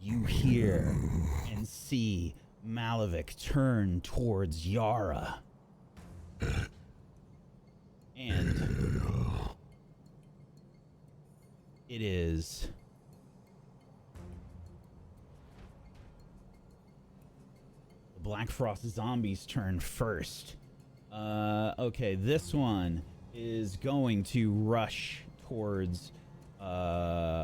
you hear and see Malavik turn towards Yara. And it is the Black Frost zombies' turn first. Okay, this one is going to rush towards Arcelia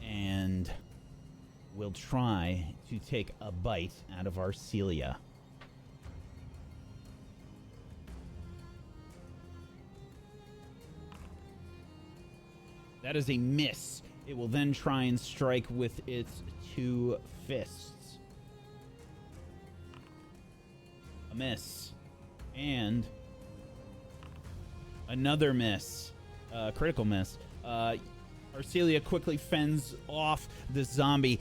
and will try to take a bite out of Arcelia. That is a miss. It will then try and strike with its 2 fists. A miss. And another miss. Critical miss. Arcelia quickly fends off the zombie.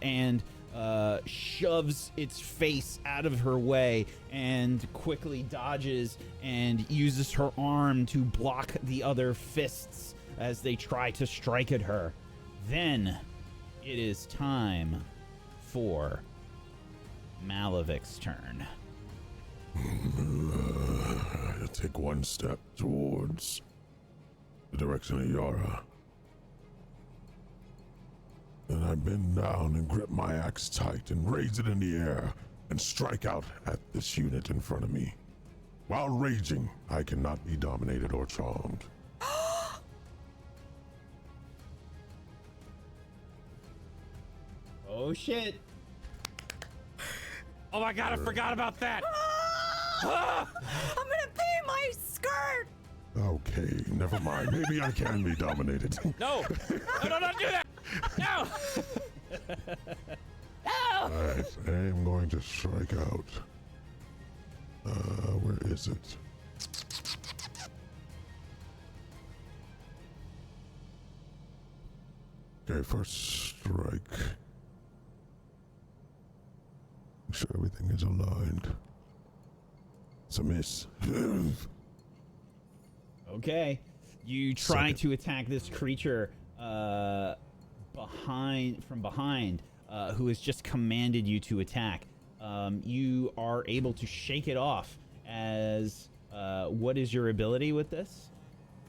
And shoves its face out of her way and quickly dodges and uses her arm to block the other fists as they try to strike at her. Then it is time for Malavik's turn. I take one step towards the direction of Yara. Then I bend down and grip my axe tight and raise it in the air and strike out at this unit in front of me. While raging, I cannot be dominated or charmed. Oh shit. Oh my god, I forgot about that. I'm gonna pee my skirt. Okay, never mind. Maybe I can be dominated. No, don't do that. No. No. Alright, I am going to strike out. Where is it? Okay, first strike. Make sure everything is aligned. It's a miss. Okay. You try Second. to attack this creature from behind, who has just commanded you to attack. You are able to shake it off as what is your ability with this?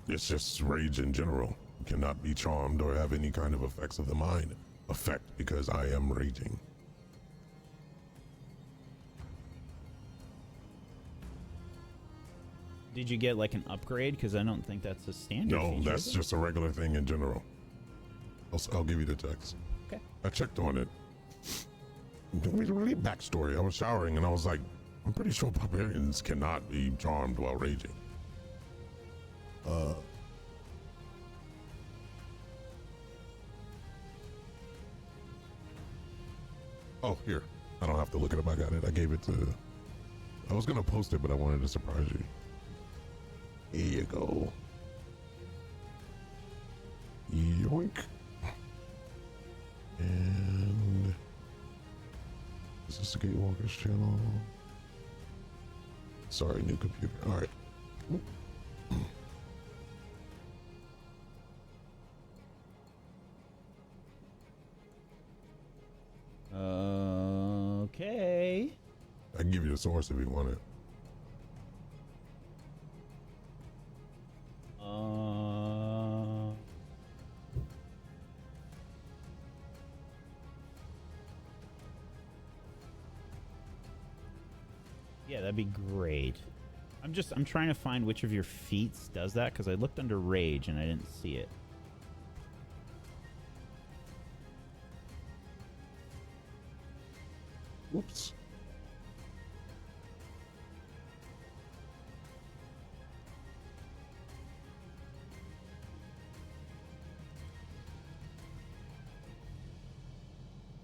It's just rage in general. You cannot be charmed or have any kind of effects of the mind effect because I am raging. Did you get like an upgrade? Because I don't think that's a standard No, feature, that's is it? just a regular thing in general. I'll give you the text. Okay. I checked on it. Really backstory. I was showering and I was like, I'm pretty sure barbarians cannot be charmed while raging. Oh, here. I don't have to look it up. I got it. I gave it to... I was going to post it, but I wanted to surprise you. Here you go. Yoink. And... Is this the Gatewalkers channel? Sorry, new computer. All right. Okay. I can give you the source if you want it. Yeah, that'd be great. I'm trying to find which of your feats does that, because I looked under rage and I didn't see it. Whoops.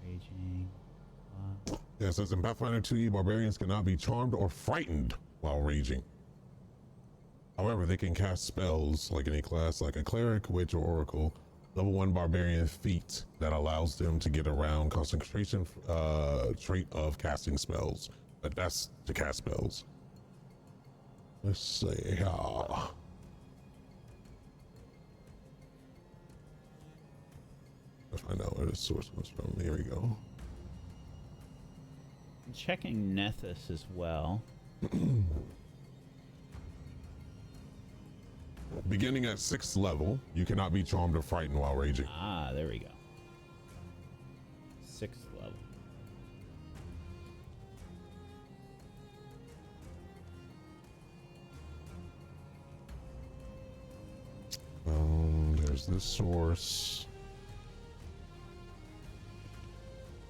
Raging. Yeah, it says in Pathfinder 2e, barbarians cannot be charmed or frightened while raging. However, they can cast spells like any class, like a cleric, witch, or oracle. Level 1 barbarian feat that allows them to get around concentration trait of casting spells. But that's to cast spells. Let's see. find out where the source comes from. Here we go. I'm checking Nethys as well. Beginning at 6th level, you cannot be charmed or frightened while raging. Ah, there we go. 6th level. There's this source.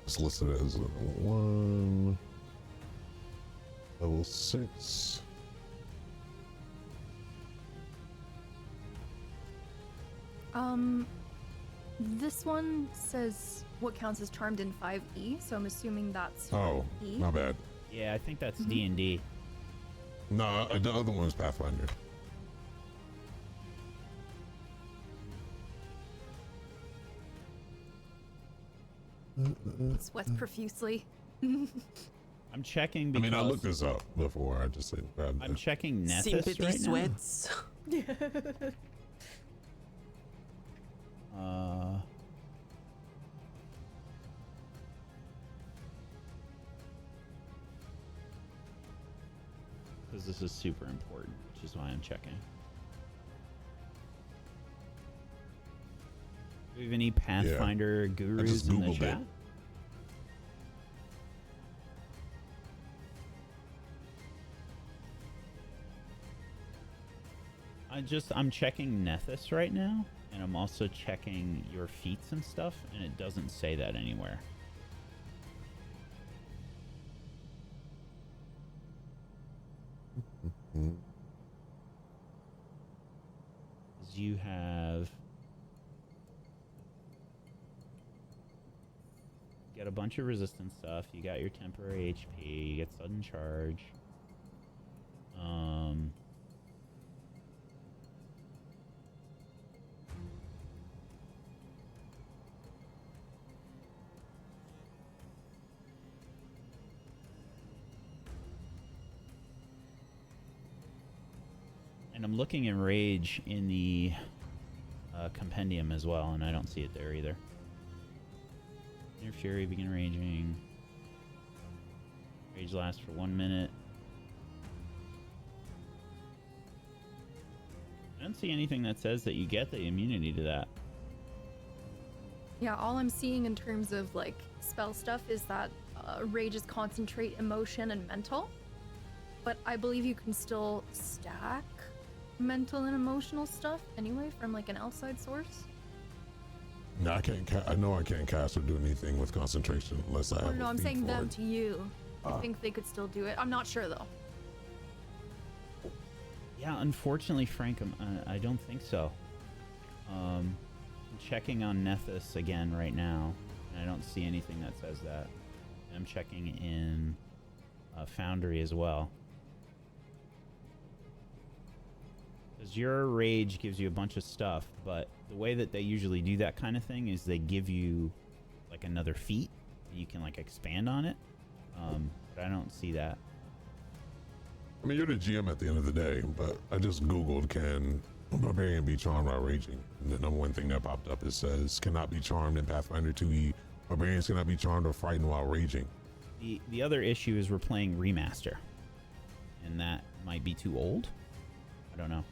It's listed as level 1, level 6. This one says what counts as charmed in 5e, so I'm assuming that's Oh, E. my bad. Yeah, I think that's D&D. No, the other one's Pathfinder. Sweats profusely. I'm checking I because mean, I looked this up before. I just grabbed I'm it. checking Nethys Sympathy right sweats. now. Because this is super important, which is why I'm checking. Do we have any Pathfinder gurus in the Googled chat? it. I'm checking Nethys right now, and I'm also checking your feats and stuff, and it doesn't say that anywhere. You have got a bunch of resistance stuff. You got your temporary HP. You get sudden charge. And I'm looking in Rage in the compendium as well, and I don't see it there either. Inner Fury, begin raging. Rage lasts for 1 minute. I don't see anything that says that you get the immunity to that. Yeah, all I'm seeing in terms of like spell stuff is that rages concentrate emotion and mental, but I believe you can still stack mental and emotional stuff anyway from like an outside source. No, I can't. I know I can't cast or do anything with concentration unless I Oh have. no, a I'm feat saying for them it. to you. I think they could still do it. I'm not sure though. Yeah, unfortunately, Frank, I don't think so. I'm checking on Nethys again right now, and I don't see anything that says that. I'm checking in Foundry as well. Because your rage gives you a bunch of stuff, but the way that they usually do that kind of thing is they give you like another feat, and you can like expand on it. But I don't see that. I mean, you're the GM at the end of the day, but I just Googled, can a barbarian be charmed while raging? And the number one thing that popped up, it says, cannot be charmed in Pathfinder 2e. Barbarians cannot be charmed or frightened while raging. The other issue is we're playing remaster, and that might be too old. I don't know.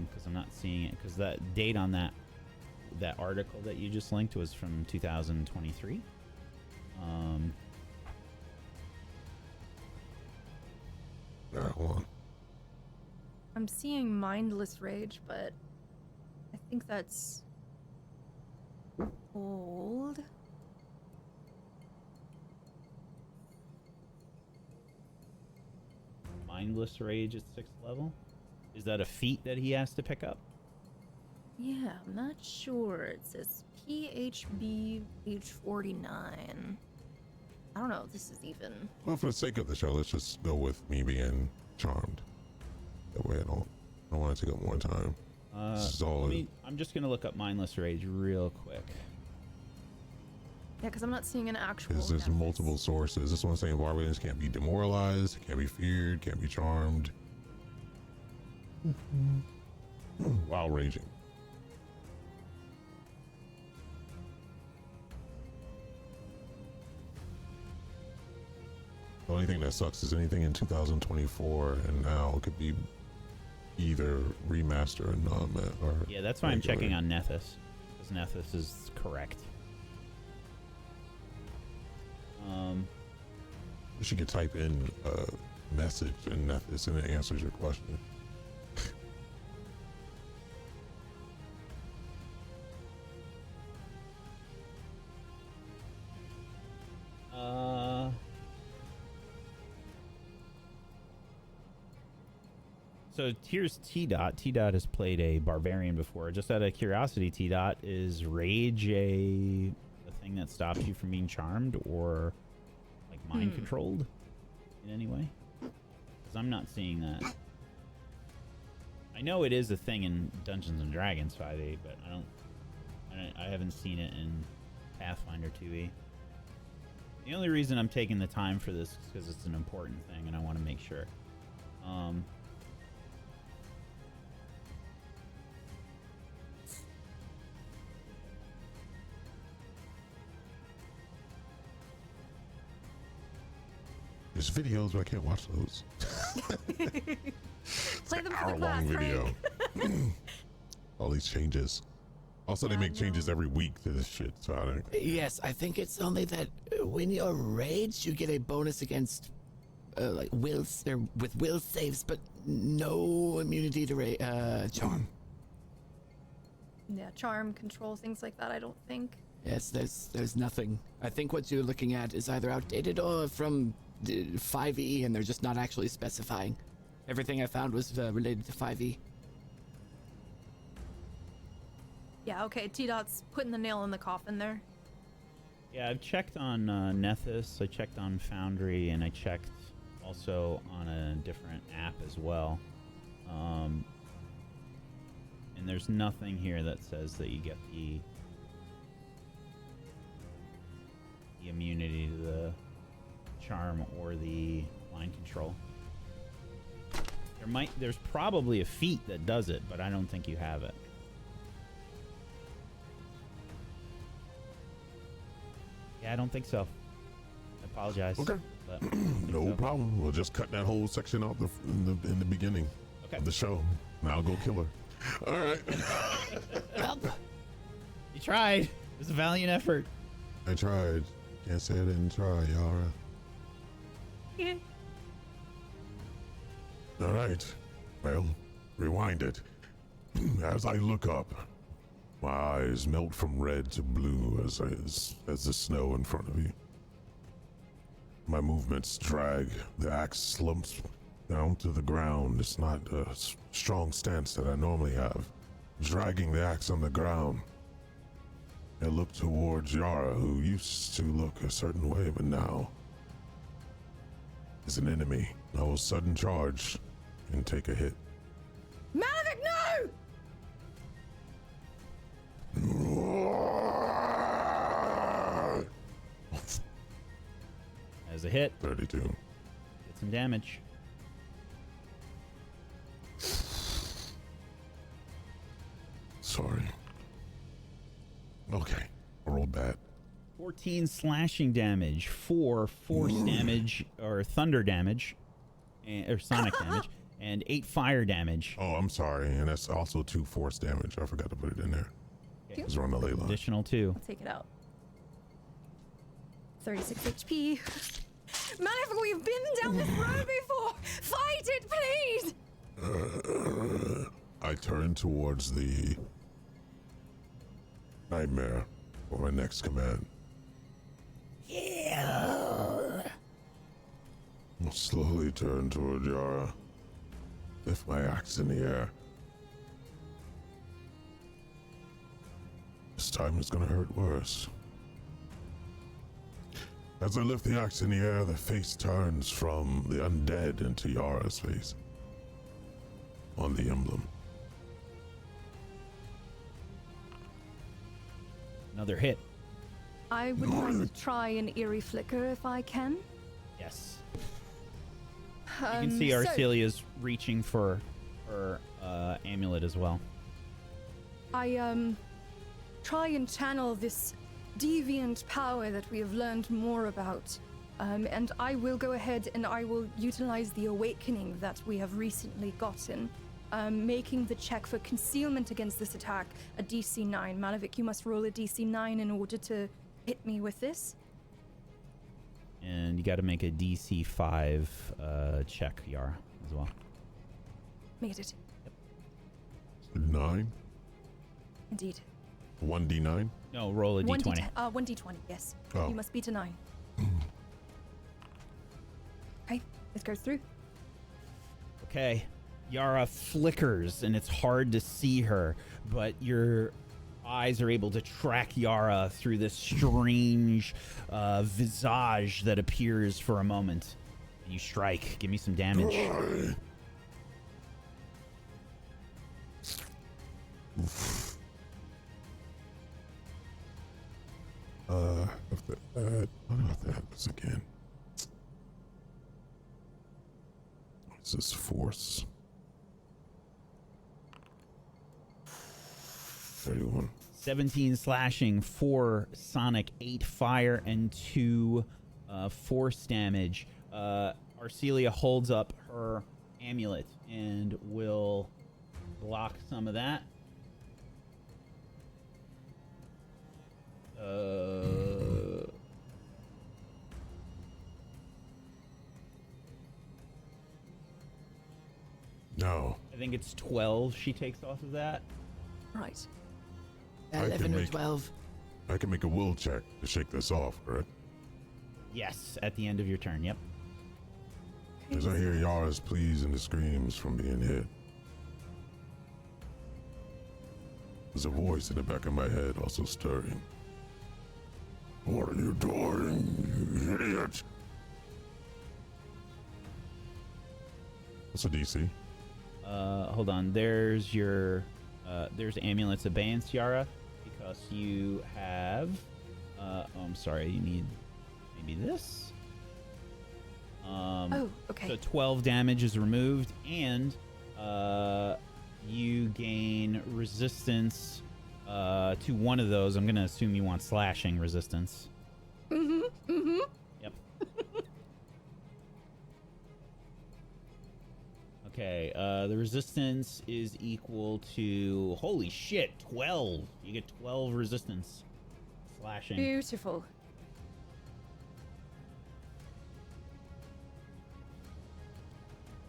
Because I'm not seeing it, because that date on that article that you just linked was from 2023. All right, hold on. I'm seeing mindless rage, but I think that's old. Mindless rage at 6th level. Is that a feat that he has to pick up? Yeah, I'm not sure. It says PHB H49. I don't know if this is even. Well, for the sake of the show, let's just go with me being charmed. That way I don't want to take up more time. This is all I'm just gonna look up mindless rage real quick. Yeah, because I'm not seeing an actual. Because there's Nethys. multiple sources. This one's saying barbarians can't be demoralized, can't be feared, can't be charmed while raging. The only thing that sucks is anything in 2024 and now could be either remaster or non-mat or Yeah, that's why I'm regular. checking on Nethys, because Nethys is correct. Wish you could type in a message in Nethys and it answers your question. So here's T Dot. T Dot has played a barbarian before. Just out of curiosity, T Dot, is rage a thing that stops you from being charmed or like mind controlled in any way? Because I'm not seeing that. I know it is a thing in Dungeons and Dragons 5e, but I haven't seen it in Pathfinder 2e. The only reason I'm taking the time for this is because it's an important thing and I want to make sure. There's videos, but I can't watch those. Play them for the Hour-long class, video. right? All these changes. Also, they Yeah, make changes no. every week to this shit. So I don't. Yes, I think it's only that when you're raged, you get a bonus against like wills or with will saves, but no immunity to charm. Yeah, charm, control, things like that. I don't think. Yes, there's nothing. I think what you're looking at is either outdated or from 5e, and they're just not actually specifying. Everything I found was related to 5e. Yeah, okay. T Dot's putting the nail in the coffin there. Yeah, I've checked on Nethys, I checked on Foundry, and I checked also on a different app as well. And there's nothing here that says that you get the immunity to the charm or the mind control. There's probably a feat that does it, but I don't think you have it. Yeah, I don't think so. I apologize. Okay. But I don't think No so. problem. We'll just cut that whole section out in the beginning Okay. of the show. Now I'll go kill her. All right. You tried. It was a valiant effort. I tried. Can't say I didn't try, Yara. Yeah. All right. Well, rewind it. As I look up, my eyes melt from red to blue as the snow in front of you. My movements drag. The axe slumps down to the ground. It's not a strong stance that I normally have. Dragging the axe on the ground. I look towards Yara, who used to look a certain way, but now is an enemy. I will sudden charge and take a hit. Malefic, no! As a hit, 32. get some damage. Sorry. Okay, I rolled bad. 14 slashing damage, 4 force damage or thunder damage, or sonic damage, and 8 fire damage. Oh, I'm sorry, and that's also 2 force damage. I forgot to put it in there. Okay. It's on the ley line. Additional 2. I'll take it out. 36 HP. Malefic, we've been down this road before! Fight it, please! I turn towards the nightmare for my next command. Yeah. I'll slowly turn toward Yara. Lift my axe in the air. This time it's gonna hurt worse. As I lift the axe in the air, the face turns from the undead into Yara's face. On the emblem. Another hit. I would like to try an eerie flicker if I can. Yes. You can see So, Arcelia's reaching for her amulet as well. I try and channel this deviant power that we have learned more about And I will go ahead and I will utilize the awakening that we have recently gotten, making the check for concealment against this attack a DC 9. Malavik, you must roll a DC 9 in order to hit me with this. And you got to make a DC 5 check, Yara, as well. Made it. 9? Indeed. 1d9? No, roll a D20. 1d20, yes. Oh. You must beat a 9. Okay, this goes through. Okay. Yara flickers, and it's hard to see her, but your eyes are able to track Yara through this strange visage that appears for a moment. And you strike. Give me some damage. What about that happens again? What's this force? 31. 17 slashing, 4 sonic, 8 fire, and 2 force damage. Arcelia holds up her amulet and will block some of that. No. I think it's 12 she takes off of that. Right. I can 11 or make- 12. I can make a will check to shake this off, correct? Yes, at the end of your turn, yep. As I hear Yara's pleas and the screams from being hit. There's a voice in the back of my head also stirring. What are you doing, you idiot? What's a DC? Hold on. There's your there's Amulet's Abeyance, Yara, because you have I'm sorry, you need maybe this. Oh, okay. So 12 damage is removed, and you gain resistance to one of those. I'm gonna assume you want slashing resistance. Yep. Okay, the resistance is equal to, holy shit, 12. You get 12 resistance. Slashing. Beautiful.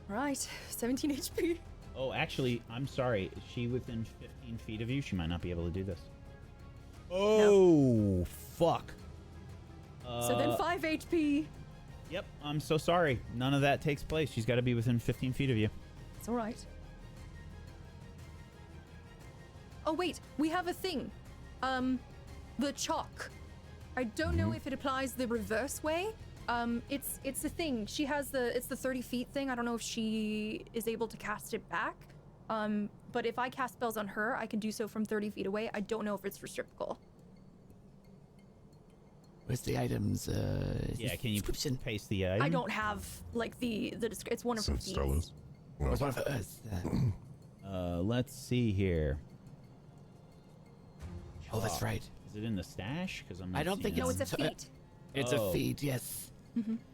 Right, 17 HP. Oh, actually, I'm sorry. Is she within 15 feet of you? She might not be able to do this. Oh, fuck. So then 5 HP. Yep, I'm so sorry. None of that takes place. She's got to be within 15 feet of you. It's all right. Oh wait, we have a thing. The chalk. I don't know if it applies the reverse way. It's a thing. She has it's the 30 feet thing. I don't know if she is able to cast it back. But if I cast spells on her, I can do so from 30 feet away. I don't know if it's reciprocal. Where's the items? Yeah, can you description? paste the item? I don't have like the it's one of her Since feats. Stella's. Well, What's one of us? Let's see here. Oh, that's right. Is it in the stash? Because I'm not I don't think seeing No, it. it's a feat. It's Oh. a feat, yes.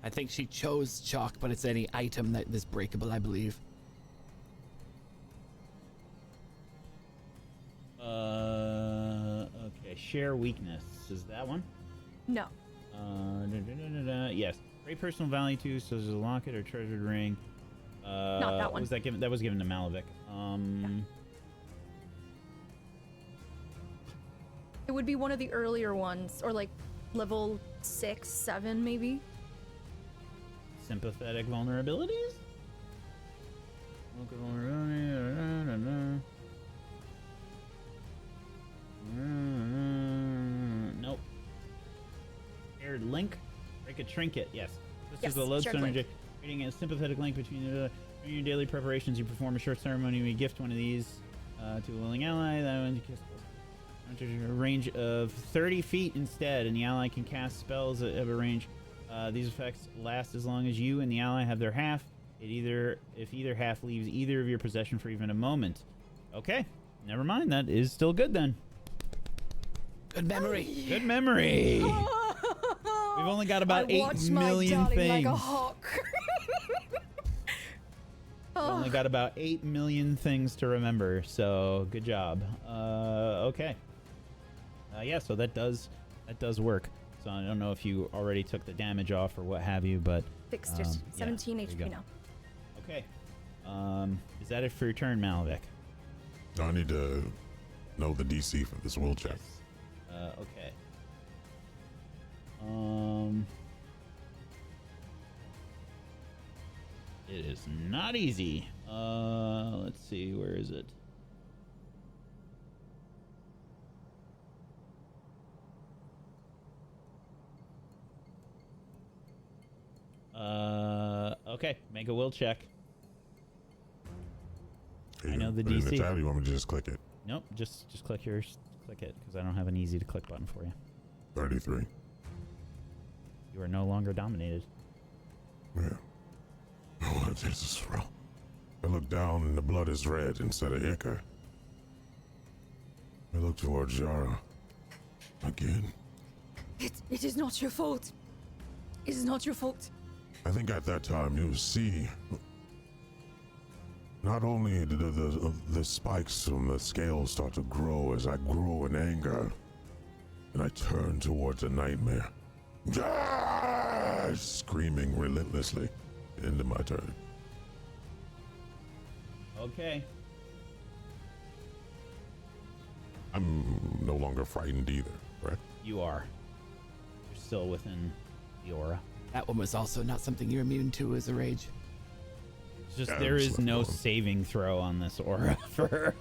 I think she chose chalk, but it's any item that is breakable, I believe. Okay, share weakness. Is that one? No. Yes. Great personal value too, so there's a locket or treasured ring. Not that one. Was that given? That was given to Malavik. It would be one of the earlier ones, or like level 6, 7 maybe. Sympathetic vulnerabilities? Local vulnerability. Nope. Shared link? Break a trinket, yes. This Yes, is a lodestone shared link. object, creating a sympathetic link between during your daily preparations. You perform a short ceremony. You gift one of these to a willing ally. That one enters a range of 30 feet instead, and the ally can cast spells of a range. These effects last as long as you and the ally have their half. If either half leaves either of your possession for even a moment. Okay, never mind. That is still good then. Good memory. Good memory. We've only got about I 8 watched million my darling things. like a hawk. We've only got about 8 million things to remember, so good job. Okay. Yeah, so that does work. So I don't know if you already took the damage off or what have you, but Fixed it. 17 there you go. HP now. Okay. Is that it for your turn, Malavik? I need to know the DC for this will check. Okay. It is not easy. Let's see, where is it? Okay, make a will check. I know the Put it in DC. the tab, you want me to just click it? Nope, just click yours. Click it, because I don't have an easy to click button for you. 33. You are no longer dominated. Yeah. Oh, this is thrill. I look down and the blood is red instead of ichor. I look towards Yara. Again. It is not your fault. It is not your fault. I think at that time you see. Not only did the spikes from the scales start to grow as I grew in anger, and I turned towards a nightmare. Ah! Screaming relentlessly. End of my turn. Okay. I'm no longer frightened either, correct? You are. You're still within the aura. That one was also not something you're immune to as a rage. It's just Yeah, there I'm is just no left alone. saving throw on this aura for her.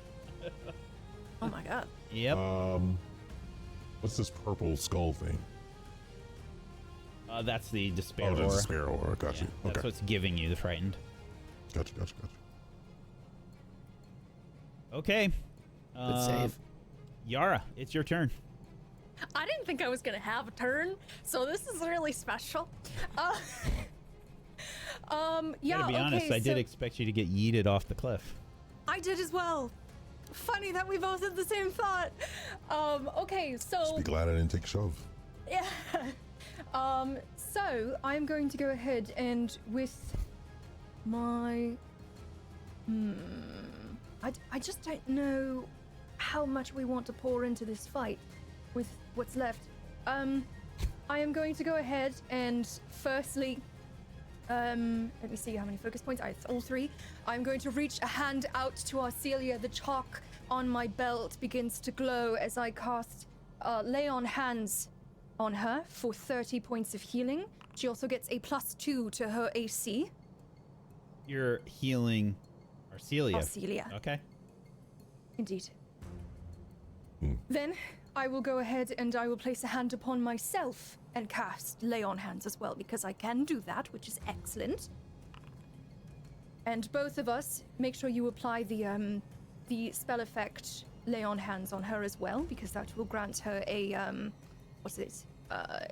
Oh my god. Yep. What's this purple skull thing? That's the despair Oh, the aura. despair aura. Got Yeah, you. that's Okay. what's giving you the frightened. Gotcha. Okay. Good save. Yara, it's your turn. I didn't think I was gonna have a turn, so this is really special. Yeah. Gotta be honest, okay, I did expect you to get yeeted off the cliff. I did as well. Funny that we both had the same thought. Okay, Just so be glad I didn't take shove. yeah. So I'm going to go ahead and with my I just don't know how much we want to pour into this fight with what's left. I am going to go ahead and firstly let me see how many focus points. I have all 3. I'm going to reach a hand out to Arcelia. The chalk on my belt begins to glow as I cast Lay on Hands on her for 30 points of healing. She also gets a +2 to her AC. You're healing Arcelia. Arcelia. Okay. Indeed. Then I will go ahead and I will place a hand upon myself and cast Lay on Hands as well, because I can do that, which is excellent. And both of us, make sure you apply the spell effect Lay on Hands on her as well, because that will grant her a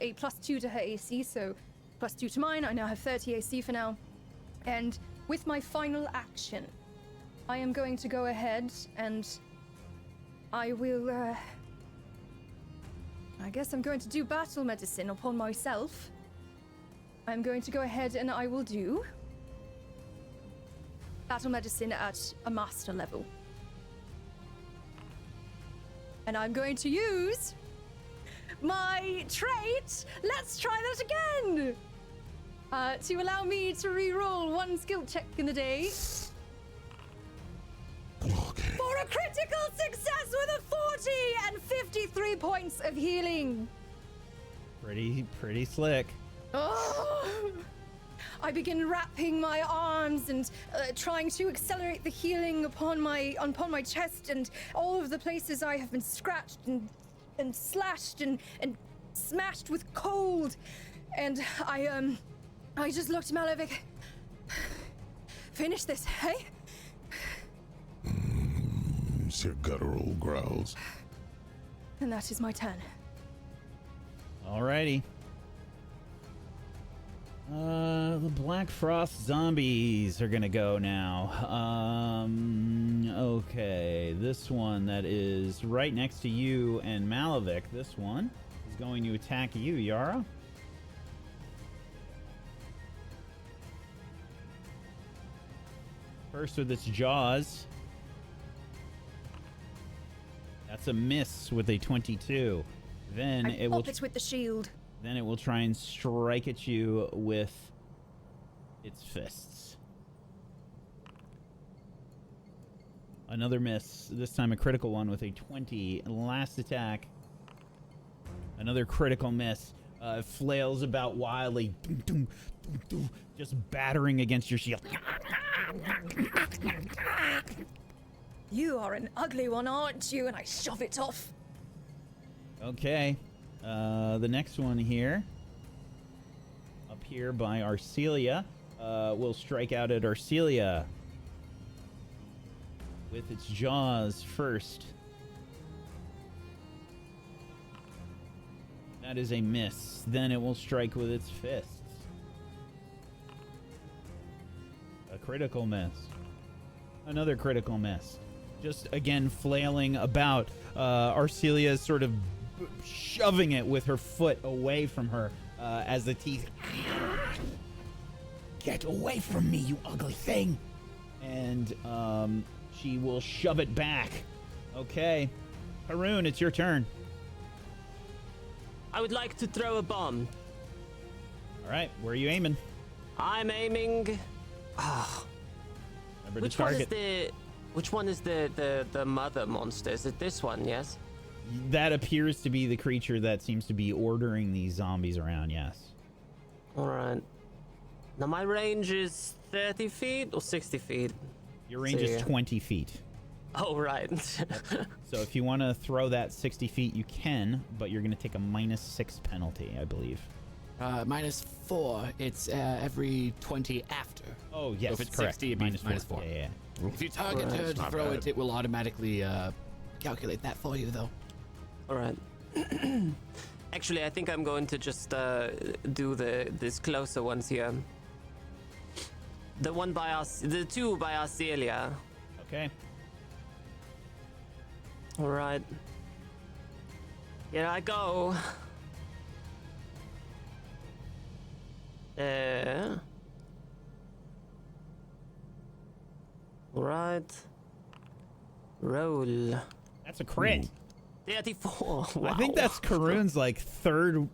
a +2 to her AC, so +2 to mine. I now have 30 AC for now. And with my final action, I am going to go ahead and I will, I guess I'm going to do battle medicine upon myself. I'm going to go ahead and I will do battle medicine at a master level. And I'm going to use my trait, let's try that again, to allow me to re-roll 1 skill check in the day. Okay. For a critical success with a 40 and 53 points of healing. Pretty slick. Oh! I begin wrapping my arms and trying to accelerate the healing upon my chest and all of the places I have been scratched and slashed and smashed with cold. And I just looked at Malavik. Finish this, hey? It's your guttural growls. And that is my turn. Alrighty. The Black Frost zombies are gonna go now. Okay, this one that is right next to you and Malavik, this one is going to attack you, Yara. First with its jaws. That's a miss with a 22. Then I it will. pop it with the shield. Then it will try and strike at you with its fists. Another miss. This time a critical one with a 20. Last attack. Another critical miss. It flails about wildly, just battering against your shield. You are an ugly one, aren't you? And I shove it off. Okay. The next one here, up here by Arcelia, will strike out at Arcelia with its jaws first. That is a miss. Then it will strike with its fists. A critical miss. Another critical miss. Just again flailing about. Arcelia is sort of shoving it with her foot away from her as the teeth. Get away from me, you ugly thing! And she will shove it back. Okay. Haroon, it's your turn. I would like to throw a bomb. All right, where are you aiming? I'm aiming. Remember Which the one target. is Which one is the mother monster? Is it this one? Yes. That appears to be the creature that seems to be ordering these zombies around. Yes. All right. Now my range is 30 feet or 60 feet. Your range is 20 feet. Oh right. So if you want to throw that 60 feet, you can, but you're going to take a -6 penalty, I believe. -4. It's every 20 after. Oh, yes, if it's correct. 60, it'd be -4. Yeah. If you target Right. her to Not throw bad. it, it will automatically calculate that for you, though. All right. Actually, I think I'm going to just do this closer ones here. The one by us, the two by Arcelia. Okay. All right. Here I go. All right. Roll. That's a crit. 34. Wow. I think that's Karoon's like third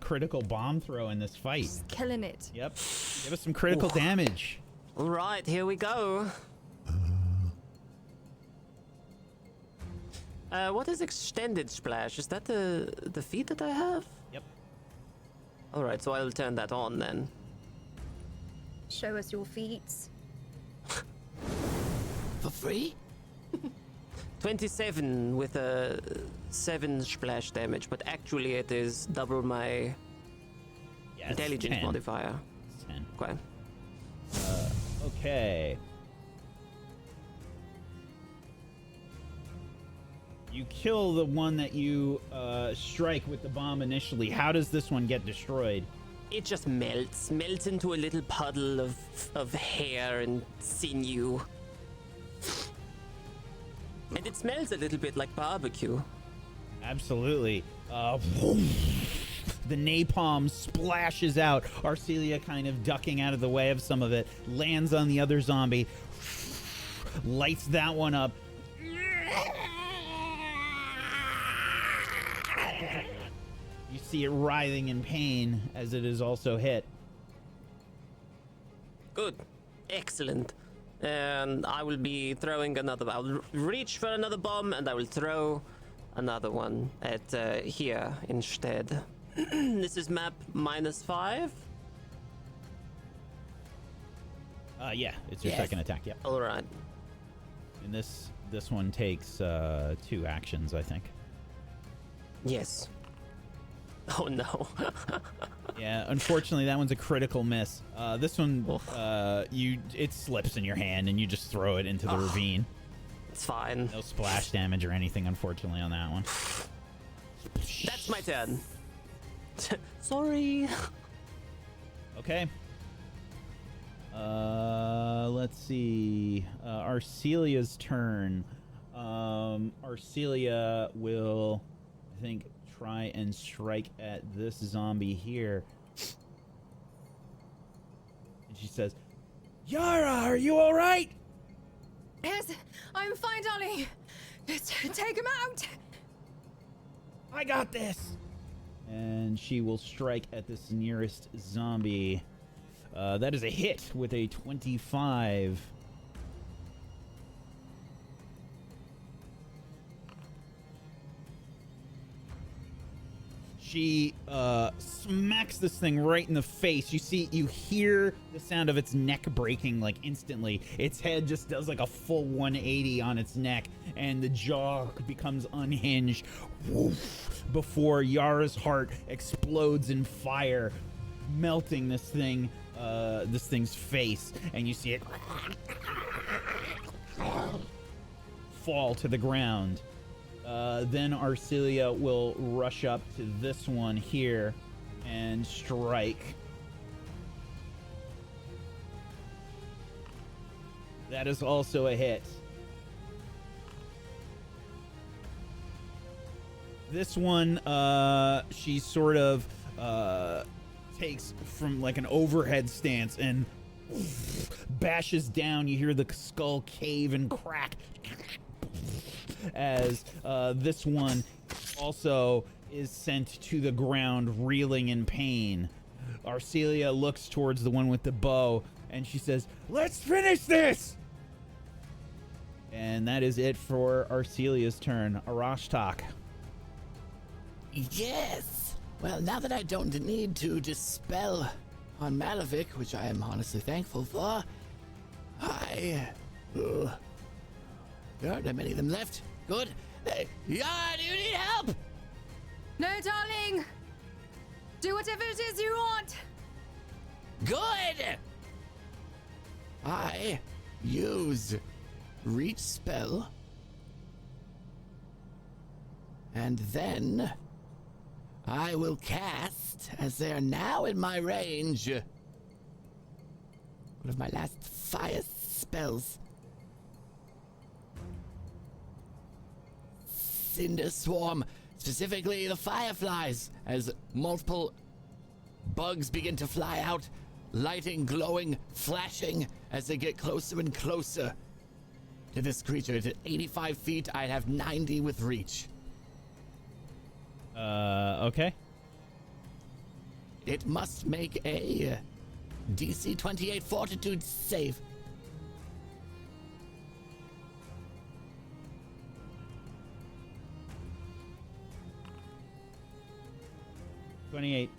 critical bomb throw in this fight. Just killing it. Yep. Give us some critical damage. All right, here we go. What is extended splash? Is that the feat that I have? Yep. All right, so I'll turn that on then. Show us your feet. For free? 27 with a 7 splash damage, but actually it is double my Yeah, it's intelligence 10. modifier. It's 10. Okay. Okay. You kill the one that you strike with the bomb initially. How does this one get destroyed? It just melts into a little puddle of hair and sinew. And it smells a little bit like barbecue. Absolutely. The napalm splashes out. Arcelia kind of ducking out of the way of some of it. Lands on the other zombie. Lights that one up. You see it writhing in pain as it is also hit. Good. Excellent. And I will be throwing another. I'll reach for another bomb and I will throw another one at here instead. This is map -5. Yeah, it's your Yes. second attack. Yep. All right. And this one takes 2 actions, I think. Yes. Oh no. Yeah, unfortunately, that one's a critical miss. This one, Oof. it slips in your hand and you just throw it into the ravine. It's fine. No splash damage or anything, unfortunately, on that one. That's my turn. Sorry. Okay. Let's see. Arcelia's turn. Arcelia will, I think, try and strike at this zombie here. And she says, Yara, are you alright? Yes, I'm fine, darling. Just take him out. I got this. And she will strike at this nearest zombie. That is a hit with a 25. She smacks this thing right in the face. You hear the sound of its neck breaking like instantly. Its head just does like a full 180 on its neck, and the jaw becomes unhinged. Woof, before Yara's heart explodes in fire, melting this thing's face, and you see it fall to the ground. Then Arcelia will rush up to this one here and strike. That is also a hit. This one, she sort of takes from like an overhead stance and bashes down. You hear the skull cave and crack as this one also is sent to the ground, reeling in pain. Arcelia looks towards the one with the bow, and she says, "Let's finish this!" And that is it for Arcelia's turn. Arashtak. Yes. Well, now that I don't need to dispel on Malavik, which I am honestly thankful for, there aren't that many of them left. Good. Yara, do you need help? No, darling. Do whatever it is you want. Good. I use reach spell, and then I will cast, as they are now in my range, one of my last fire spells. Cinder Swarm, specifically the fireflies, as multiple bugs begin to fly out, lighting, glowing, flashing as they get closer and closer to this creature. At 85 feet, I have 90 with reach. Okay. It must make a DC 28 Fortitude save.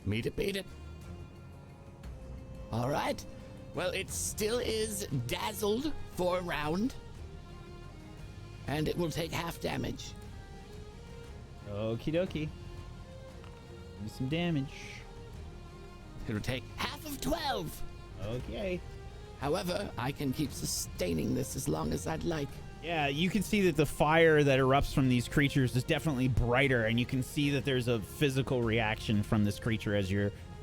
Beat it, beat it. All right. Well, it still is dazzled for a round, and it will take half damage. Okie dokie. Do some damage. It'll take half of 12. Okay. However, I can keep sustaining this as long as I'd like. Yeah, you can see that the fire that erupts from these creatures is definitely brighter, and you can see that there's a physical reaction from this creature as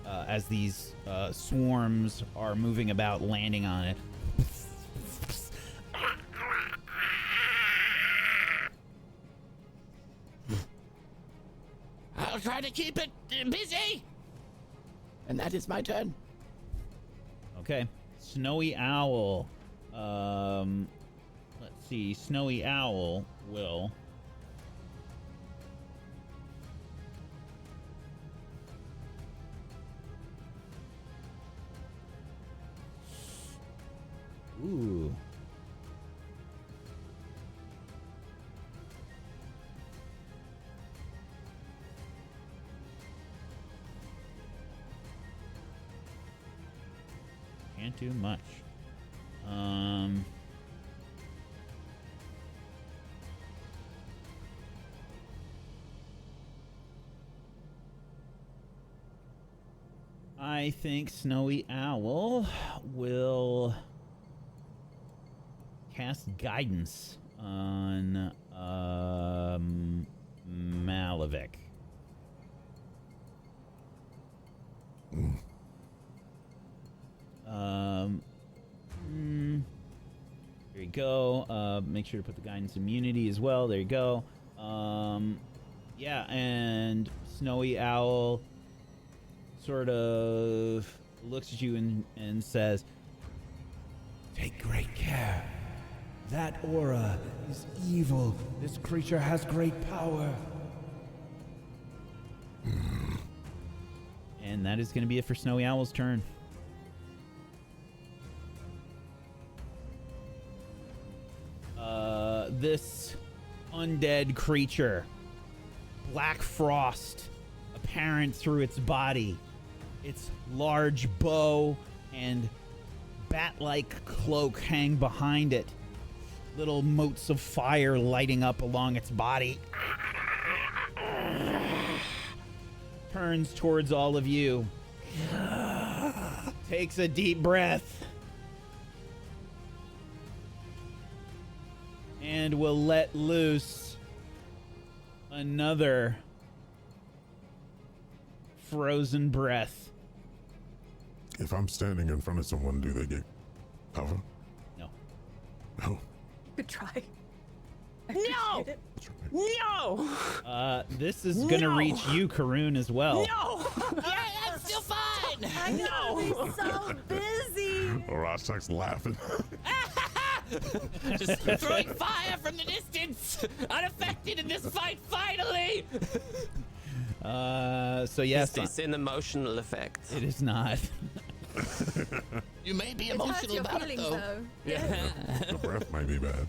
as these swarms are moving about, landing on it. I'll try to keep it busy. And that is my turn. Okay. Snowy Owl. Let's see. Snowy Owl will... Ooh. Can't do much. I think Snowy Owl will cast guidance on Malavik. There you go. Make sure to put the guidance immunity as well. There you go. Yeah, and Snowy Owl sort of looks at you and says, "Take great care. That aura is evil. This creature has great power. And that is going to be it for Snowy Owl's turn. This undead creature, black frost apparent through its body, its large bow and bat-like cloak hang behind it. Little motes of fire lighting up along its body. Turns towards all of you. Takes a deep breath. And will let loose another frozen breath. If I'm standing in front of someone, do they get cover? No. No. Good try. No! That's right. No! This is gonna reach you, Karun, as well. No! Yeah, I'm still fine. I know, he's so busy. Rostak's laughing. Just throwing fire from the distance, unaffected in this fight. Finally. So yes, It's an emotional effect. it is not. You may be It hurts emotional your about it, feelings, though. though. Yeah. The breath might be bad.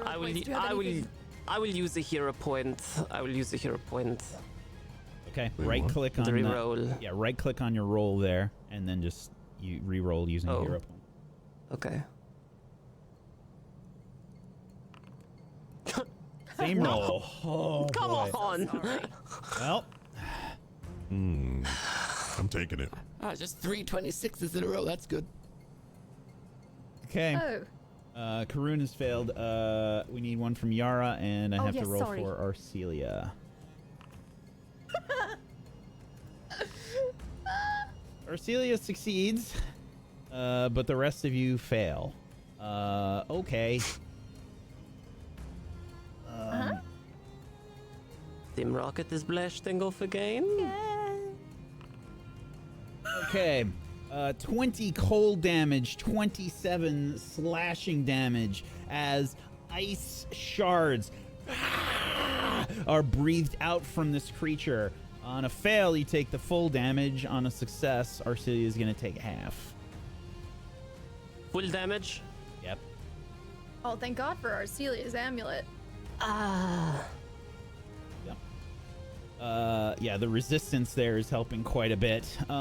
I will use a hero point. I will use a hero point. Okay, Wait, right what? click on The the- reroll. Yeah, right click on your roll there, and then just you re-roll using a Oh. hero point. Okay. Same roll. Oh, Come boy. on. Well, I'm taking it. Just 3 26s in a row. That's good. okay. Oh, Karun has failed. We need one from Yara, and I Oh, have yes, to roll sorry. for Arcelia. Arcelia succeeds, but the rest of you fail. Okay. Team Rocket is blasting off again. Okay. 20 cold damage, 27 slashing damage as ice shards are breathed out from this creature. On a fail, you take the full damage. On a success, Arcelia is going to take half. Full damage. Yep. oh, thank God for Arcelia's amulet. Yep. Yeah, the resistance there is helping quite a bit. But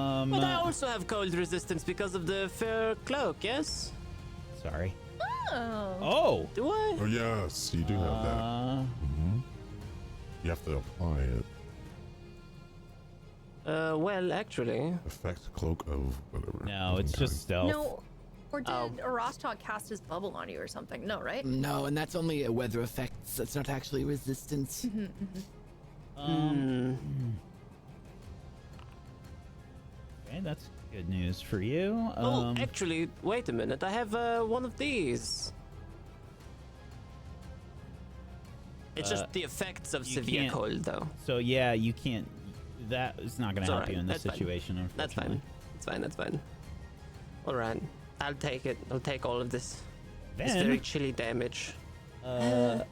I also have cold resistance because of the fur cloak, yes? Sorry. Oh. Oh! Do I? Oh, yes, you do have that. You have to apply it. Well, actually. Effect cloak of whatever. No, it's Kind. just stealth. No. Or did Oh. Rostok cast his bubble on you or something? No, right? No, and that's only a weather effect. That's not actually resistance. Okay, that's good news for you. Oh, actually, wait a minute. I have one of these. It's just the effects of you severe can't- cold, though. So yeah, you can't. That is not going It's to help alright, you in this that's fine. situation. That's fine. Unfortunately. That's fine. That's fine. All right. I'll take it. I'll take all of this. This Then, very chilly damage. let's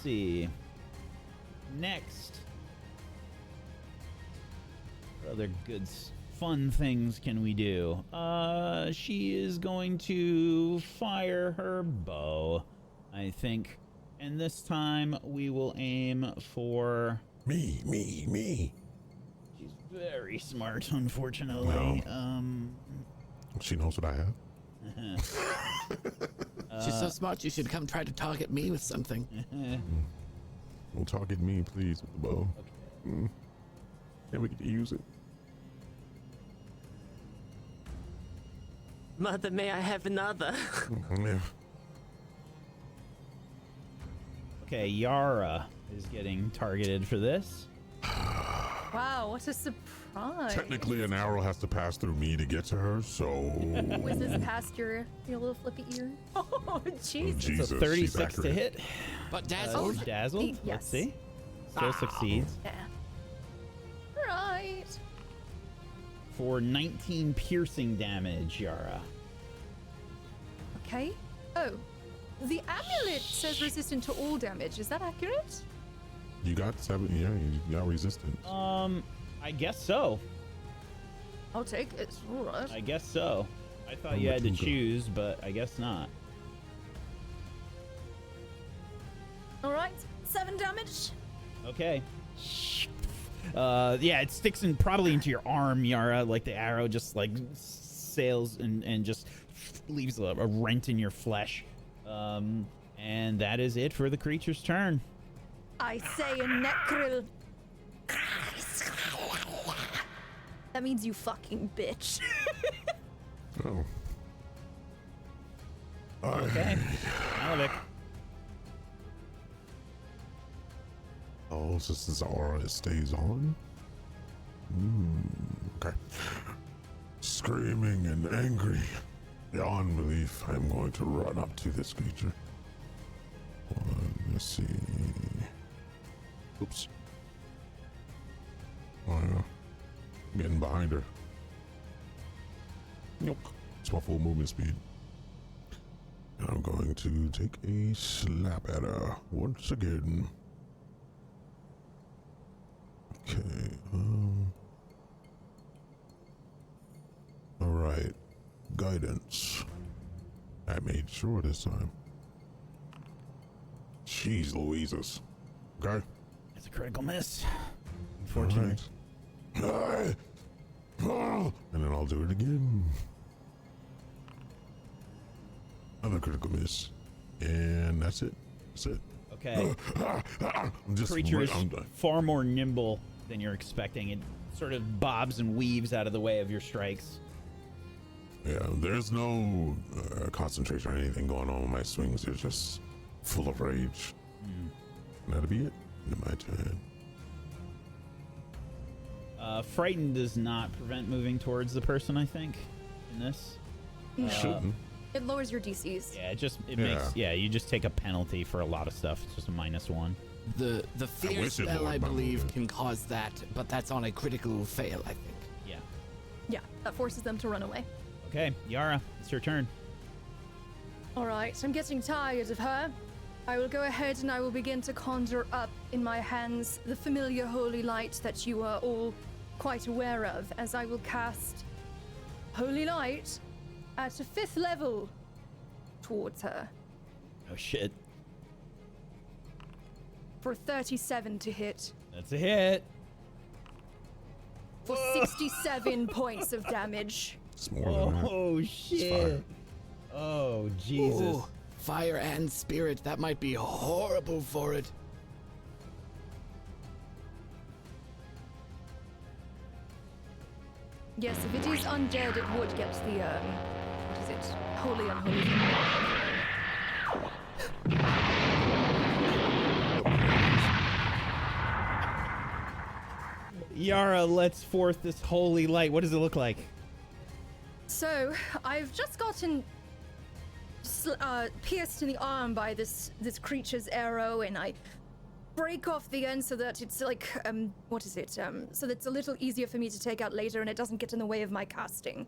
see. Next, what other good, fun things can we do? She is going to fire her bow, I think, and this time we will aim for. Me. She's very smart, unfortunately. She knows what I have. She's so smart, you should come try to target me with something. Don't target me, please, with the bow. And we get to use it. Mother, may I have another? Yeah. Okay, Yara is getting targeted for this. Wow, what a surprise. Technically, an arrow has to pass through me to get to her, so. Was this past your little flippy ear? Oh, Jesus. Jesus, So she's 36 to accurate. hit. But Dazzle, Dazzled. Yes. Let's see. Still succeeds Yeah. Right. for 19 piercing damage, Yara. Okay. Oh, the amulet says resistant to all damage. Is that accurate? You got 7. Yeah, you got resistance. I guess so. I'll take it. All right. I guess so. I thought you had to choose, but I guess not. All right. 7 damage. Okay. Yeah, it sticks in probably into your arm, Yara. Like the arrow just like sails and just leaves a rent in your flesh. And that is it for the creature's turn. I say a necril. That means you fucking bitch. Oh. Okay. Malevich. Oh, so this aura stays on? Okay. Screaming and angry beyond belief, I'm going to run up to this creature. Let's see. Oops. Oh, yeah. I'm getting behind her. Nope. It's my full movement speed. I'm going to take a slap at her once again. Okay, all right, guidance. I made sure this time. Jeez Louises. Okay. It's a critical miss. Unfortunately. All right. And then I'll do it again. Another critical miss. And that's it. That's it. Okay. I'm just Creature is I'm done. far more nimble than you're expecting. It sort of bobs and weaves out of the way of your strikes. Yeah, there's no concentration or anything going on with my swings. They're just full of rage. And that'll be it. In my turn. Frightened does not prevent moving towards the person, I think, in this. Shouldn't. It lowers your DCs. Yeah, makes you just take a penalty for a lot of stuff. It's just a -1. The fear wish it spell, I lowered my believe, movement. can cause that, but that's on a critical fail, I think. Yeah. Yeah, that forces them to run away. Okay, Yara, it's your turn. All right, I'm getting tired of her. I will go ahead and I will begin to conjure up in my hands the familiar holy light that you are all quite aware of, as I will cast holy light at a 5th level towards her Oh shit, for 37 to hit that's a hit. for 67 points of damage. It's more than that. Oh It's shit. Oh Jesus. Ooh, fire and spirit, that might be horrible for it. Yes, if it is undead, it would get the, what is it? Holy unholy thing. Yara lets forth this holy light. What does it look like? So, I've just gotten pierced in the arm by this creature's arrow, and I break off the end so that it's like, what is it? So that it's a little easier for me to take out later and it doesn't get in the way of my casting.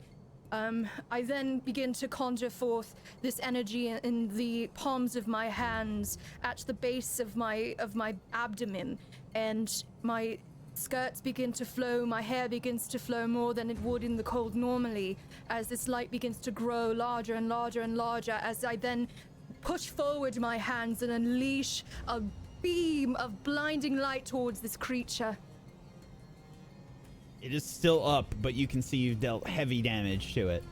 I then begin to conjure forth this energy in the palms of my hands at the base of my abdomen, and my skirts begin to flow, my hair begins to flow more than it would in the cold normally, as this light begins to grow larger and larger and larger, as I then push forward my hands and unleash a beam of blinding light towards this creature. It is still up, but you can see you've dealt heavy damage to it.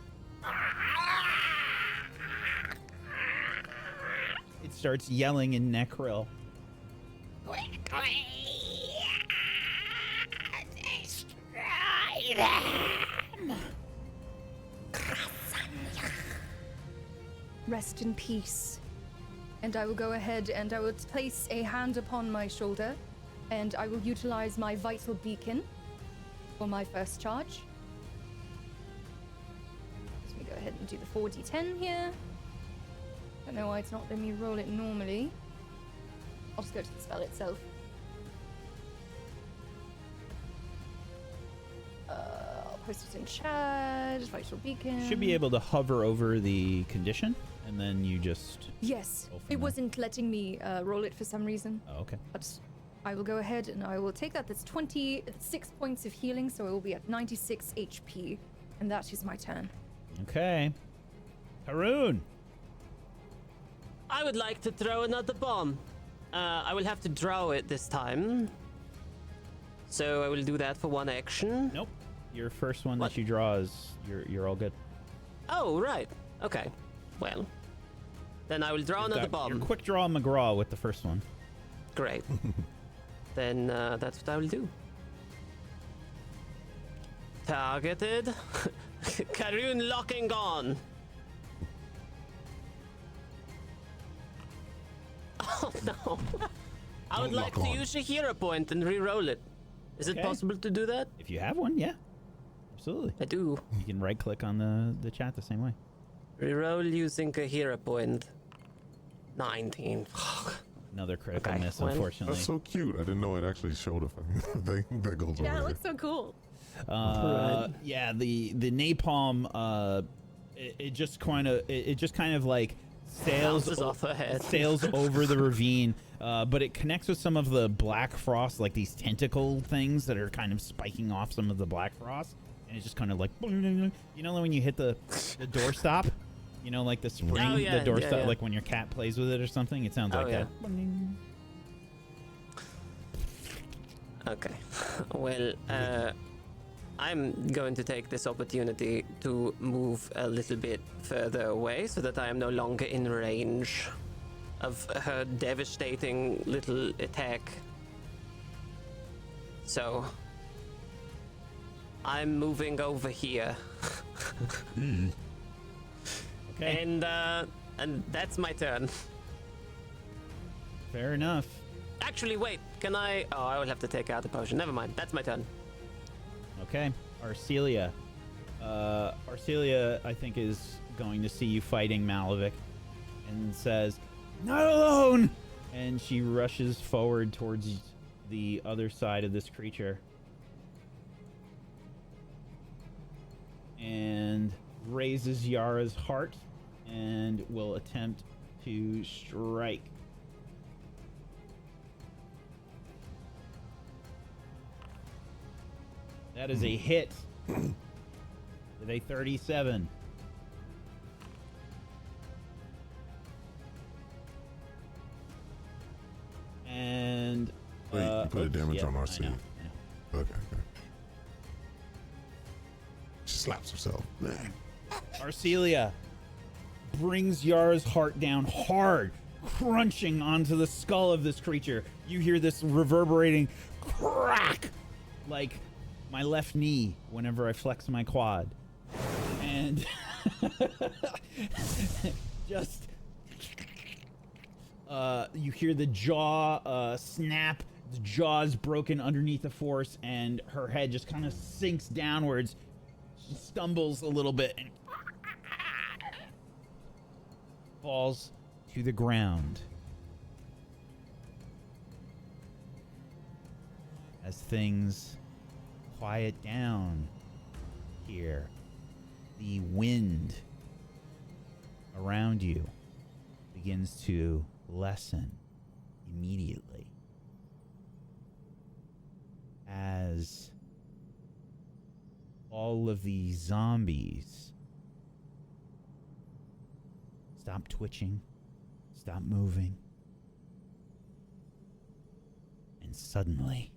It starts yelling in Necryl. Rest in peace. And I will go ahead and I will place a hand upon my shoulder, and I will utilize my vital beacon for my first charge. Let me go ahead and do the 4d10 here. Don't know why it's not letting me roll it normally. I'll just go to the spell itself. I'll post it in chat. Vital beacon. Should be able to hover over the condition and then you just. Yes, Go from it there. wasn't letting me roll it for some reason. Oh, okay. But I will go ahead and I will take that. That's 26 points of healing, so I will be at 96 HP. And that is my turn. Okay. Haroon. I would like to throw another bomb. I will have to draw it this time. So I will do that for one action. Nope. Your first one What? that you draw is you're all good. Oh, right. Okay. Well, then I will draw You've another got your bomb. quick draw McGraw with the first one. Great. Then that's what I will do. Targeted. Karun locking on. Oh no. I would Don't like lock to on. use a hero point and re-roll it. Is it Okay. possible to do that? If you have one, yeah. Absolutely. I do. You can right click on the chat the same way. Reroll using a hero point. 19. Another critical Okay, miss, well, unfortunately. That's so cute. I didn't know it actually showed a fucking thing that goes Yeah, over it there. looks so cool. Yeah, the napalm, it just kind of like sails Bounces off her head. sails over the ravine, but it connects with some of the black frost, like these tentacle things that are kind of spiking off some of the black frost, and it's just kind of like, you know, when you hit the doorstop, you know, like the spring, Oh, yeah, the doorstop, yeah, yeah. like when your cat plays with it or something. It sounds Oh, like yeah. that. Okay. Well, I'm going to take this opportunity to move a little bit further away so that I am no longer in range of her devastating little attack. So, I'm moving over here. Okay, And that's my turn. fair enough. Actually, wait, can I? Oh, I will have to take out the potion. Never mind, that's my turn. Okay, Arcelia. Arcelia, I think, is going to see you fighting Malavik and says, "Not alone!" And she rushes forward towards the other side of this creature. And raises Yara's heart and will attempt to strike. That is a hit with a 37. And Wait, you put a oops, damage yeah, on I RC. know, I know. Okay. She slaps herself. Arcelia brings Yara's heart down hard, crunching onto the skull of this creature. You hear this reverberating crack, like my left knee whenever I flex my quad. And just you hear the jaw snap, the jaw's broken underneath the force, and her head just kind of sinks downwards. She stumbles a little bit and falls to the ground. As things quiet down here, the wind around you begins to lessen immediately as all of the zombies stop twitching, stop moving, and suddenly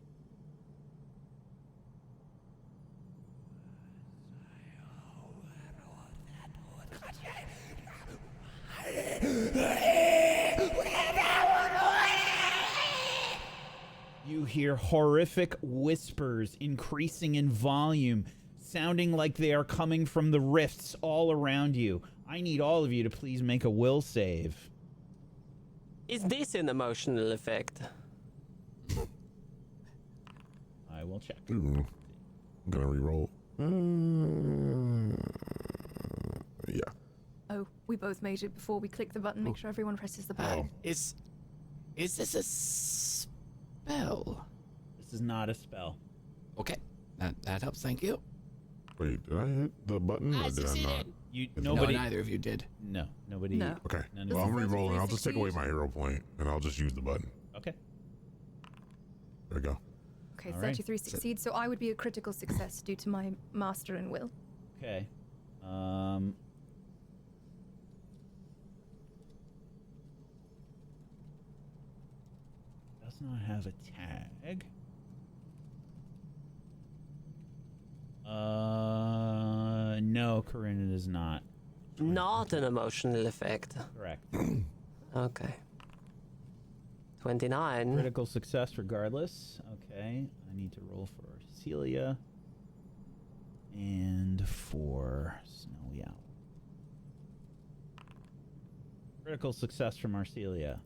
you hear horrific whispers increasing in volume, sounding like they are coming from the rifts all around you. I need all of you to please make a will save. Is this an emotional effect? I will check. I'm gonna re-roll. Yeah. Oh, we both made it before we click the button. Make sure everyone presses the button. Is this a spell? This is not a spell. Okay, that helps. Thank you. Wait, did I hit the button or did I not? Nobody. No, neither of you did. No, nobody. No. Okay. None of Well, I'm you- re-rolling. I'll just take away my hero point, and I'll just use the button. Okay. There we go. Okay, All right. 33 succeed, so I would be a critical success due to my master and will. Okay. Does not have a tag. No, Corinna does not. Not an emotional effect. Correct. Okay. 29. Critical success regardless. Okay. I need to roll for Celia. And for Snowy Owl. Critical success from Arcelia.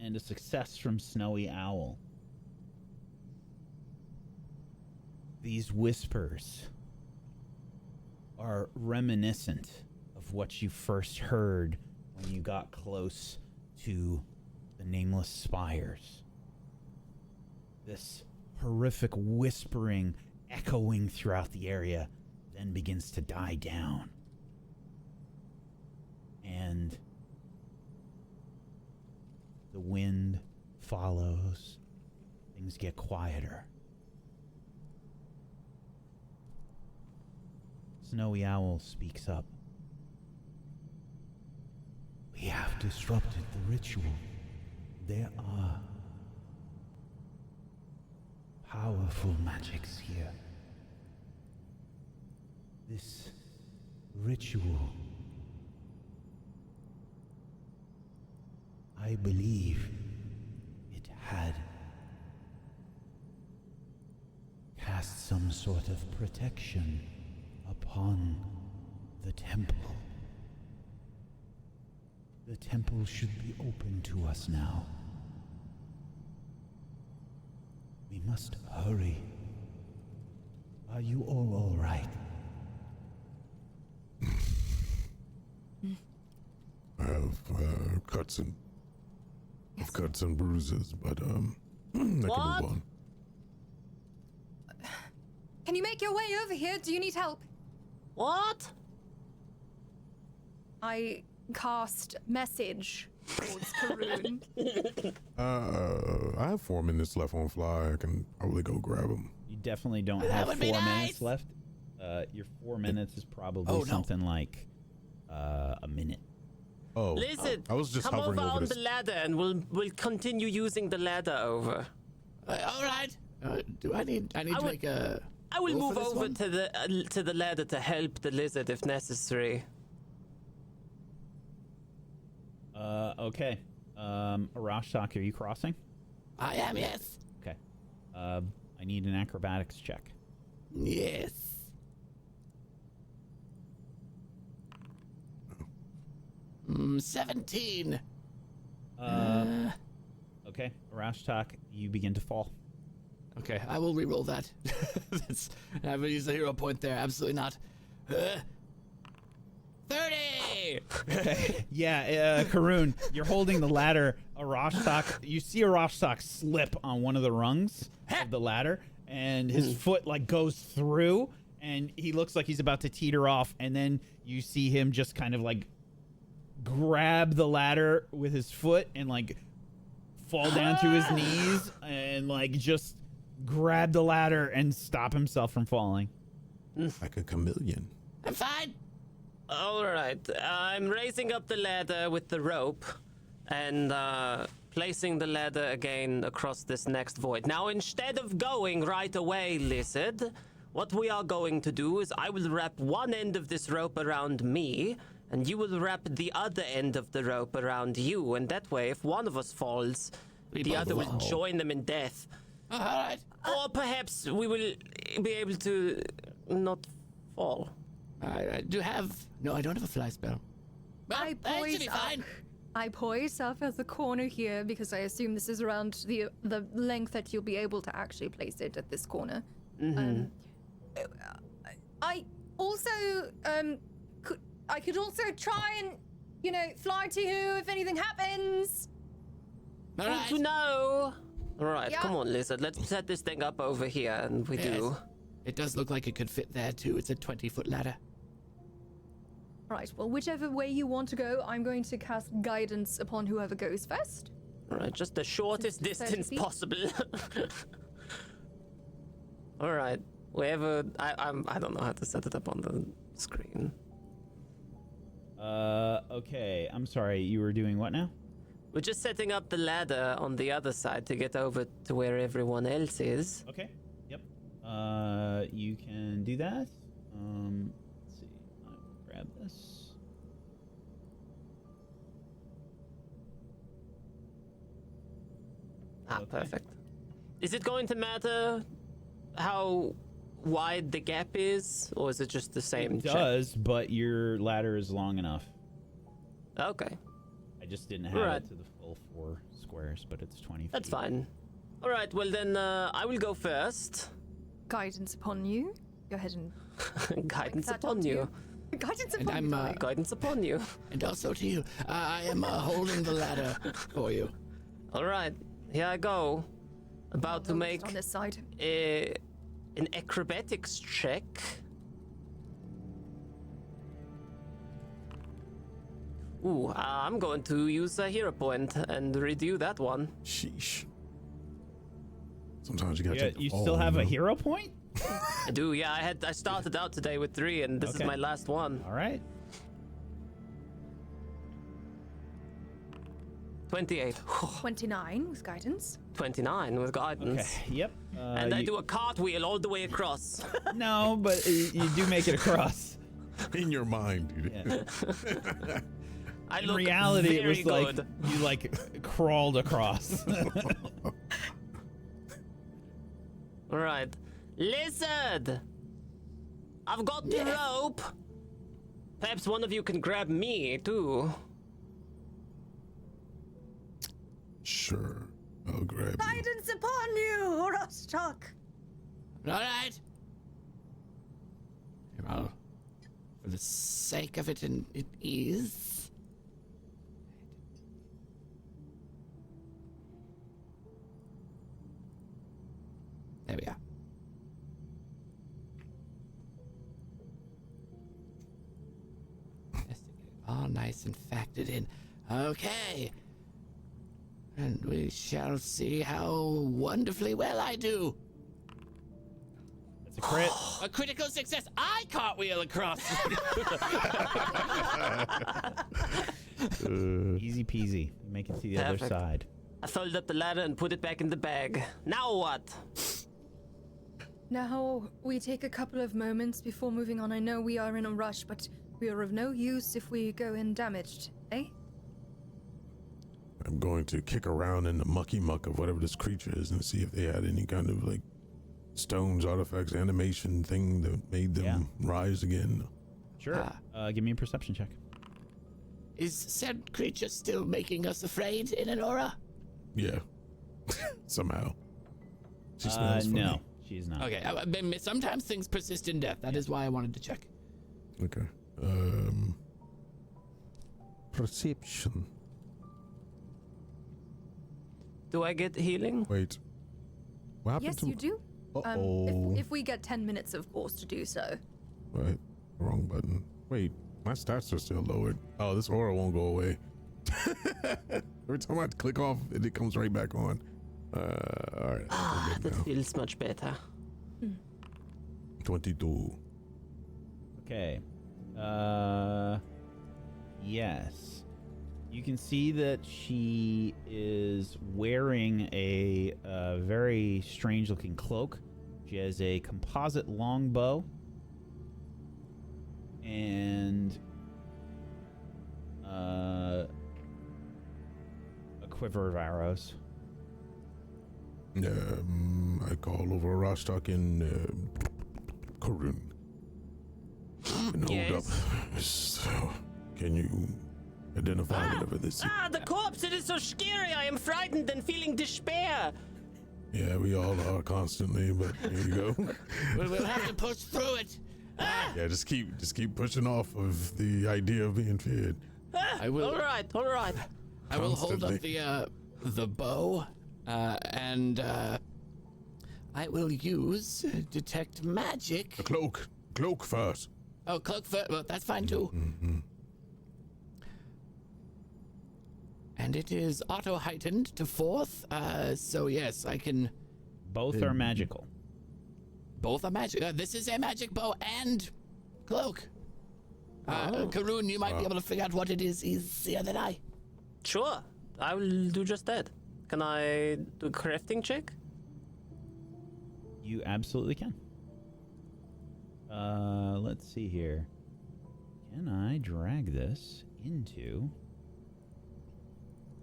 And a success from Snowy Owl. These whispers are reminiscent of what you first heard when you got close to the nameless spires. This horrific whispering echoing throughout the area then begins to die down. And the wind follows. Things get quieter. Snowy Owl speaks up. We have disrupted the ritual. There are powerful magics here. This ritual, I believe it had cast some sort of protection upon the temple. The temple should be open to us now. We must hurry. Are you all right? I have cuts and bruises, but I can move What? on. Can you make your way over here? Do you need help? What? I cast message towards Karoon. I have 4 minutes left on fly. I can probably go grab them. You definitely don't That have would 4 be minutes nice. left. Your 4 minutes is probably Oh, no. something like a minute. Oh, Lizard, I was just come hovering over over on this. the ladder and we'll continue using the ladder over. All right. Do I need to would- make a? I will roll move for this over one? to the ladder to help the lizard if necessary. Okay. Arashtak, are you crossing? I am. Yes. Okay. I need an acrobatics check. Yes. Mm, 17. Okay. Arashtak, you begin to fall. Okay, I will re-roll that. I will use the hero point there. Absolutely not. 30. Yeah, Karoon, you're holding the ladder. Arashtak, you see Arashtak slip on one of the rungs of the ladder, and his foot like goes through, and he looks like he's about to teeter off, and then you see him just kind of like grab the ladder with his foot and like fall down to his knees and like just grab the ladder and stop himself from falling. Like a chameleon. I'm fine. All right, I'm raising up the ladder with the rope and placing the ladder again across this next void. Now, instead of going right away, Lizard, what we are going to do is I will wrap one end of this rope around me, and you will wrap the other end of the rope around you, and that way, if one of us falls, We the both other will fall. join them in death. All right. Or perhaps we will be able to not fall. I do have. No, I don't have a fly spell. Well, I that should be poise up. fine. I poise up at the corner here because I assume this is around the length that you'll be able to actually place it at this corner. I also could also try and fly to you if anything happens. All Good right. to know. All right, Yeah. come on, Lizard. Let's set this thing up over here, and we Yes. do. It does look like it could fit there too. It's a 20-foot ladder. Right, well, whichever way you want to go, I'm going to cast guidance upon whoever goes first. All right, just the shortest Since it's 30 distance feet. possible. All right, wherever I don't know how to set it up on the screen. Okay. I'm sorry. You were doing what now? We're just setting up the ladder on the other side to get over to where everyone else is. Okay. Yep. You can do that. Let's see. I will grab this. Ah, Okay. perfect. Is it going to matter how wide the gap is, or is it just the same? It does, but your ladder is long enough. Okay, I just didn't have Right. it to the full 4 squares, but it's 20 feet. that's fine. All right, well then I will go first. Guidance upon you. Go ahead and Guidance that upon onto you. Guidance And upon I'm you. darling. Guidance upon you. and also to you. I am holding the ladder for you. All right, here I go. About to Roll make just on this side. an acrobatics check. Ooh, I'm going to use a hero point and redo that one. Sheesh. Sometimes you gotta Yeah, take the you fall, still have a know? hero point? I do, yeah. I started out today with 3, and this is Okay. my last one. All right. 28. 29 with guidance. 29 with guidance. Okay. Yep. And I do a cartwheel all the way across. No, but you do make it across. In your mind, dude. Yeah. I In look reality, it very was like good. you like crawled across. All right. Lizard! I've got the rope. Perhaps one of you can grab me, too. Sure. I'll grab you. Guidance upon you, Rostock. All right. Well, for the sake of it, and it is. There we are. Just to get it all nice and factored in. Okay. And we shall see how wonderfully well I do. That's a crit. A critical success. I cartwheel across. Easy peasy. You make it to the other Perfect. side. I folded up the ladder and put it back in the bag. Now what? Now, we take a couple of moments before moving on. I know we are in a rush, but we are of no use if we go in damaged, eh? I'm going to kick around in the mucky muck of whatever this creature is and see if they had any kind of like stones, artifacts, animation thing that made them rise again. Sure. Give me a perception check. Is said creature still making us afraid in an aura? Yeah. Somehow. She smells funny. No, she's not. Okay, sometimes things persist in death. That is why I wanted to check. Okay. Perception. Do I get healing? Wait. What happened Yes, to you do. Uh-oh. If we get 10 minutes, of course, to do so. Right. Wrong button. Wait. My stats are still lowered. Oh, this aura won't go away. Every time I click off, it comes right back on. All right. Ah, that feels much better. 22. Okay. Yes. You can see that she is wearing a very strange looking cloak. She has a composite longbow and a quiver of arrows. I call over Rostock in Karun. And hold up. So, can you identify whatever this is? Ah, the corpse! It is so scary! I am frightened and feeling despair! Yeah, we all are constantly, but here you go. We'll have to push through it. Yeah, just keep pushing off of the idea of being feared. I will. Alright, alright. I will hold up Constantly. the bow And I will use detect magic. The cloak. Cloak first. Oh, cloak first. Well, that's fine too. Mm-hmm. And it is auto heightened to 4th. So yes, I can. Both are magical. Both are magic. This is a magic bow and cloak. Karun, you might be able to figure out what it is easier than I. Sure, I will do just that. Can I do a crafting check? You absolutely can. Let's see here. Can I drag this into...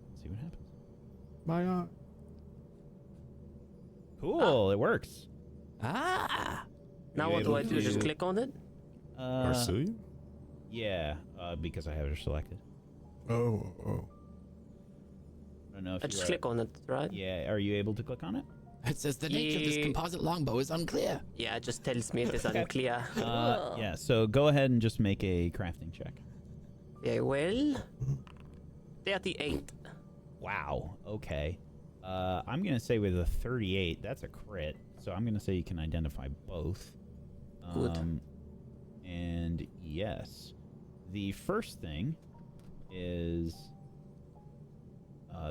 Let's see what happens. My Cool, it works. Ah. Now you what do able I do? Just to- click on it? Marsulian? Yeah, because I have her selected. Oh. I don't know if I you just are- click on it, right? Yeah, are you able to click on it? It says the nature of this Ye- composite longbow is unclear. Yeah, it just tells me it is unclear. Yeah, so go ahead and just make a crafting check. Very well. 38. Wow, okay. I'm going to say with a 38, that's a crit. So I'm going to say you can identify both. Good. And yes, the first thing is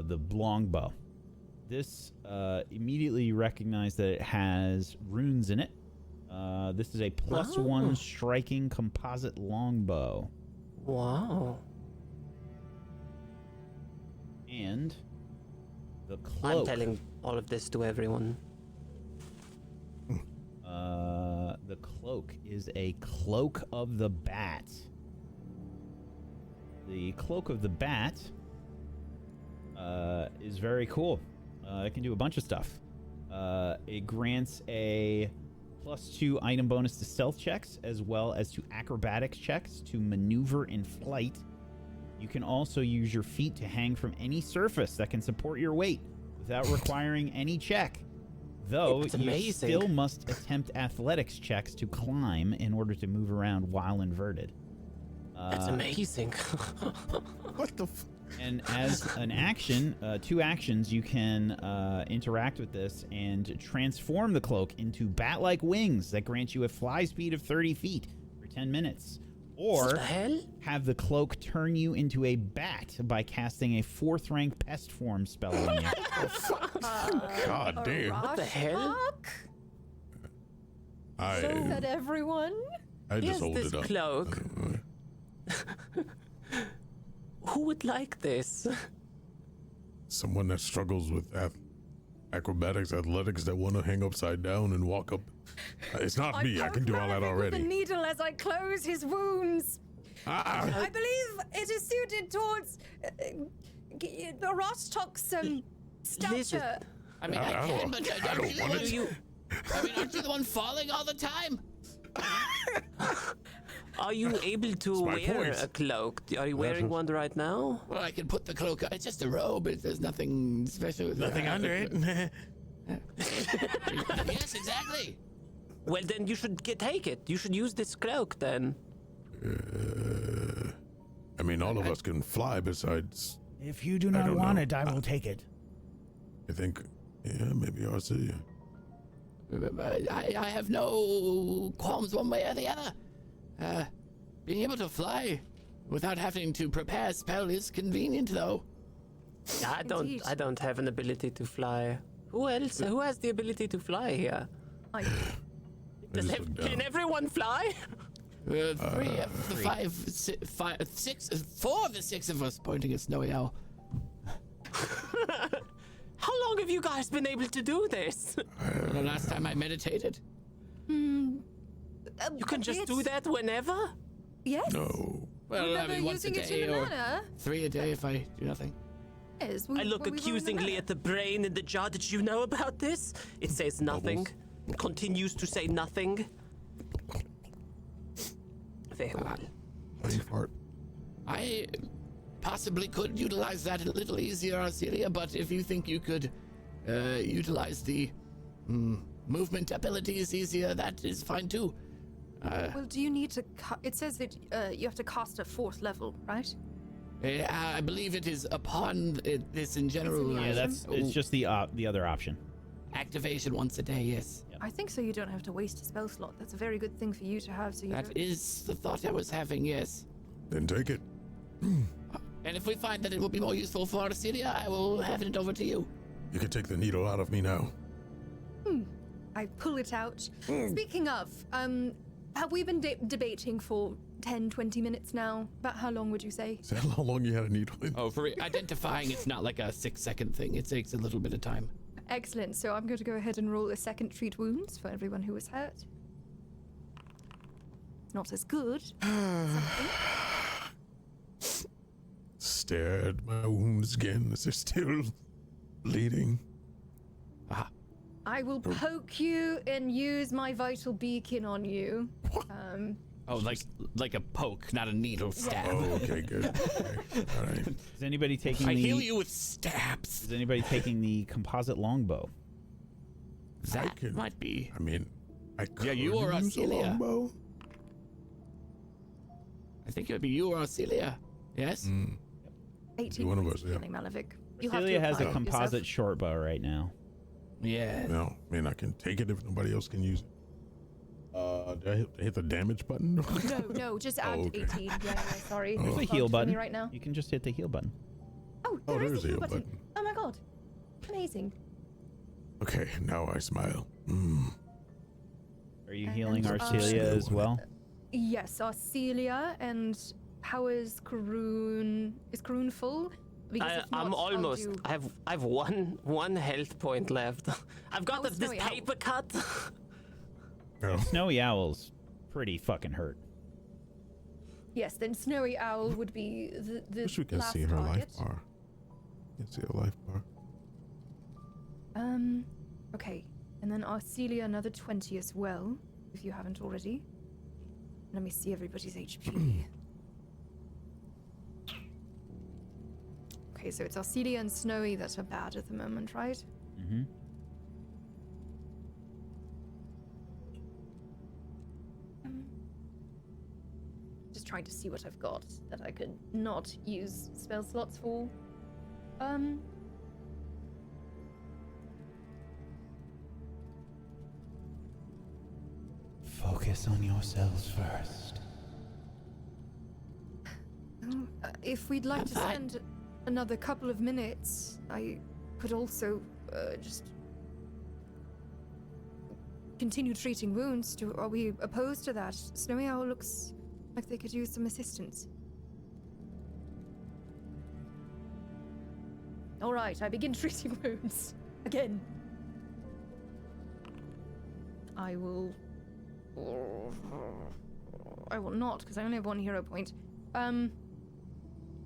the longbow. This immediately you recognize that it has runes in it. This is a +1 striking composite longbow. Wow. And the cloak. I'm telling all of this to everyone. The cloak is a cloak of the bat. The cloak of the bat is very cool. It can do a bunch of stuff. It grants a +2 item bonus to stealth checks as well as to acrobatics checks to maneuver in flight. You can also use your feet to hang from any surface that can support your weight without requiring any check. Though It's you amazing. still must attempt athletics checks to climb in order to move around while inverted. That's amazing. What the And as an action, 2 actions, you can interact with this and transform the cloak into bat-like wings that grant you a fly speed of 30 feet for 10 minutes. What Or the hell? have the cloak turn you into a bat by casting a 4th rank pest form spell on you. God damn. What the hell? Said everyone. I Here's just hold this it up. cloak. Who would like this? Someone that struggles with acrobatics, athletics, that want to hang upside down and walk up. It's not me. I can do all that The already. needle as I close his wounds. Ah, I believe it is suited towards Rostok's stature. I mean, I I don't- can, but I don't want it. I mean, aren't you the one falling all the time? Are you able to my wear point. a cloak? Are you wearing one right now? Well, I can put the cloak. It's just a robe. There's nothing special. Nothing under it. Yes, exactly. Well, then you should take it. You should use this cloak then. I mean, all of us can fly besides, If you do I not don't want know. it, I will take it. I think, yeah, maybe Arcelia. I have no qualms one way or the other. Being able to fly without having to prepare a spell is convenient, though. Yeah, Indeed. I don't have an ability to fly. Who else? Who has the ability to fly here? I Does just look down. can everyone fly? 3 of the 5, 6, 4 of the 6 of us pointing at Snowy Owl. How long have you guys been able to do this? The last time I meditated. You can just do that whenever? Yes. No. Well, I Remember mean, once a using it day in a or manner? 3 a day if I do nothing. Yes, I look accusingly at the brain in the jar. Did you know about this? It says nothing. It continues to say nothing. Very well. Brain fart. I possibly could utilize that a little easier, Arcelia, but if you think you could utilize the movement abilities easier, that is fine too. Well, do you need to? It says that you have to cast a 4th level, right? I believe it is upon this in general. Yeah, it's just the other option. Activation once a day, yes. I think so you don't have to waste a spell slot. That's a very good thing for you to have, so you That don't... is the thought I was having, yes. Then take it. And if we find that it will be more useful for Arcelia, I will hand it over to you. You can take the needle out of me now. I pull it out. Speaking of, have we been debating for 10, 20 minutes now? About how long would you say? Is that how long you had a needle in? Oh, for identifying, it's not like a 6-second thing. It takes a little bit of time. Excellent. So I'm going to go ahead and roll a second treat wounds for everyone who was hurt. Not as good. Stare at my wounds again as they're still bleeding. I will poke you and use my vital beacon on you. Oh, like a poke, not a needle stab. Oh, okay, good. Okay. All right. Is anybody taking I the? heal you with stabs. Is anybody taking the composite longbow? That can- might be. I mean, I could Yeah, you or use a Arcelia. longbow. I think it would be you or Arcelia. Yes? 18 One of points us, yeah. healing, Malefic. You'll have to Celia has apply a it composite yourself. short bow right now. Yeah. No, I mean, I can take it if nobody else can use it. Did I hit the damage button? No, just add okay. 18. Yeah, sorry. There's a It's heal bugged for me button. right now. You can just hit the heal button. Oh, Oh, there is there's a heal button. Oh my god. Amazing. Okay, now I smile. Are you And, healing uh, Arcelia as well? Yes, Arcelia, and how is Karoon? Is Karoon full? Because if not, I'm I'll almost. do- I've one health point left. I've got Oh, this Snowy Owl. paper cut. Oh. Snowy Owl's pretty fucking hurt. Yes, then Snowy Owl would be the Wish we can last see her target. life bar. You can see her life bar. Okay. And then Arcelia another 20 as well, if you haven't already. Let me see everybody's HP. Okay, so it's Arcelia and Snowy that are bad at the moment, right? Mm-hmm. Just trying to see what I've got that I could not use spell slots for. Focus on yourselves first. If we'd like to Fine. spend another couple of minutes, I could also just continue treating wounds. Are we opposed to that? Snowy Owl looks like they could use some assistance. All right, I begin treating wounds again. I will not, because I only have one hero point.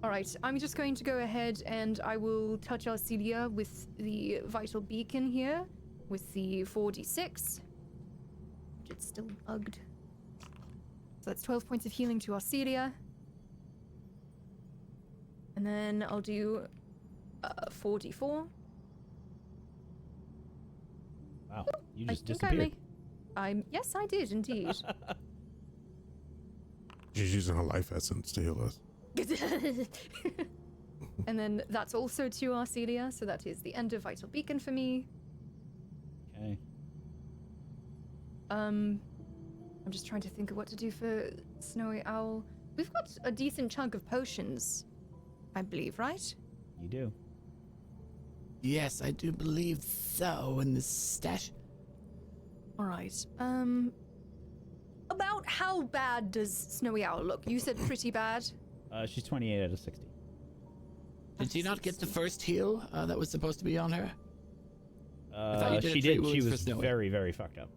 Alright, I'm just going to go ahead and I will touch Arcelia with the vital beacon here, with the 4d6. It's still bugged. So that's 12 points of healing to Arcelia. And then I'll do 4d4. Wow, you I just think disappeared. yes, I did indeed. She's using her life essence to heal us. And then that's also to Arcelia, so that is the end of Vital Beacon for me. Okay. I'm just trying to think of what to do for Snowy Owl. We've got a decent chunk of potions, I believe, right? You do. Yes, I do believe so. In the stash. All right. About how bad does Snowy Owl look? You said pretty bad. She's 28 out of 60. Did she not get the first heal that was supposed to be on her? thought you did She a treat did. She wounds for was Snowy. very, very fucked up.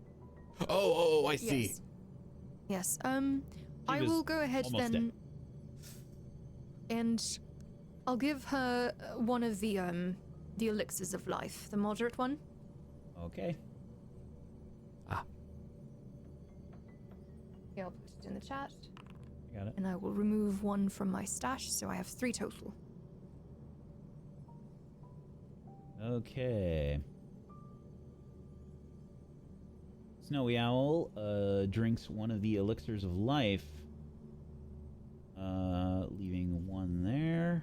Oh, I see. Yes. Yes. I was will go ahead almost then, and I'll give her one of the elixirs of life, the moderate one. Okay. Yeah, I'll put it in the chat, I got it. and I will remove one from my stash, so I have 3 total. Okay. Snowy Owl drinks one of the elixirs of life, leaving one there.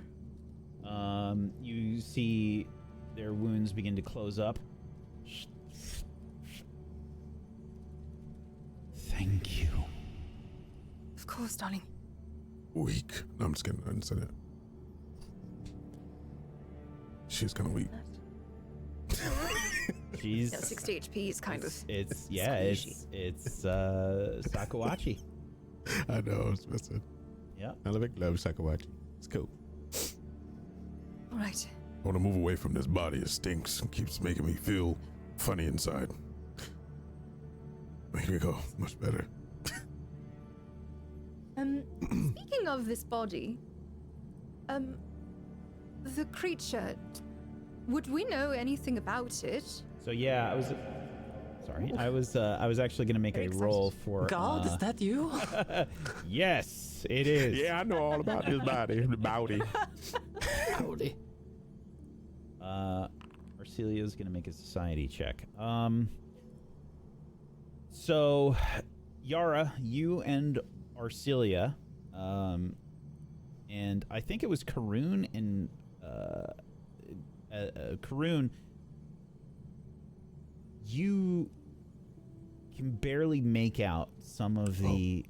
see their wounds begin to close up. Thank you. Of course, darling. Weak. No, I'm just kidding. I didn't say that. She's kind of weak. She's Yeah, 60 HP is kind of. it's Sakuachi. I know, I was messing. Yeah. I love Sakawachi. It's cool. All right. I want to move away from this body. It stinks and keeps making me feel funny inside. Make me go much better. Speaking of this body, the creature, would we know anything about it? So yeah, I was actually gonna make Very a excited. roll for. God, is that you? Yes, it is. Yeah, I know all about this body. The body. Howdy. Arcelia's gonna make a society check. So, Yara, you and Arcelia, and I think it was Karun and Karun, you can barely make out some of the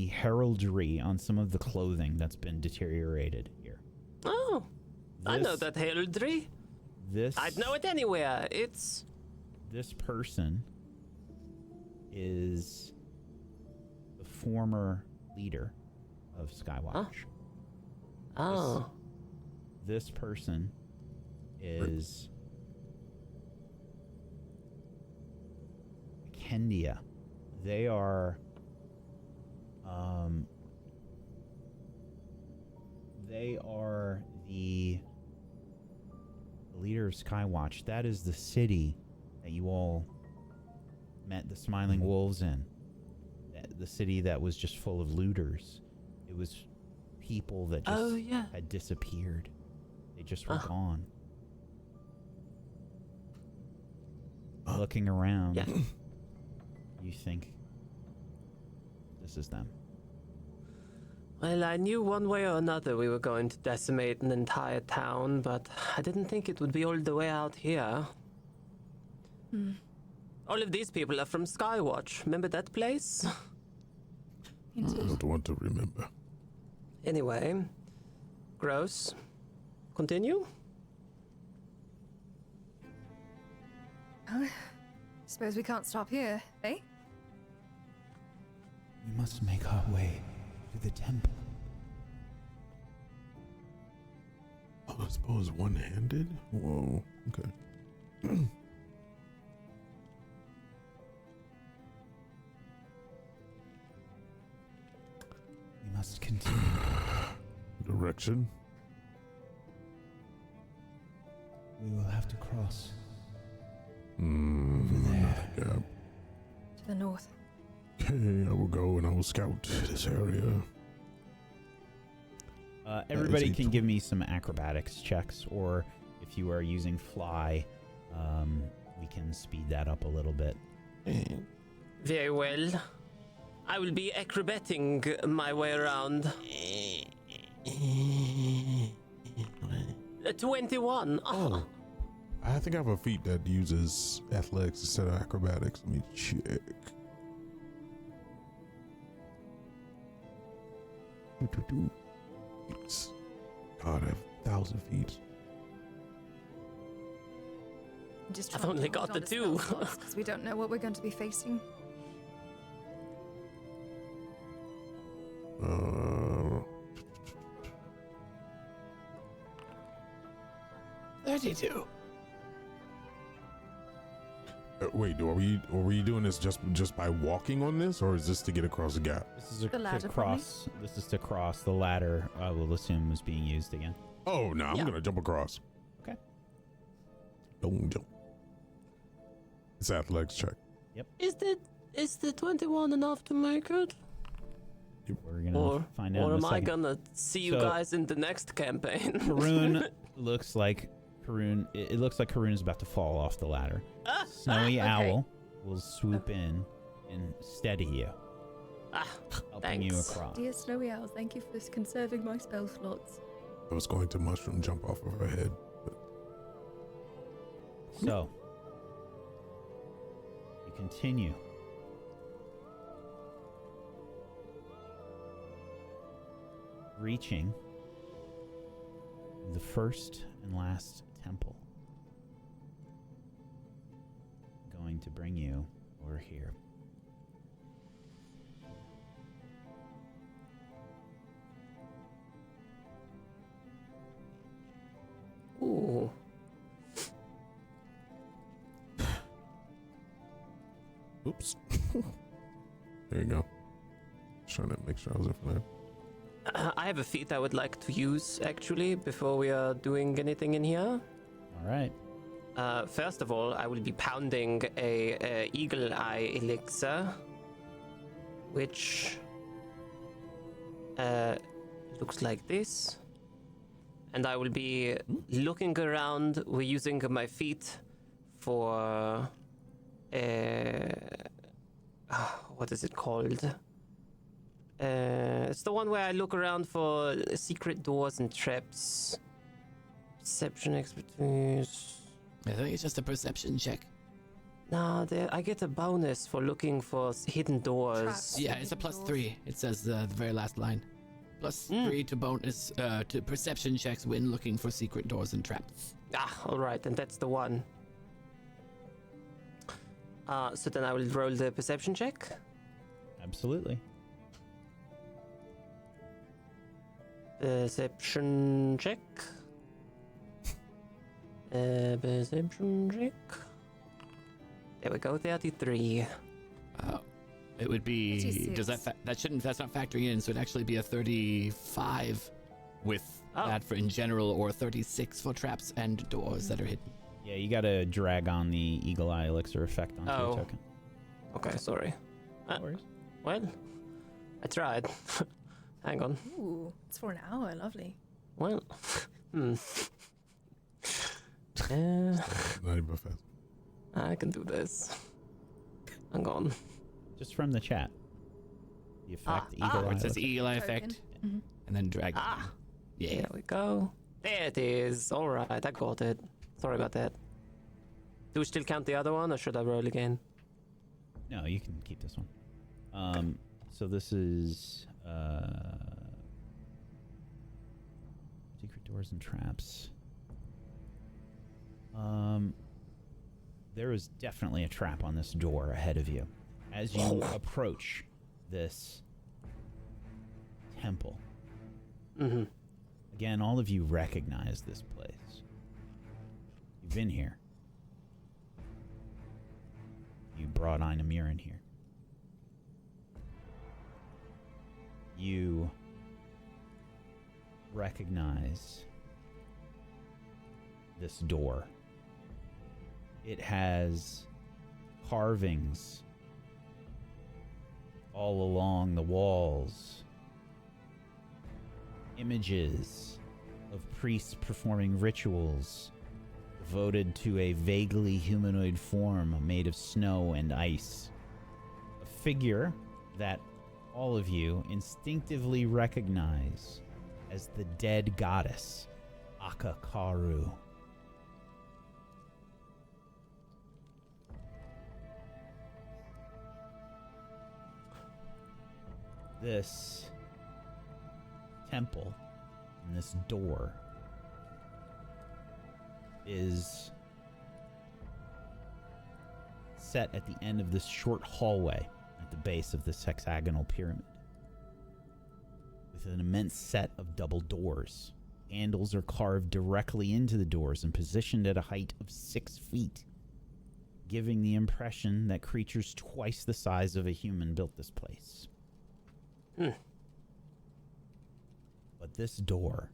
heraldry on some of the clothing that's been deteriorated here. Oh, I know This- that heraldry. This I'd know it anywhere. It's This person is the former leader of Skywatch. oh, This person is Kendia. They are the leader of Skywatch. That is the city that you all met the Smiling Wolves in. The city that was just full of looters. It was people that just Oh, yeah. had disappeared. They just were gone. Looking around, yeah. you think this is them. Well, I knew one way or another we were going to decimate an entire town, but I didn't think it would be all the way out here. All of these people are from Skywatch. Remember that place? I don't want to remember. Anyway, gross. Continue? Suppose we can't stop here, eh? We must make our way to the temple. Oh, I suppose one-handed? Whoa, okay. We must continue. Direction? We will have to cross. Another gap. To the north. Okay, I will go and I will scout this area. Everybody is a can give me some acrobatics checks, or if you are using fly, we can speed that up a little bit. Very well. I will be acrobating my way around. 21. Oh. I think I have a feat that uses athletics instead of acrobatics. Let me check. Feats. God, I have 1,000 feet. Just I've trying to only hold got on the to 2. spell slots, 'cause we don't know what we're going to be facing. Uh, 32. wait, are we doing this just by walking on this, or is this to get across the gap? This is The ladder, to cross. This is to cross the ladder. I will assume is being used again. Oh no, I'm Yeah. gonna jump across. Okay. Don't jump. It's athletics check. Is the 21 enough to make it? We're gonna Or, find out or in a am I second. gonna see you So- guys in the next campaign? Karun looks like It looks like Karun is about to fall off the ladder. Snowy Okay. Owl will swoop in and steady you, helping you Thanks. across. Dear Snowy Owl, thank you for conserving my spell slots. I was going to mushroom jump off of her head, but So, you continue. Reaching the first and last temple. Going to bring you over here. Ooh. oops. There you go. Just trying to make sure I was in front of her. I have a feat I would like to use actually before we are doing anything in here. All right. First of all, I will be pounding a eagle eye elixir, which looks like this. And I will be looking around. We're using my feet for what is it called? It's the one where I look around for secret doors and traps. Perception expertise. I think it's just a perception check. No, I get a bonus for looking for hidden doors. Traps. Yeah, it's a +3. It says the very last line. +3 to bonus to perception checks when looking for secret doors and traps. Ah, all right, and that's the one. So then I will roll the perception check. Absolutely. Perception check. Perception check. There we go, 33. It would be. 56. Does that that's not factoring in, so it'd actually be a 35 with that for in general, or 36 for traps and doors that are hidden. Yeah, you got to drag on the Eagle Eye Elixir effect onto your token. Okay, sorry. No worries. Well, I tried. Hang on. Ooh, it's for an hour. Lovely. Well, Not even fast. I can do this. Hang on. Just from the chat. The effect Eagle Or Eye it says Elixir. Eagle Eye Token. effect, and then drag. Yeah. There we go. There it is. All right, I got it. Sorry about that. Do we still count the other one, or should I roll again? No, you can keep this one. So this is secret doors and traps. There is definitely a trap on this door ahead of you as you approach this temple. Mm-hmm. Again, all of you recognize this place. You've been here. You brought Einamir in here. You recognize this door. It has carvings all along the walls, images of priests performing rituals devoted to a vaguely humanoid form made of snow and ice. A figure that all of you instinctively recognize as the dead goddess, Akakaru. This temple and this door is set at the end of this short hallway at the base of this hexagonal pyramid, with an immense set of double doors. Handles are carved directly into the doors and positioned at a height of 6 feet, giving the impression that creatures twice the size of a human built this place. But this door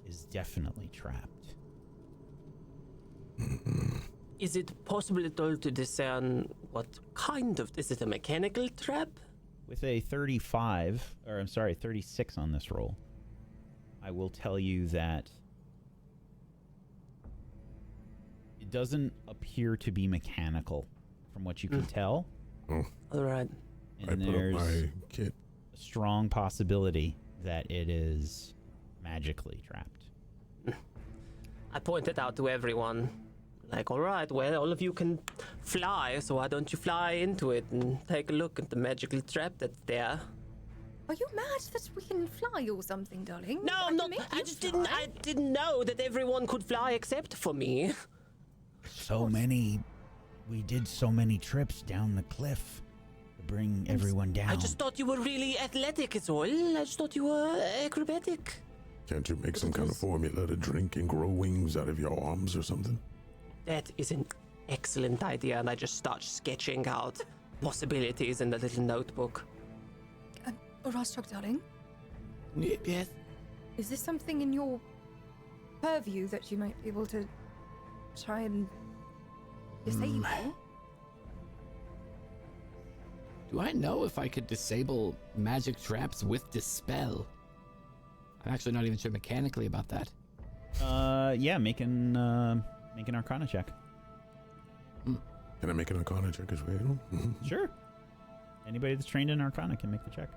is definitely trapped. Is it possible at all to discern what kind of... Is it a mechanical trap? With a 36 on this roll, I will tell you that it doesn't appear to be mechanical from what you can tell. All right. And I put up there's my kit. a strong possibility that it is magically trapped. I pointed out to everyone, like, all right, well, all of you can fly, so why don't you fly into it and take a look at the magical trap that's there? Are you mad that we can fly or something, darling? No, I I'm can not. make I you just fly. didn't. I didn't know that everyone could fly except for me. So many. We did so many trips down the cliff to bring everyone down. I just thought you were really athletic, is all. I just thought you were acrobatic. Can't you make some kind of formula to drink and grow wings out of your arms or something? That is an excellent idea, and I just start sketching out possibilities in the little notebook. Rostok, darling, Yes. is this something in your purview that you might be able to try and disable? Do I know if I could disable magic traps with Dispel? I'm actually not even sure mechanically about that. Yeah, make an Arcana check. Can I make an Arcana check as well? Sure. Anybody that's trained in Arcana can make the check.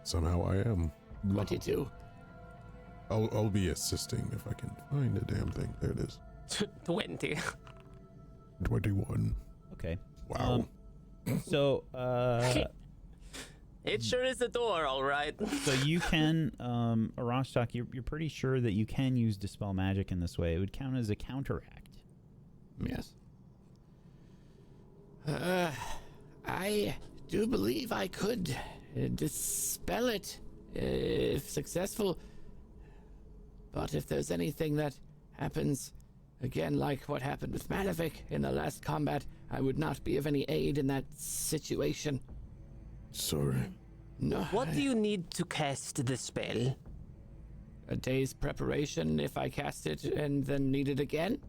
Somehow I am. 22. I'll be assisting if I can find a damn thing. There it is. 20. 21. Okay. Wow. So, It sure is a door, all right. so you can, Arostok, you're pretty sure that you can use Dispel Magic in this way. It would count as a counteract. Yes. I do believe I could dispel it if successful. But if there's anything that happens again, like what happened with Malefic in the last combat, I would not be of any aid in that situation. Sorry. No. What do you need to cast the spell? A day's preparation if I cast it and then need it again?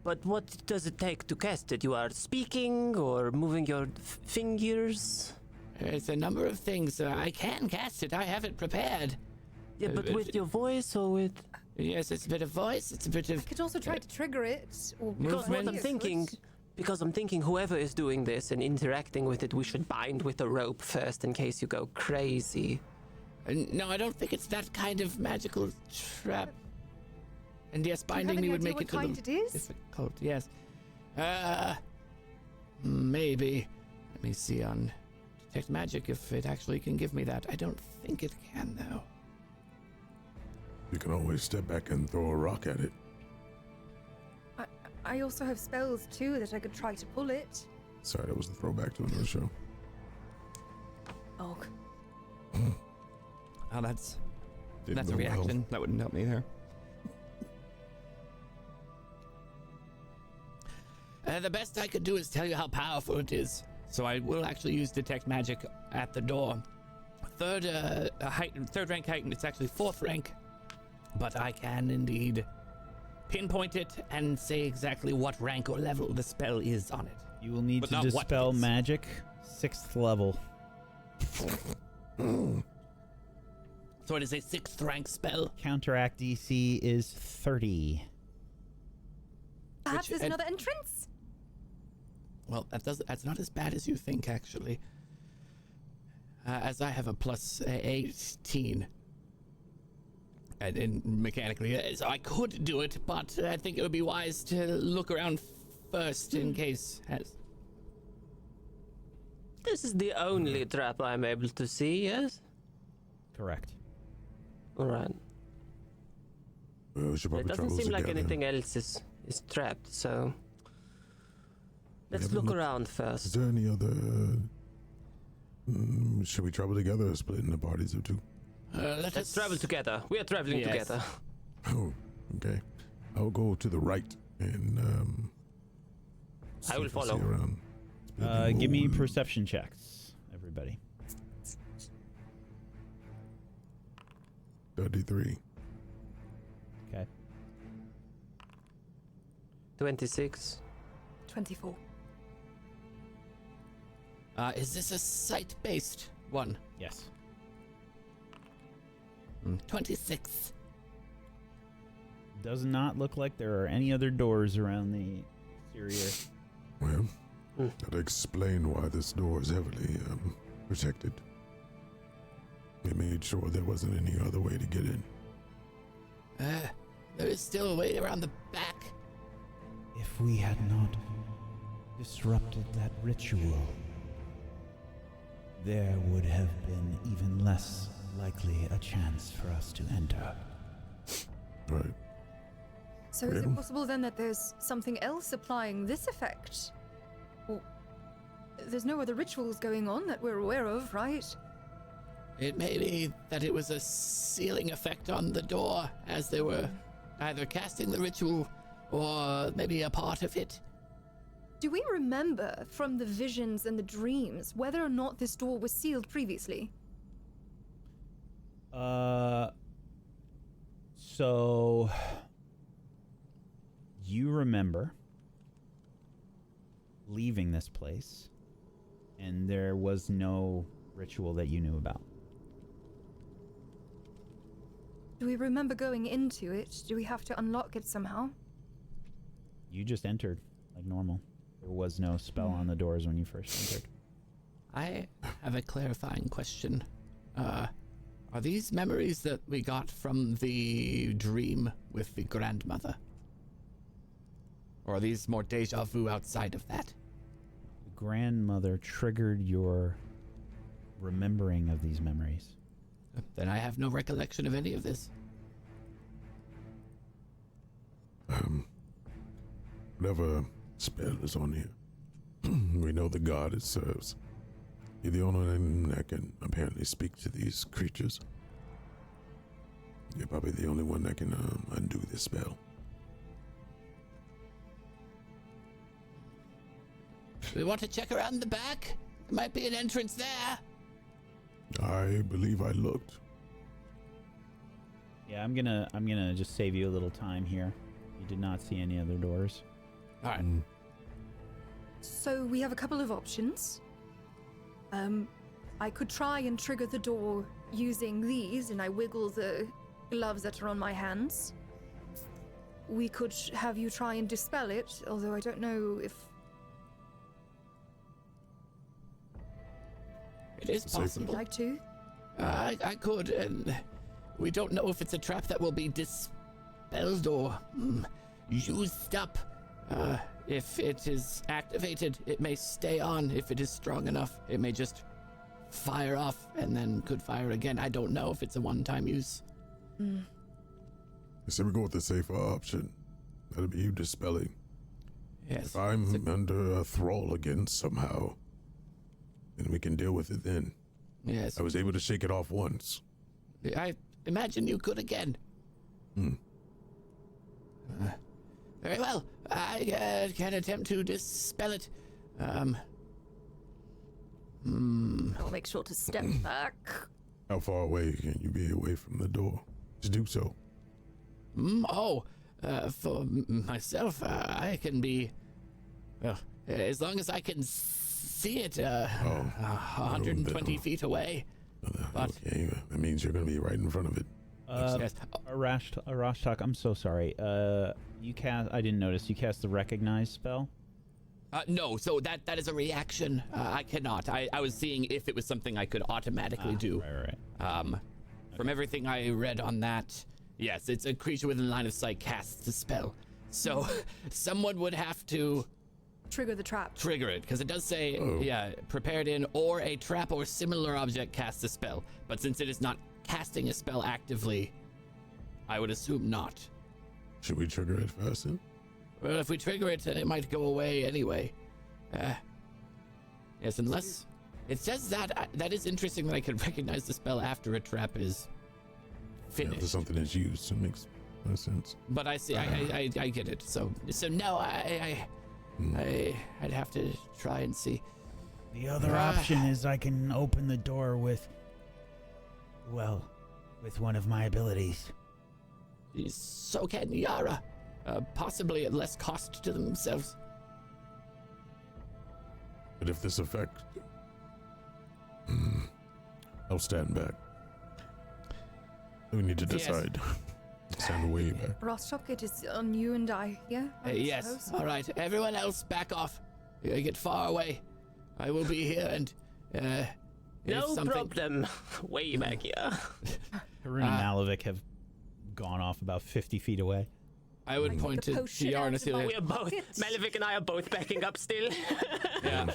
But what does it take to cast it? You are speaking or moving your fingers? It's a number of things. I can cast it. I have it prepared. Yeah, but with your voice or with... Yes, it's a bit of voice. It's a bit of... I could also try to trigger it. Or Because what I'm Movement. thinking... Because I'm thinking whoever is doing this and interacting with it, we should bind with a rope first in case you go crazy. No, I don't think it's that kind of magical trap. And yes, binding any me would idea make what it a kind little it is? difficult. Yes. Maybe. Let me see on Detect Magic if it actually can give me that. I don't think it can, though. You can always step back and throw a rock at it. I also have spells too that I could try to pull it. Sorry, that was a throwback to another show. Oh, Oh, that's Didn't a go well. reaction. That wouldn't help me there. The best I could do is tell you how powerful it is. So I will actually use Detect Magic at the door. Third rank heightened. It's actually 4th rank. But I can indeed pinpoint it and say exactly what rank or level the spell is on it. You will need But to not what Dispel it is. Magic, 6th level. So it is a 6th rank spell. Counteract DC is 30. perhaps there's and- another entrance? Well, that's not as bad as you think, actually. As I have a plus 18. And mechanically, so I could do it, but I think it would be wise to look around first in case. This is the only trap I'm able to see, yes? Correct. Alright. We should It probably doesn't travel seem like together. anything else is trapped, so... Let's haven't look looked- around Is first. there any other... should we travel together or split into parties of 2? Let Let's us travel together. We are traveling Yes. together. Oh, okay. I'll go to the right and I will see if follow. see around. Give me Ooh, perception checks, everybody. 33. Okay. 26. 24. Is this a site-based one? Yes. 26. Does not look like there are any other doors around the exterior. Well, that'd explain why this door is heavily protected. We made sure there wasn't any other way to get in. There is still a way around the back. If we had not disrupted that ritual, there would have been even less likely a chance for us to enter. Right. So is Really? it possible then that there's something else applying this effect? Or there's no other rituals going on that we're aware of, right? It may be that it was a sealing effect on the door as they were either casting the ritual or maybe a part of it. Do we remember from the visions and the dreams whether or not this door was sealed previously? So you remember leaving this place, and there was no ritual that you knew about. Do we remember going into it? Do we have to unlock it somehow? You just entered like normal. There was no spell on the doors when you first entered. I have a clarifying question. Are these memories that we got from the dream with the grandmother? Or are these more deja vu outside of that? Grandmother triggered your remembering of these memories. Then I have no recollection of any of this. Whatever spell is on here, we know the god it serves. You're the only one that can apparently speak to these creatures. You're probably the only one that can undo this spell. We want to check around the back? There might be an entrance there. I believe I looked. Yeah, I'm gonna just save you a little time here. You did not see any other doors. All right. So we have a couple of options. I could try and trigger the door using these, and I wiggle the gloves that are on my hands. We could have you try and dispel it, although I don't know if... It is Safer. possible. You'd like to? I could, and we don't know if it's a trap that will be dispelled or used up. If it is activated, it may stay on. If it is strong enough, it may just fire off and then could fire again. I don't know if it's a one-time use. I say we go with the safer option. That'll be you dispelling. Yes. If I'm under a thrall again somehow, then we can deal with it then. Yes. I was able to shake it off once. I imagine you could again. Very well. I can attempt to dispel it. I'll make sure to step back. How far away can you be away from the door? Just do so. For myself, I can be... Well, as long as I can see it 120 feet away. But- Okay, that means you're going to be right in front of it. Yes. Arashtak, I'm so sorry. You cast. I didn't notice. You cast the recognize spell. No, so that is a reaction. I cannot. I was seeing if it was something I could automatically do. Right. From everything I read on that, yes, it's a creature within line of sight casts the spell. So someone would have to Trigger the trap. trigger it, because it does say, prepared in or a trap or similar object casts a spell. But since it is not casting a spell actively, I would assume not. Should we trigger it first then? Well, if we trigger it, then it might go away anyway. Yes, unless... It says that... that is interesting that I could recognize the spell after a trap is Yeah, finished. if something is used, it makes no sense. But I see, I get it. So no, I'd have to try and see. The other option is I can open the door with one of my abilities. So can Yara. Possibly at less cost to themselves. But if this effect... I'll stand back. We need to Yes. decide. Stand way back. Rostok, it is on you and I, yeah? I Yes, suppose? all right. Everyone else, back off. Get far away. I will be here, and No something- problem. Way back here. Harun and Malavik have gone off about 50 feet away. I would Take point a to potion Yara and out of my- Celia. We are both. Pocket. Malevich and I are both backing up still. Yeah.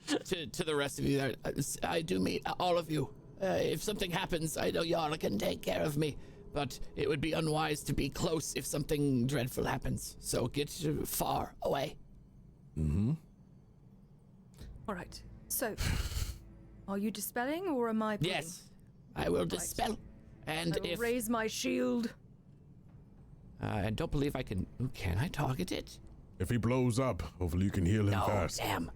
To the rest of you there, I do meet all of you. If something happens, I know Yara can take care of me, but it would be unwise to be close if something dreadful happens. So get far away. All right. So, are you dispelling or am I? Pulling? Yes, I will dispel. And I will if raise my shield. I don't believe I can. Can I target it? If he blows up, hopefully you can heal him No, fast. damn.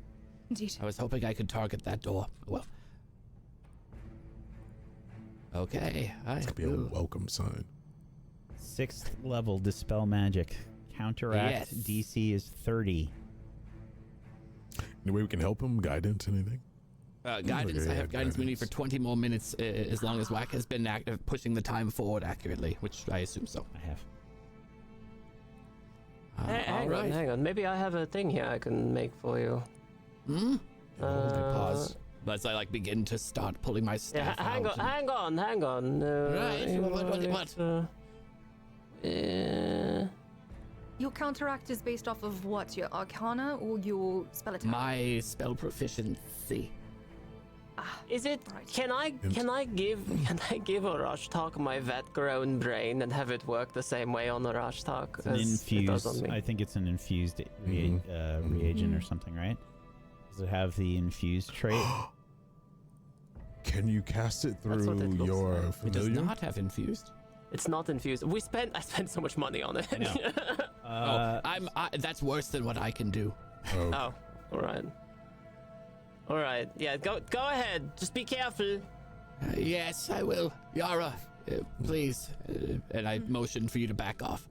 Indeed. I was hoping I could target that door. Well. Okay. This could be a welcome sign. 6th level Dispel Magic. Counteract Yes. DC is 30. Any way we can help him? Guidance, anything? Guidance. Okay, I have guidance immunity for guidance. 20 more minutes as long as Wack has been active, pushing the time forward accurately, which I assume so. I have. Hang on. Maybe I have a thing here I can make for you. Pause. As I begin to start pulling my Yeah, staff hang out. on. Right, what? Your counteract is based off of what? Your Arcana or your spell attack? My spell proficiency. Is it? Right. Can I give a rush talk my vet grown brain and have it work the same way on a rush talk It's an as it does on infused. me? I think it's an infused reagent or something, right? Does it have the infused trait? Can you cast it That's what through it looks your like. It does familiar? not have infused. It's not infused. I spent so much money on it. I know. That's worse than what I can do. Oh, Oh, all right. Yeah, go ahead. Just be careful. Yes, I will. Yara, please. And I motion for you to back off.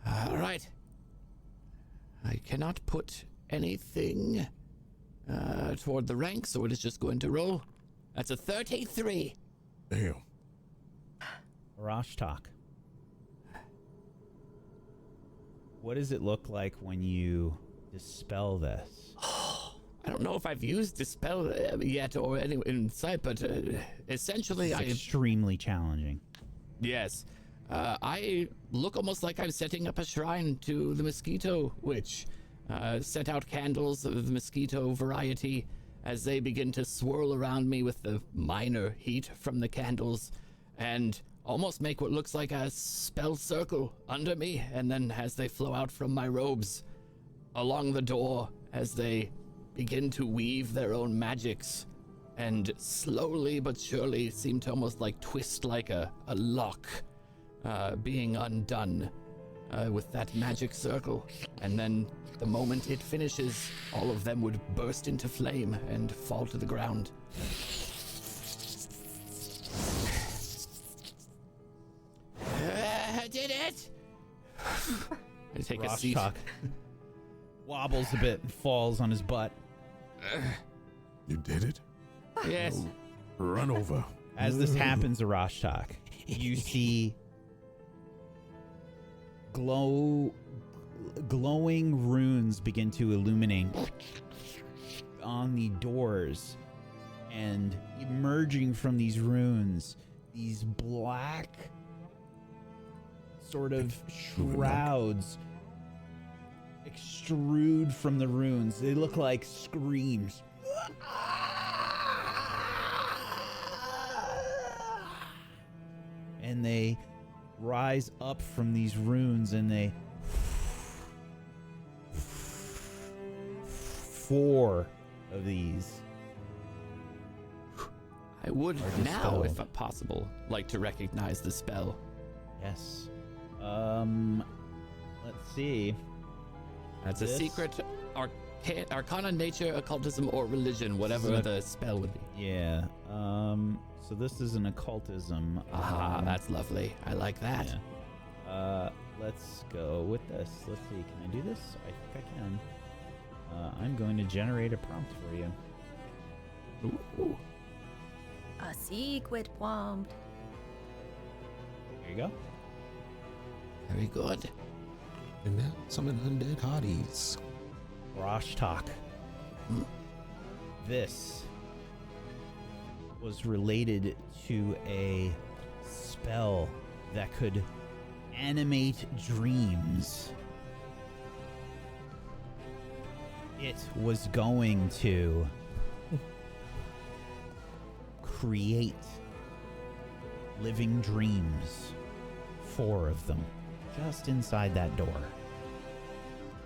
All right. I cannot put anything toward the rank, so it is just going to roll. That's a 33. damn. Rashtak. What does it look like when you dispel this? I don't know if I've used Dispel yet or any insight, but essentially It's extremely challenging. Yes. I look almost like I'm setting up a shrine to the mosquito witch. Set out candles of the mosquito variety as they begin to swirl around me with the minor heat from the candles and almost make what looks like a spell circle under me, and then as they flow out from my robes along the door as they begin to weave their own magics and slowly but surely seem to almost twist like a lock being undone with that magic circle. And then the moment it finishes, all of them would burst into flame and fall to the ground. I did it! I take a seat. Rashtak wobbles a bit and falls on his butt. You did it? Yes. Run over. As this happens to Rashtak, you see glowing runes begin to illuminate on the doors, and emerging from these runes, these black sort of shrouds extrude from the runes. They look like screams. And they rise up from these runes, and they 4 of these. I would Are now, dispelled. if possible, like to recognize the spell. Yes. Let's see. That's a This- secret arcana, nature, occultism, or religion, whatever This is the spell would be. Yeah. So this is an occultism. Ah, that's lovely. I like that. Yeah. Let's go with this. Let's see. Can I do this? I think I can. I'm going to generate a prompt for you. Ooh. A secret prompt. Here you go. Very good. And now summon undead hotties. Rashtak. This was related to a spell that could animate dreams. It was going to create living dreams, 4 of them, just inside that door.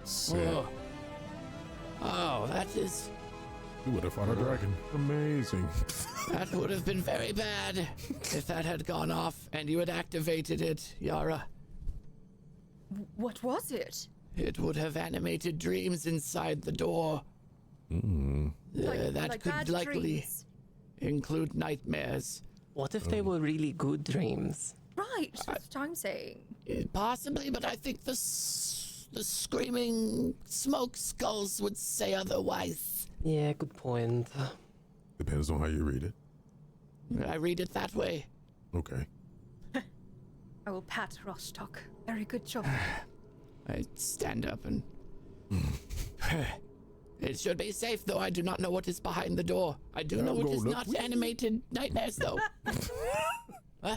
Sick. Oh, that is. You would have fought a dragon. Amazing. That would have been very bad if that had gone off and you had activated it, Yara. What was it? It would have animated dreams inside the door. That could bad likely dreams. include nightmares. What if they were really good dreams? Right, that's what I'm saying. Possibly, but I think the screaming smoke skulls would say otherwise. Yeah, good point. Depends on how you read it. I read it that way. Okay. I will pat Rostock. Very good job. I stand up and... It should be safe, though I do not know what is behind the door. I do know it is not animated nightmares, though. Huh?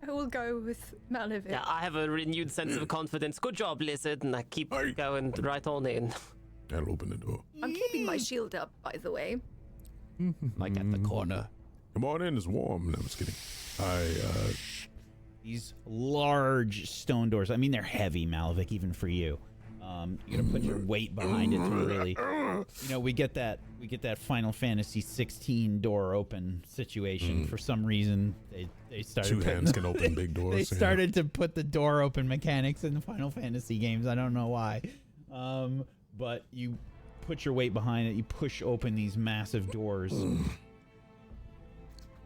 I will go with Malevich. Yeah, I have a renewed sense of confidence. Good job, Lizard, and I keep going right on in. That'll open the door. I'm keeping my shield up, by the way. Like at the corner. Come on in, it's warm. No, I'm just kidding. These large stone doors. I mean, they're heavy, Malevich, even for you. You gotta put your weight behind it to really. We get that Final Fantasy 16 door open situation. For some reason, they started. 2 hands can open big doors. They started to put the door open mechanics in the Final Fantasy games. I don't know why. But you put your weight behind it. You push open these massive doors. And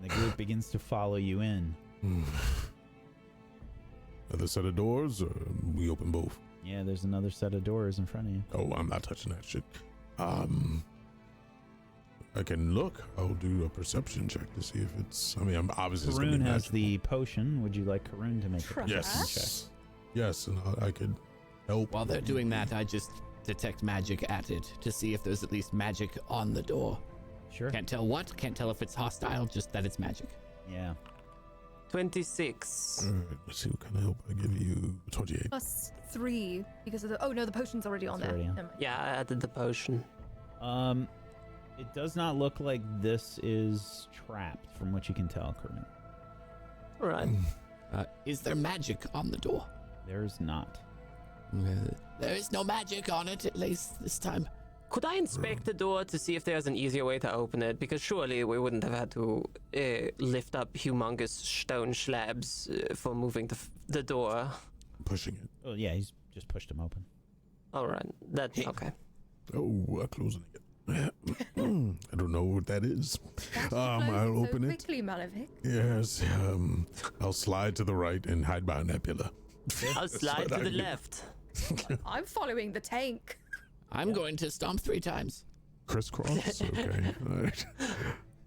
the group begins to follow you in. Other set of doors, or we open both? Yeah, there's another set of doors in front of you. Oh, I'm not touching that shit. I can look. I'll do a perception check to see if it's. I mean, I'm obviously. Karun has the potion. Would you like Karun to make a perception Yes. check? Yes, and I could help. While they're doing that, I just detect magic at it to see if there's at least magic on the door. Sure. Can't tell what, can't tell if it's hostile, just that it's magic. Yeah. 26. All right, let's see what kind of help I give you. 28. Plus 3 because of the. Oh no, the potion's already on It's there. already on. Never mind. Yeah, I added the potion. It does not look like this is trapped, from what you can tell, Karun. All right. Is there magic on the door? There's not. There is no magic on it, at least this time. Could I inspect the door to see if there's an easier way to open it? Because surely we wouldn't have had to lift up humongous stone slabs for moving the door. Pushing it. Oh, yeah, he's just pushed them open. All right. Okay. Oh, closing it. I don't know what that is. I'll open it. Quickly, Malevich. Yes. I'll slide to the right and hide behind that pillar. I'll slide to the left. I'm following the tank. I'm going to stomp 3 times. Crisscross? Okay. All right.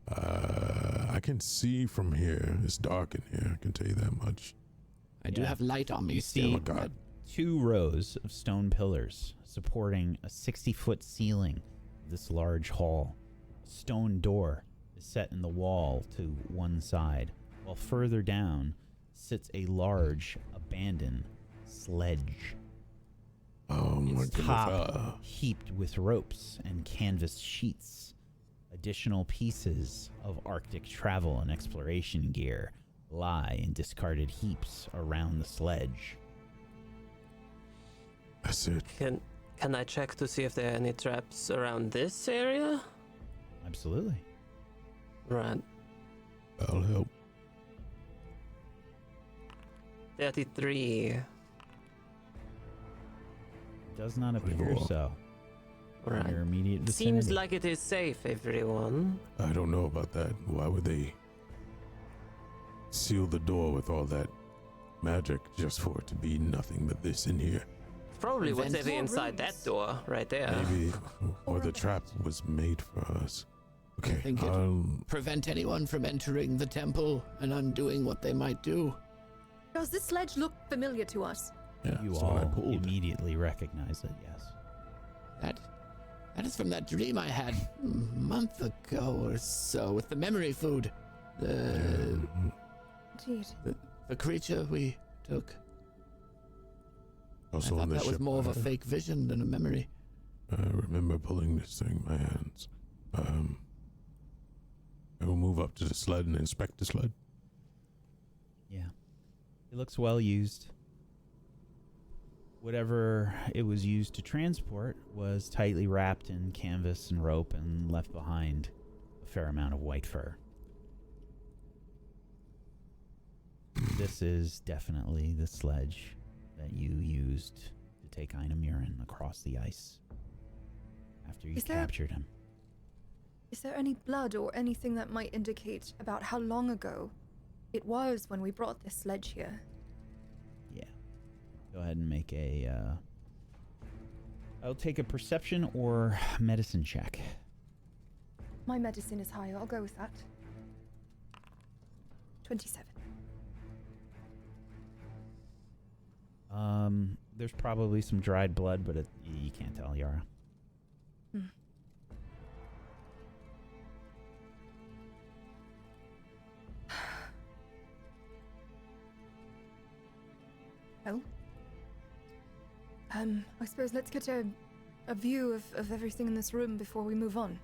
I can see from here. It's dark in here. I can tell you that much. I do have light on me You still. see God. 2 rows of stone pillars supporting a 60-foot ceiling of this large hall. A stone door is set in the wall to one side, while further down sits a large, abandoned sledge. Oh my Its goodness. top heaped with ropes and canvas sheets. Additional pieces of Arctic travel and exploration gear lie in discarded heaps around the sledge. That's it. Can I check to see if there are any traps around this area? Absolutely. Right. I'll help. 33. Does not appear 24. so. In Right. your immediate vicinity. Seems like it is safe, everyone. I don't know about that. Why would they seal the door with all that magic just for it to be nothing but this in here? Probably Prevent whatever more inside that rooms. door right there. Maybe, or Or the a trap was made for us. Okay, think it- I'll Prevent anyone from entering the temple and undoing what they might do. Does this sledge look familiar to us? yeah, You so I all pulled. immediately recognize it, yes. That is from that dream I had a month ago or so with the memory food. Indeed. The creature we took. Also I on thought the that was ship, more of a fake vision than a memory. I remember pulling this thing in my hands. I will move up to the sled and inspect the sled. Yeah. It looks well used. Whatever it was used to transport was tightly wrapped in canvas and rope and left behind a fair amount of white fur. This is definitely the sledge that you used to take Einamurin across the ice after you captured him. Is there any blood or anything that might indicate about how long ago it was when we brought this sledge here? Yeah. Go ahead and make a... I'll take a perception or medicine check. My medicine is higher. I'll go with that. 27. There's probably some dried blood, but you can't tell, Yara. Well, I suppose let's get a view of everything in this room before we move on.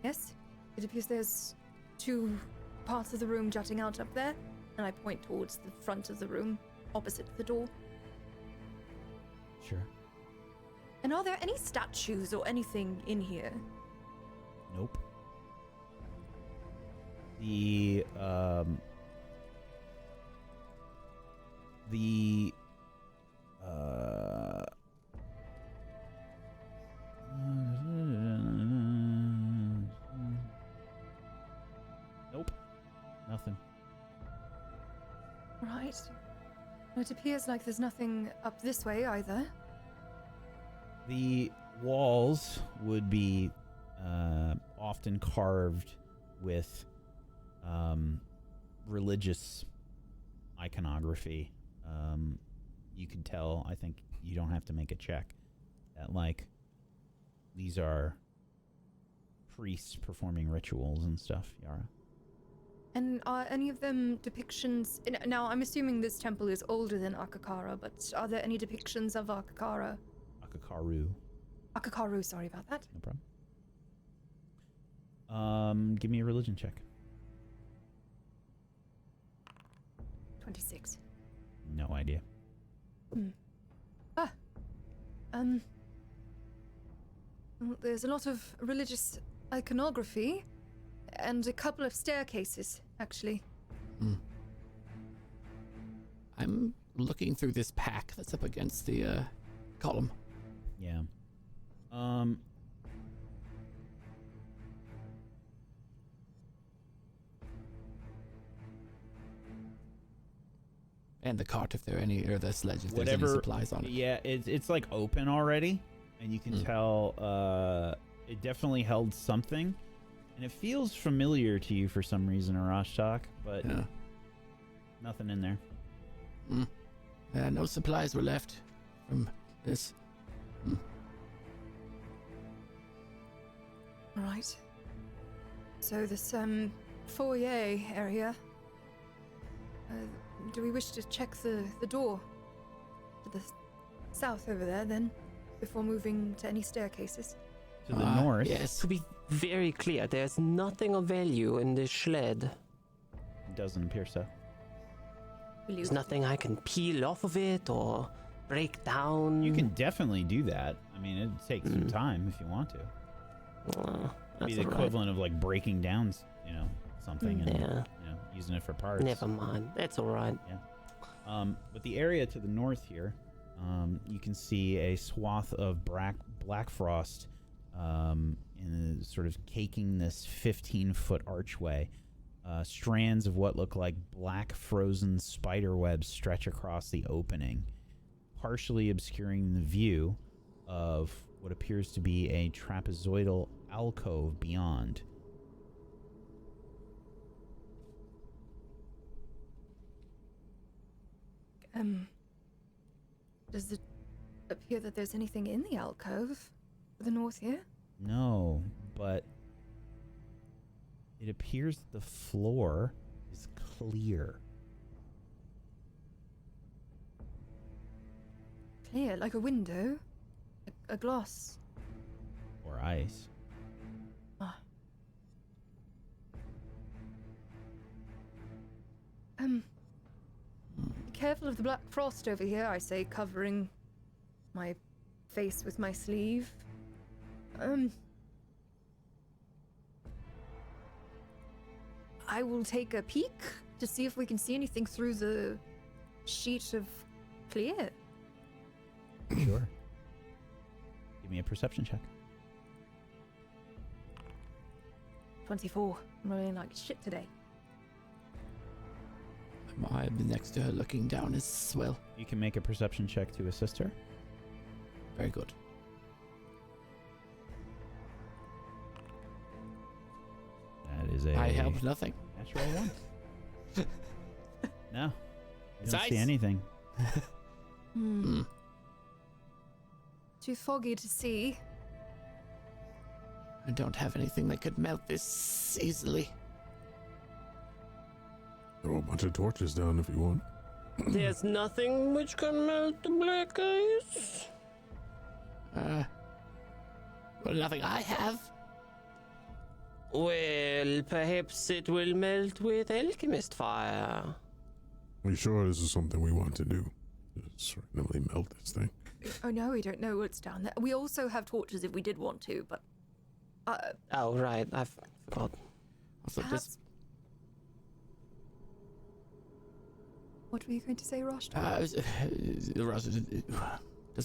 Yes? It appears there's 2 parts of the room jutting out up there, and I point towards the front of the room, opposite the door. Sure. And are there any statues or anything in here? Nope. The nope. Nothing. Right. It appears like there's nothing up this way either. The walls would be often carved with religious iconography. You can tell, I think you don't have to make a check, that like these are priests performing rituals and stuff, Yara. And are any of them depictions... Now, I'm assuming this temple is older than Akakara, but are there any depictions of Akakara? Akakaru, sorry about that. No problem. Give me a religion check. 26. No idea. Well, there's a lot of religious iconography, and a couple of staircases, actually. I'm looking through this pack that's up against the column. Yeah. And the cart, if there are any, or the sledge, if there's any supplies on it. Yeah, it's like open already, and you can tell it definitely held something, and it feels familiar to you for some reason, Arashtak, but nothing in there. No supplies were left from this. Right. So this foyer area. Do we wish to check the door to the south over there then, before moving to any staircases? To the north? Yes. To be very clear, there's nothing of value in this sled. It doesn't appear so. There's nothing I can peel off of it or break down. You can definitely do that. I mean, it takes some time if you want to. It'd be the equivalent of like breaking down, something and using it for parts. Never mind. That's all right. Yeah. But the area to the north here, you can see a swath of black frost, in sort of caking this 15-foot archway. Strands of what look like black frozen spider webs stretch across the opening, partially obscuring the view of what appears to be a trapezoidal alcove beyond. Does it appear that there's anything in the alcove to the north here? No, but it appears the floor is clear. Clear, like a window? A glass? Or ice. Ah. Be careful of the black frost over here, I say, covering my face with my sleeve. I will take a peek to see if we can see anything through the sheet of clear. Sure. Give me a perception check. 24. I'm rolling like shit today. I'm next to her looking down as well. You can make a perception check to assist her. Very good. That is a I help nothing. natural one. No. You It's don't see ice. anything. Too foggy to see. I don't have anything that could melt this easily. Throw a bunch of torches down if you want. There's nothing which can melt the black ice. Well, nothing I have. Well, perhaps it will melt with alchemist fire. Are you sure this is something we want to do? Just randomly melt this thing. Oh no, we don't know what's down there. We also have torches if we did want to, but Oh, right, I forgot. Also, perhaps. What were you going to say, Rosh? does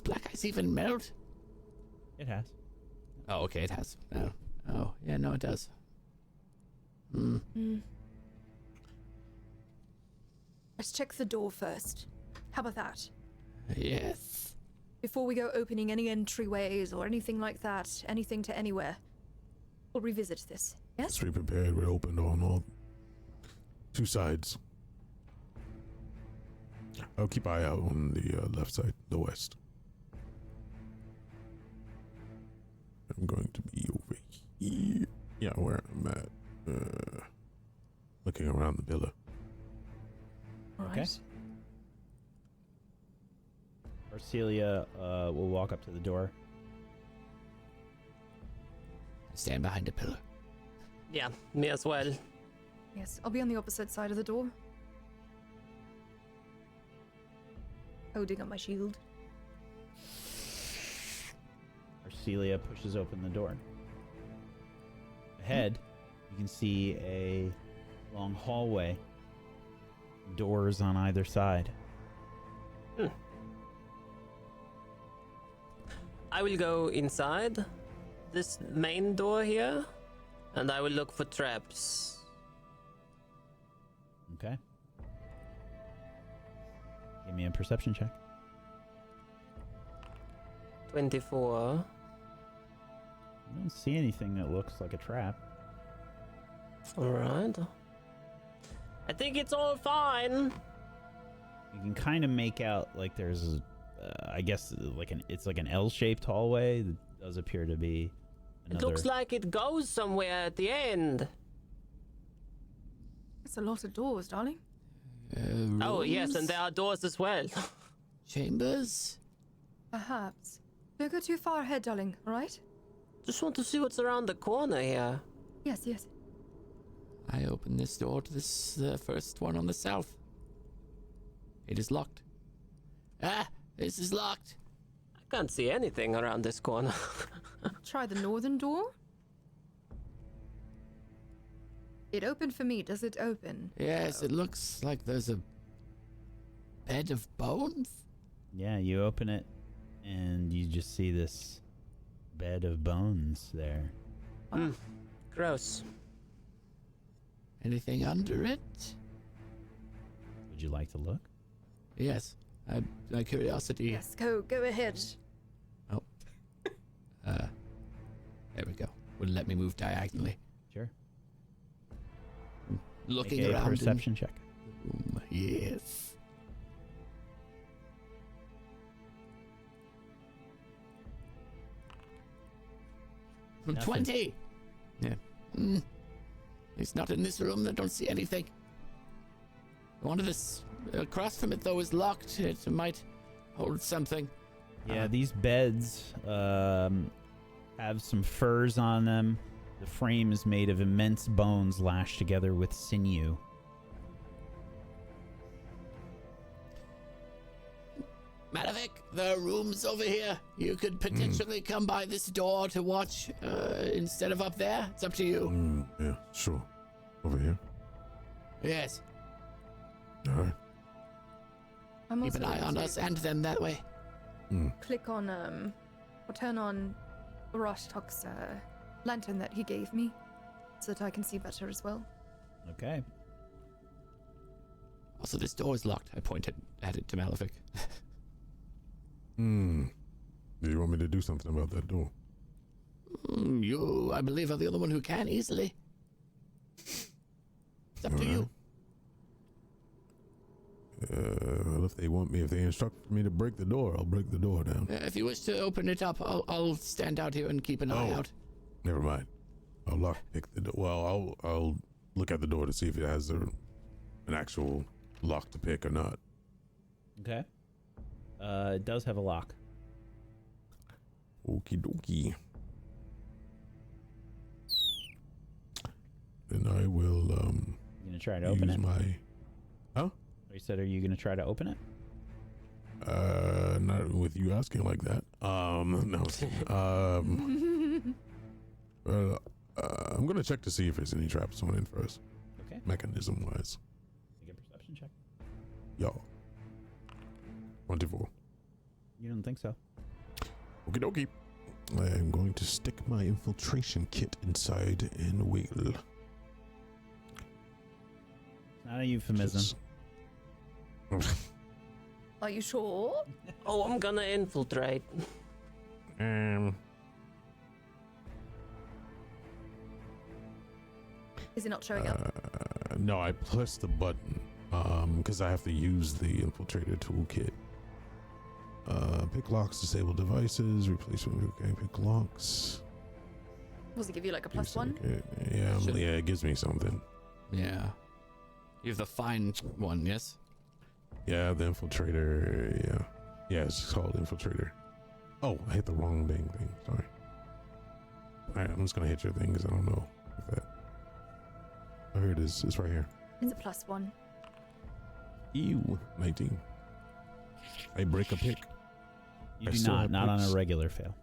black ice even melt? It has. Oh, okay, it has. Oh, yeah, no, it does. Let's check the door first. How about that? Yes. Before we go opening any entryways or anything like that, anything to anywhere, we'll revisit this. Yes? Let's be prepared. We're open on all two sides. I'll keep eye out on the left side, the west. I'm going to be over here. Yeah, where I'm at. Looking around the villa. All Okay. right. Arcelia will walk up to the door. Stand behind a pillar. Yeah, me as well. Yes, I'll be on the opposite side of the door. Holding up my shield. Arcelia pushes open the door. Ahead, you can see a long hallway. Doors on either side. I will go inside this main door here, and I will look for traps. Okay. Give me a perception check. 24. You don't see anything that looks like a trap. Alright. I think it's all fine. You can kind of make out like there's, I guess, it's like an L-shaped hallway. That does appear to be It another. looks like it goes somewhere at the end. It's a lot of doors, darling. Oh, yes, and Rooms? there are doors as well. Chambers? Perhaps. Don't go too far ahead, darling, alright? Just want to see what's around the corner here. Yes, yes. I open this door to this first one on the south. It is locked. Ah, this is locked. I can't see anything around this corner. Try the northern door. It opened for me. Does it open? Yes, it looks like there's a bed of bones. Yeah, you open it, and you just see this bed of bones there. Gross. Anything under it? Would you like to look? Yes. My curiosity. Yes, go ahead. There we go. Wouldn't let me move diagonally. Sure. Looking Make a around. perception check. Yes. From Nothing. 20. Yeah. He's not in this room. I don't see anything. One of this across from it though is locked. It might hold something. Yeah, these beds have some furs on them. The frame is made of immense bones lashed together with sinew. Malavik, the room's over here. You could potentially come by this door to watch instead of up there. It's up to you. Yeah, sure. Over here. Yes. All right. I'm Keep also an eye going on to us and them that way. click on or turn on Roshtok's lantern that he gave me, so that I can see better as well. Okay. Also, this door is locked. I pointed at it to Malavik. Do you want me to do something about that door? You, I believe, are the only one who can easily. It's up to you. Well, if they instruct me to break the door, I'll break the door down. If you wish to open it up, I'll stand out here and keep an eye out. Never mind. I'll lockpick the door. Well, I'll look at the door to see if it has an actual lock to pick or not. Okay. It does have a lock. Okie dokie. Then I will You gonna try to open use it? my. Huh? You said, are you gonna try to open it? Not with you asking like that. No. I'm gonna check to see if there's any traps on it first. Okay. Mechanism wise. Make a perception check. Yo. 24. You don't think so? Okie dokie. I am going to stick my infiltration kit inside and wait. It's not a euphemism. Are you sure? Oh, I'm gonna infiltrate. Is it not showing up? No, I pressed the button because I have to use the infiltrator toolkit. Pick locks, disable devices, replacement. Okay, pick locks. Does it give you like a +1? Yeah, yeah, it gives me something. Yeah. You have the fine one, yes? Yeah, the infiltrator. Yeah, it's called infiltrator. Oh, I hit the wrong dang thing. Sorry. All right, I'm just gonna hit your thing because I don't know if that. Oh, here it is. It's right here. It's a +1. Ew, 19. I break a pick. You I do still have not on picks. a regular fail.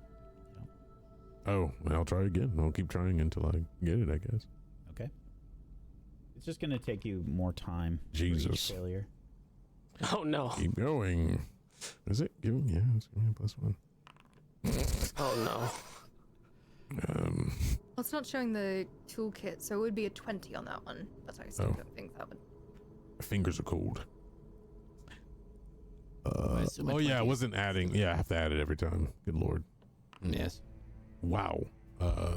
Oh, I'll try again. I'll keep trying until I get it, I guess. Okay. It's just gonna take you more time. For Jesus. each failure. Oh no. Keep going. Is it giving? Yeah, it's giving me a +1. Oh no. Well, it's not showing the toolkit, so it would be a 20 on that one. But I still don't think that would. My fingers are cold. I assume a Oh yeah, I 20. wasn't adding. Yeah, I have to add it every time. Good lord. Yes. Wow.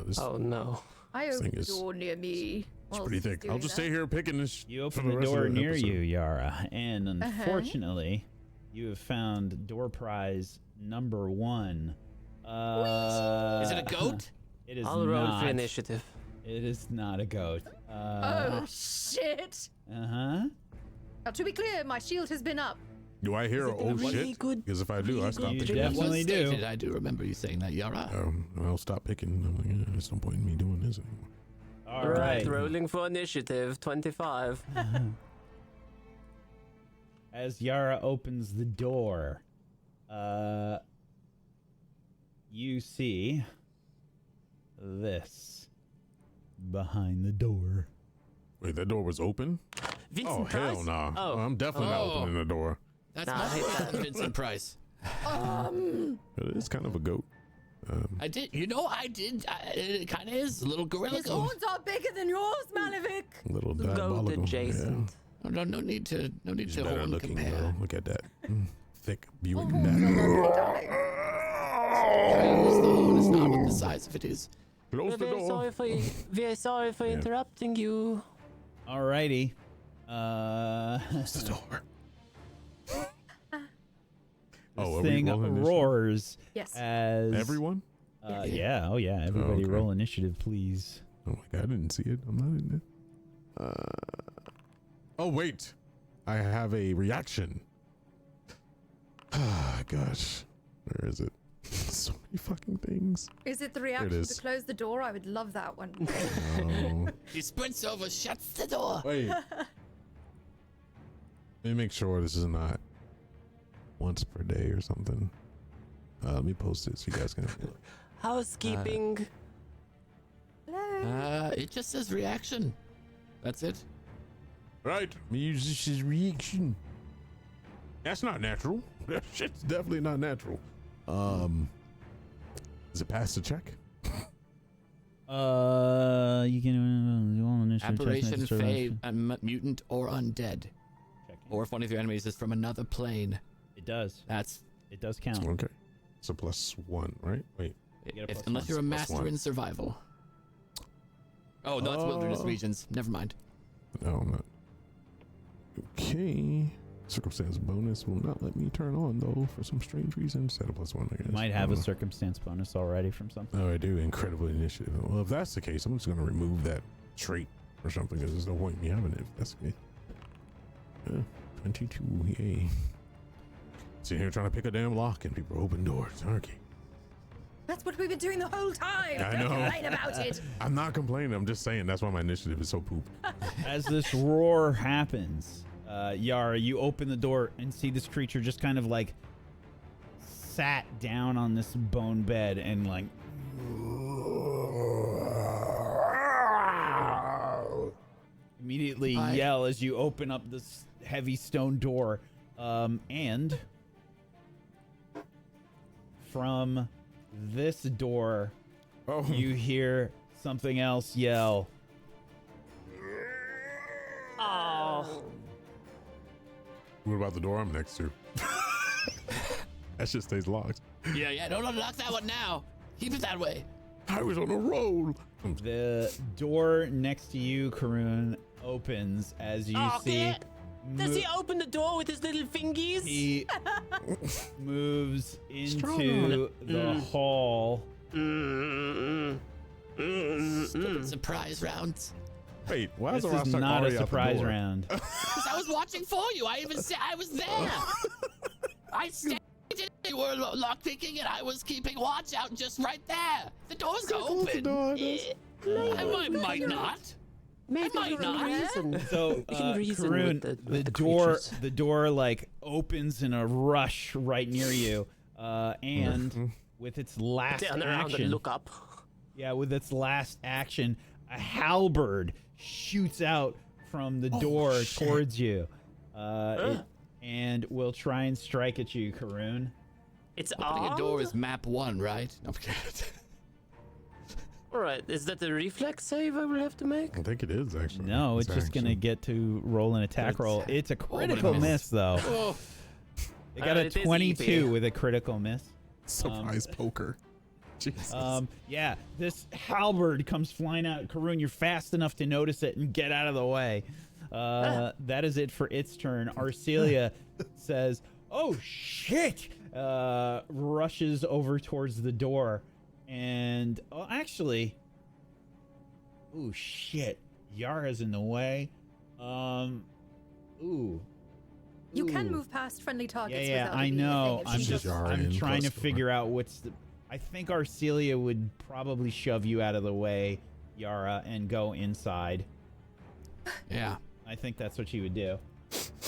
This Oh no. I This thing opened is- the door near me. is whilst pretty it's thick. I'll doing just that. stay here picking this. You for open the rest of door near episode. you, Yara, and unfortunately, you have found door prize number 1. Is it a goat? It is I'll roll not. for initiative. It is not a goat. Oh shit! Uh-huh. Now, to be clear, my shield has been up. Do I hear Is it oh really shit? good- Because if I do, I really stop good You picking. It definitely was do. stated, I do remember you saying that, Yara. I'll stop picking. I'm like, yeah, there's no point in me doing this anymore. All Right, right. rolling for initiative. 25. As Yara opens the door, you see this behind the door. Wait, that door was open? Vincent Oh Price? hell no! Oh. I'm definitely not Oh. opening the door. That's Nah, I much hate worse that. than Vincent Price. It is kind of a goat. I did. It kind of is a little gorilla His goat. horns are bigger than yours, Malavik. Little Goat diabolical. adjacent. No need to He's hold better and looking compare. though. Look at that. Thick Buick. Oh, darling. The horn is not what the size of it is. Close We're the very door. sorry for you. Very sorry for interrupting you. Alrighty. Close the door. This Oh, are we thing rolling this? roars Yes. as Everyone? Yeah. Oh yeah. Everybody okay. roll initiative, please. Oh my god, I didn't see it. I'm not in it. Oh wait, I have a reaction. Ah, gosh, where is it? So many fucking things. Is it the reaction to is. close the door? I would love that one. Oh, He sprints over, shuts the door. wait. Let me make sure this is not once per day or something. Let me post it so you guys can. Housekeeping. Hello. It just says reaction. That's it. Right, musician's reaction. That's not natural. That shit's definitely not natural. Does it pass the check? You can do all initiative checks, Apparition, make a fey, survival- mutant, or undead. Checking. Or if one of your enemies is from another plane. It does. It does count. Okay. So +1, right? Wait. get a If, plus unless one. you're a Plus master one. in survival. Oh, no, it's wilderness Oh. regions. Never mind. No, I'm not. Okay. Circumstance bonus will not let me turn on though for some strange reason. Set a +1, I guess. You might I have a don't know. circumstance bonus already from something. Oh, I do. Incredible initiative. Well, if that's the case, I'm just going to remove that trait or something because there's no point in me having it if that's the case. 22, yay. Sitting here trying to pick a damn lock and people open doors. Okay. That's what we've been doing the whole time. I Don't know. complain about it. I'm not complaining. I'm just saying that's why my initiative is so poop. As this roar happens, Yara, you open the door and see this creature just kind of like sat down on this bone bed and like immediately yell as you open up this heavy stone door. And from this door, Oh, you hear something else yell. Oh. what about the door I'm next to? That shit stays locked. Yeah, don't unlock that one now. Keep it that way. I was on a roll. The door next to you, Karun, opens as you see. Does he open the door with his little fingies? He moves Strong into the hall. Stupid surprise rounds. Wait, why This is the is Rasta not a already out the surprise door? round. Because I was watching for you. I even said I was there. I stayed. You were lockpicking, and I was keeping watch out just right there. The door's Close the open. door, Des. I might not. Maybe might you can not. reason. So, We can reason Karun, with the the door, creatures. the door like opens in a rush right near you, and with its last Turn around and action, look up. yeah, with its last action, a halberd shoots out from the door towards you, and will try and strike at you, Karun. It's Opening a armed? door is map 1, right? No, I'm kidding. Alright, is that a reflex save I will have to make? I think it is actually. No, it's just gonna action. get to roll an attack roll. It's a critical miss. miss though. Oh, They got a it is 22 EP. with a critical miss. Surprise poker. Jesus. Yeah, this halberd comes flying out. Karun, you're fast enough to notice it and get out of the way. That is it for its turn. Arcelia says, "Oh shit!" Rushes over towards the door, and actually, oh shit, Yara's in the way. You can move past friendly targets. Yeah, without I it know. being a thing. I'm It's just Yara I'm in trying to plus figure out what's the. I think Arcelia would probably shove you out of the way, Yara, and go inside. yeah. I think that's what she would do.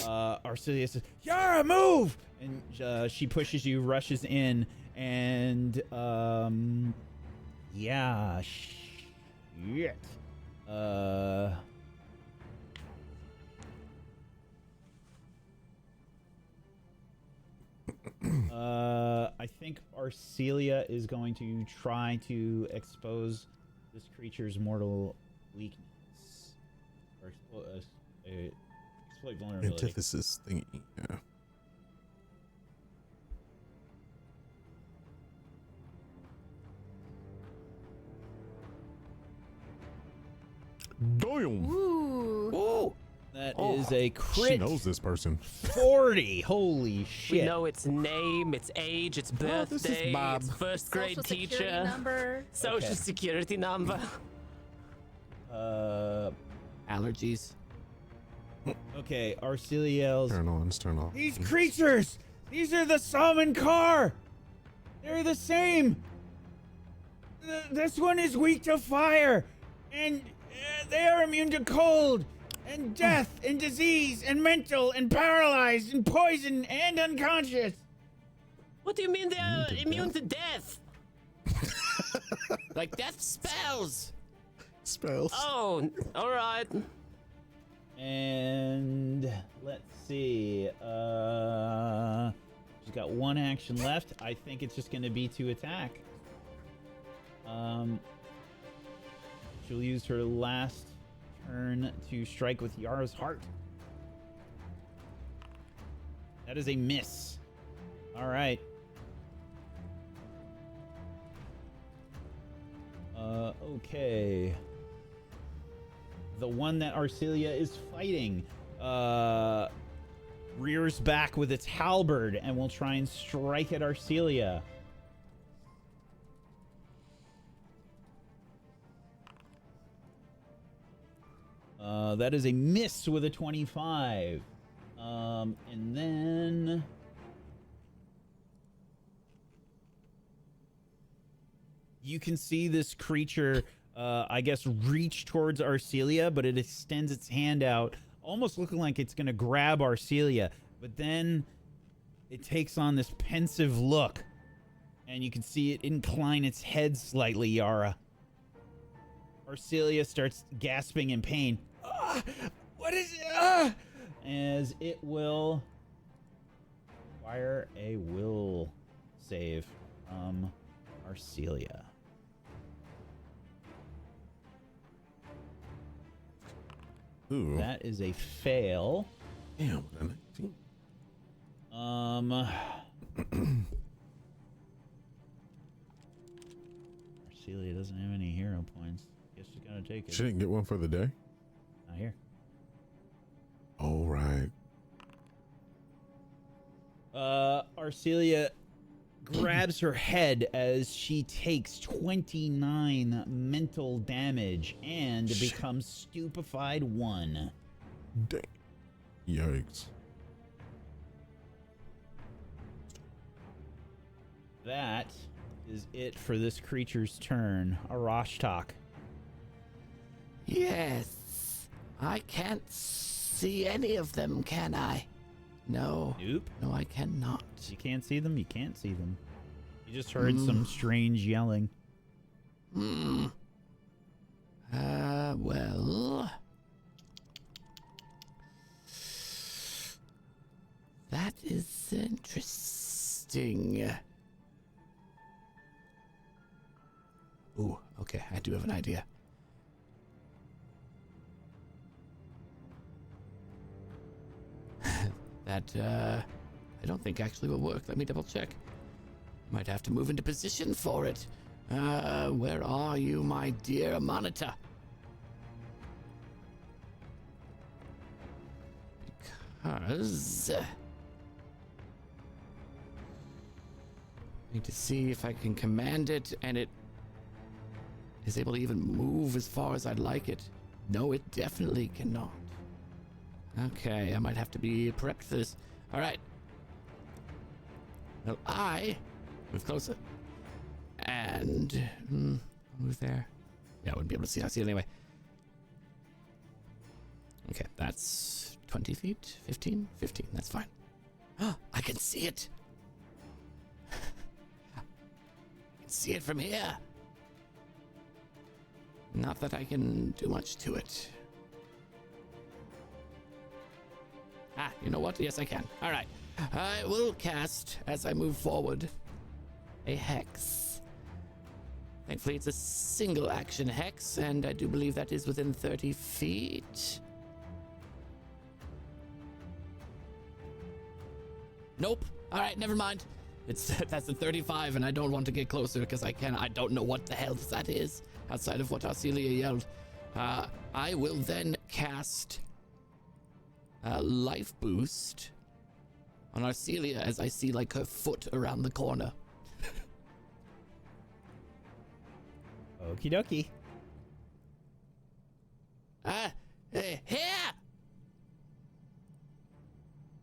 Arcelia says, "Yara, move!" And she pushes you, rushes in, and yeah, shit. I think Arcelia is going to try to expose this creature's mortal weakness. Or exploit vulnerability. Antithesis thingy. Yeah. Damn. Ooh. That is is a She crit knows this person. 40. Holy We shit. know its name, its age, its Oh, this is birthday, Bob. its first grade Social security teacher, number. social Okay. security number. Allergies. Okay, Arcelia yells, Turn on, turn off. these creatures! These are the Salmon Car! They're the same! This one is weak to fire! And they are immune to cold! And death! And disease! And mental! And paralyzed! And poison! And unconscious! What do you mean they are immune to death? Like death spells. Spells. Oh, all right. And let's see. She's got one action left. I think it's just going to be to attack. She'll use her last turn to strike with Yara's heart. That is a miss. All right. Okay. The one that Arcelia is fighting rears back with its halberd and will try and strike at Arcelia. That is a miss with a 25. And then you can see this creature, I guess, reach towards Arcelia, but it extends its hand out, almost looking like it's going to grab Arcelia. But then it takes on this pensive look, and you can see it incline its head slightly, Yara. Arcelia starts gasping in pain. Ah, what is it? Ah! As it will fire a will save from Arcelia. Ooh. That is a fail. Damn, a 19. Arcelia doesn't have any hero points. Guess she's gonna take it. She didn't get one for the day? Not here. Oh, right. Arcelia grabs her head as she takes 29 mental damage and becomes stupefied 1. Dang. Yikes. That is it for this creature's turn. Arashtak. Yes. I can't see any of them, can I? No. Nope. No, I cannot. You can't see them? You can't see them. You just heard some strange yelling. Well. That is interesting. Ooh, okay, I do have an idea. That, I don't think actually will work. Let me double check. Might have to move into position for it. Where are you, my dear monitor? Because I need to see if I can command it and it is able to even move as far as I'd like it. No, it definitely cannot. Okay, I might have to be prepped for this. All right. Well, I move closer. And move there. Yeah, I wouldn't be able to see. I see it anyway. Okay, that's 20 feet, 15, 15. That's fine. I can see it. I can see it from here. Not that I can do much to it. Ah, you know what? Yes, I can. All right. I will cast, as I move forward, a hex. Thankfully, it's a single action hex, and I do believe that is within 30 feet. Nope. All right, never mind. That's a 35, and I don't want to get closer because I don't know what the hell that is outside of what Arcelia yelled. I will then cast life boost on Arcelia as I see like her foot around the corner. Okie dokie. Here!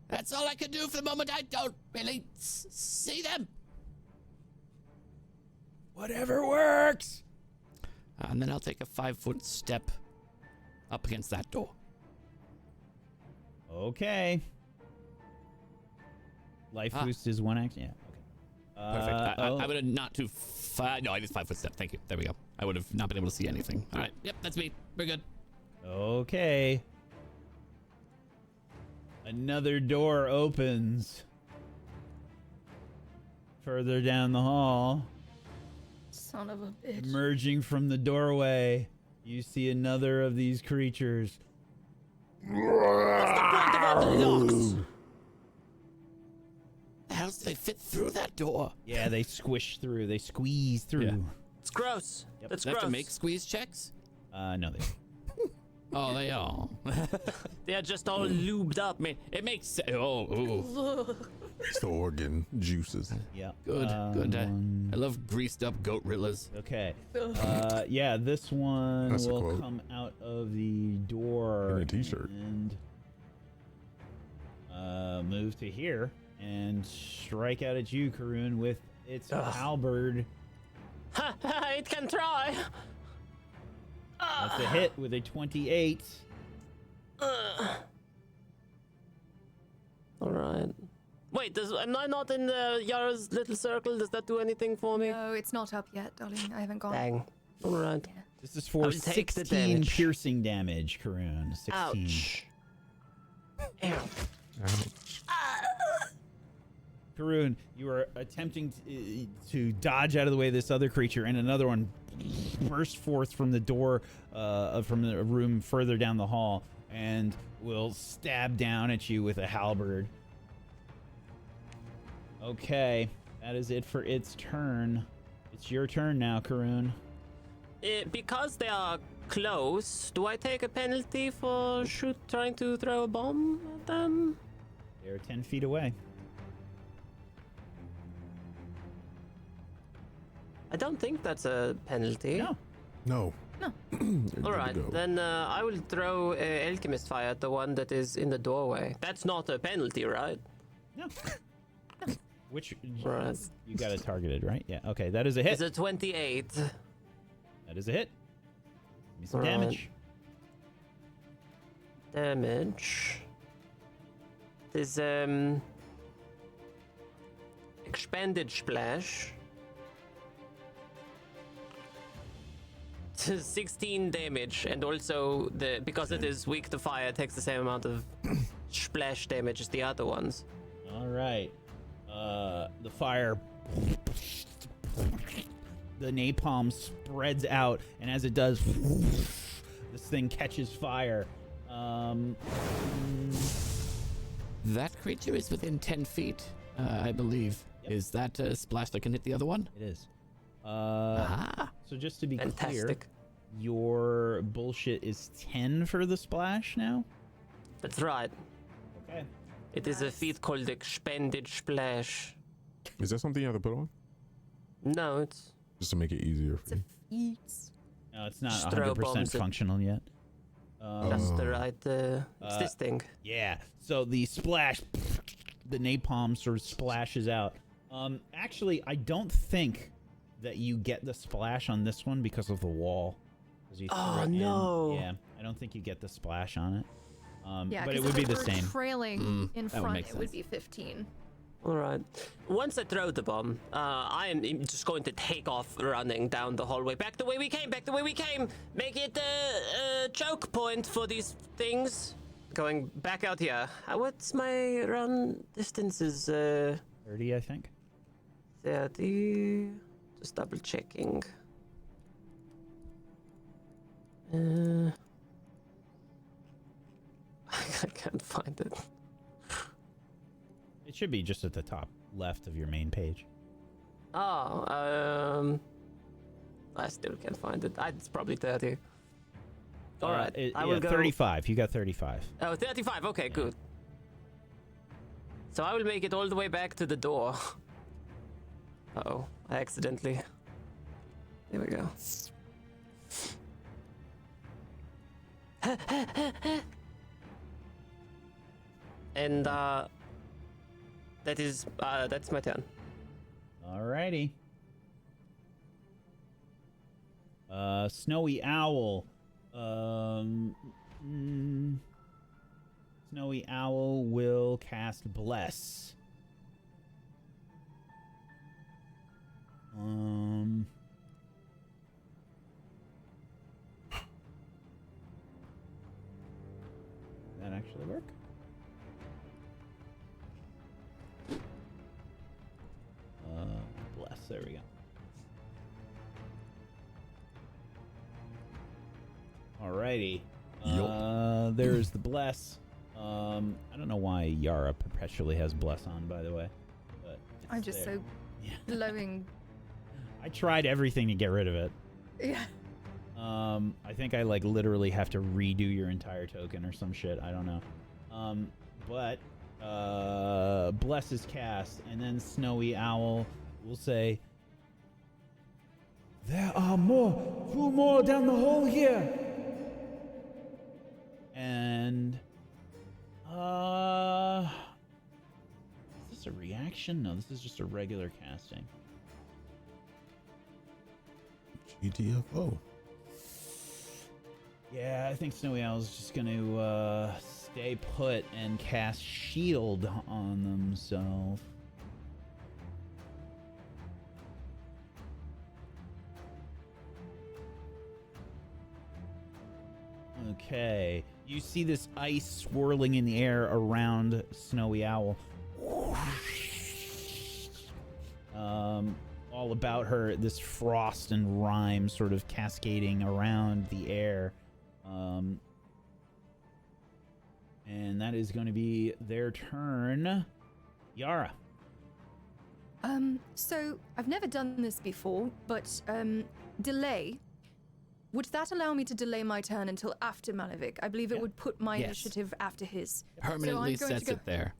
That's all I can do for the moment. I don't really see them. Whatever works. And then I'll take a 5-foot step up against that door. Okay. Life boost is 1 action. Yeah. Okay. Perfect. I would have not too far. No, I did 5-foot step. Thank you. There we go. I would have not been able to see anything. All right. Yep, that's me. We're good. Okay. Another door opens. Further down the hall. Son of a bitch. Emerging from the doorway, you see another of these creatures. The hell do they fit through that door? Yeah, they squish through. They squeeze through. Yeah. It's gross. Yep. That's Do they have gross. to make squeeze checks? No, they. Oh, they are. They are just all lubed up. I mean, it makes sense. Oh, ooh. It's the organ juices. Yeah. Good, good. I love greased up goat rillers. Okay. Yeah, this one That's a will quote. come out of the door In a t-shirt. and move to here and strike out at you, Karun, with its halberd. Ha ha! It can try. That's a hit with a 28. All right. Wait, am I not in Yara's little circle? Does that do anything for me? No, it's not up yet, darling. I haven't gone. Dang. All right. Yeah. This is I for will take the 16 damage. piercing damage, Karun. 16. Ouch. Ow. Karun, you are attempting to dodge out of the way of this other creature, and another one bursts forth from the door from the room further down the hall and will stab down at you with a halberd. Okay, that is it for its turn. It's your turn now, Karun. Because they are close, do I take a penalty for trying to throw a bomb at them? They're 10 feet away. I don't think that's a penalty. No. No. No. You're good All to right, go. then I will throw alchemist fire at the one that is in the doorway. That's not a penalty, right? No. Which Right. you got it targeted, right? Yeah. Okay, that is a hit. It's a 28. That is a hit. Give me some Right. damage. Damage. There's expanded splash. 16 damage, and also because it is weak to fire, it takes the same amount of splash damage as the other ones. All right. The fire, the napalm spreads out, and as it does, this thing catches fire. That creature is within 10 feet, I believe. Yep. Is that a splash that can hit the other one? It is. So just to be clear, Fantastic. your bullshit is 10 for the splash now? That's right. Okay. It is a feat called expanded splash. Is that something you have to put on? No, it's Just to make it easier for you. Eats. No, it's not Just throw 100% bombs at- functional yet. that's the right. It's this thing. Yeah. So the splash, the napalm sort of splashes out. Actually, I don't think that you get the splash on this one because of the wall. 'Cause you threw Oh, it in. no. Yeah, I don't think you get the splash on it. Yeah, but it 'cause would if be the were same. Trailing in that would front, make it would sense. be 15. All right. Once I throw the bomb, I am just going to take off running down the hallway. Back the way we came, back the way we came. Make it a choke point for these things. Going back out here. What's my run distances? 30, I think. 30. Just double checking. I can't find it. It should be just at the top left of your main page. Oh, I still can't find it. It's probably 30. All right. I will yeah, go 35. You got 35. Oh, 35. Okay, good. So I will make it all the way back to the door. Uh-oh, I accidentally. There we go. And that's my turn. Alrighty. Snowy Owl. Snowy Owl will cast Bless. That actually work? Bless. There we go. Alrighty. There's the Bless. I don't know why Yara perpetually has Bless on, by the way. But I'm just there. so glowing. I tried everything to get rid of it. Yeah. I think I like literally have to redo your entire token or some shit. I don't know. But Bless is cast, and then Snowy Owl will say, "There are two more down the hole here." And is this a reaction? No, this is just a regular casting. GTFO. Yeah, I think Snowy Owl's just gonna stay put and cast Shield on themselves. Okay, you see this ice swirling in the air around Snowy Owl. All about her, this frost and rime sort of cascading around the air. And that is going to be their turn. Yara. So I've never done this before, but delay. Would that allow me to delay my turn until after Malevich? I believe it would put my initiative after his. Permanently so I'm going sets it there.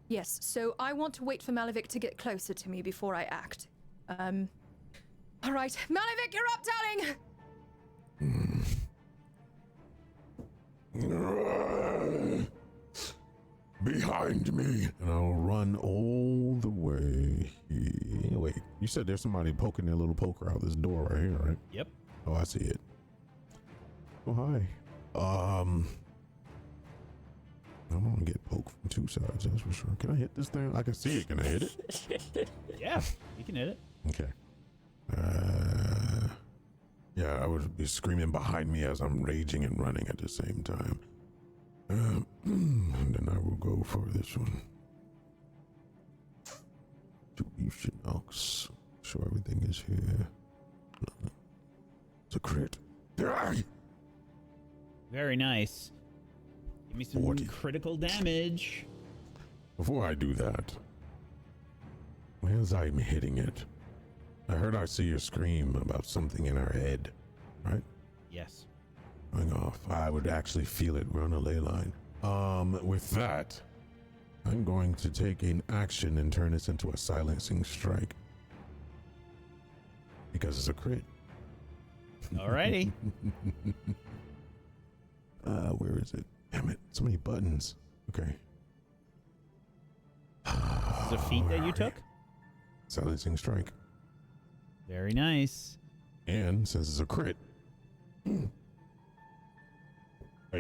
Yes, so I want to wait for Malevich to get closer to me before I act. All right, Malevich, you're up, darling! Behind me. And I'll run all the way here. Wait, you said there's somebody poking their little poker out this door right here, right? Yep. Oh, I see it. Oh, hi. I'm gonna get poked from two sides, that's for sure. Can I hit this thing? I can see it. Can I hit it? Yeah, you can hit it. Okay. Yeah, I would be screaming behind me as I'm raging and running at the same time. And then I will go for this one. Distribution ox. Sure everything is here. It's a crit. Very nice. Give me some 40. critical damage. Before I do that, as I'm hitting it, I heard I see her scream about something in her head, right? Yes. Going off. I would actually feel it run a ley line. With that, I'm going to take an action and turn this into a silencing strike. Because it's a crit. Alrighty. Where is it? Damn it, so many buttons. Okay. This is a feat that you took? Silencing strike. Very nice. And since it's a crit,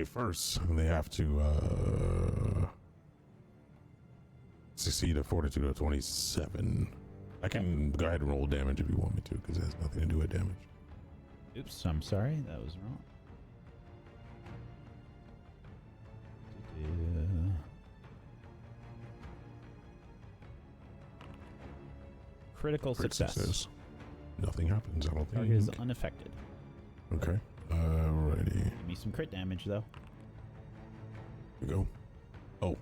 first they have to succeed a fortitude of 27. I can go ahead and roll damage if you want me to, because it has nothing to do with damage. Oops, I'm sorry. That was wrong. Critical success. Nothing happens, I don't think. Target is unaffected. Okay. Alrighty. Give me some crit damage, though. Here we go. Oh,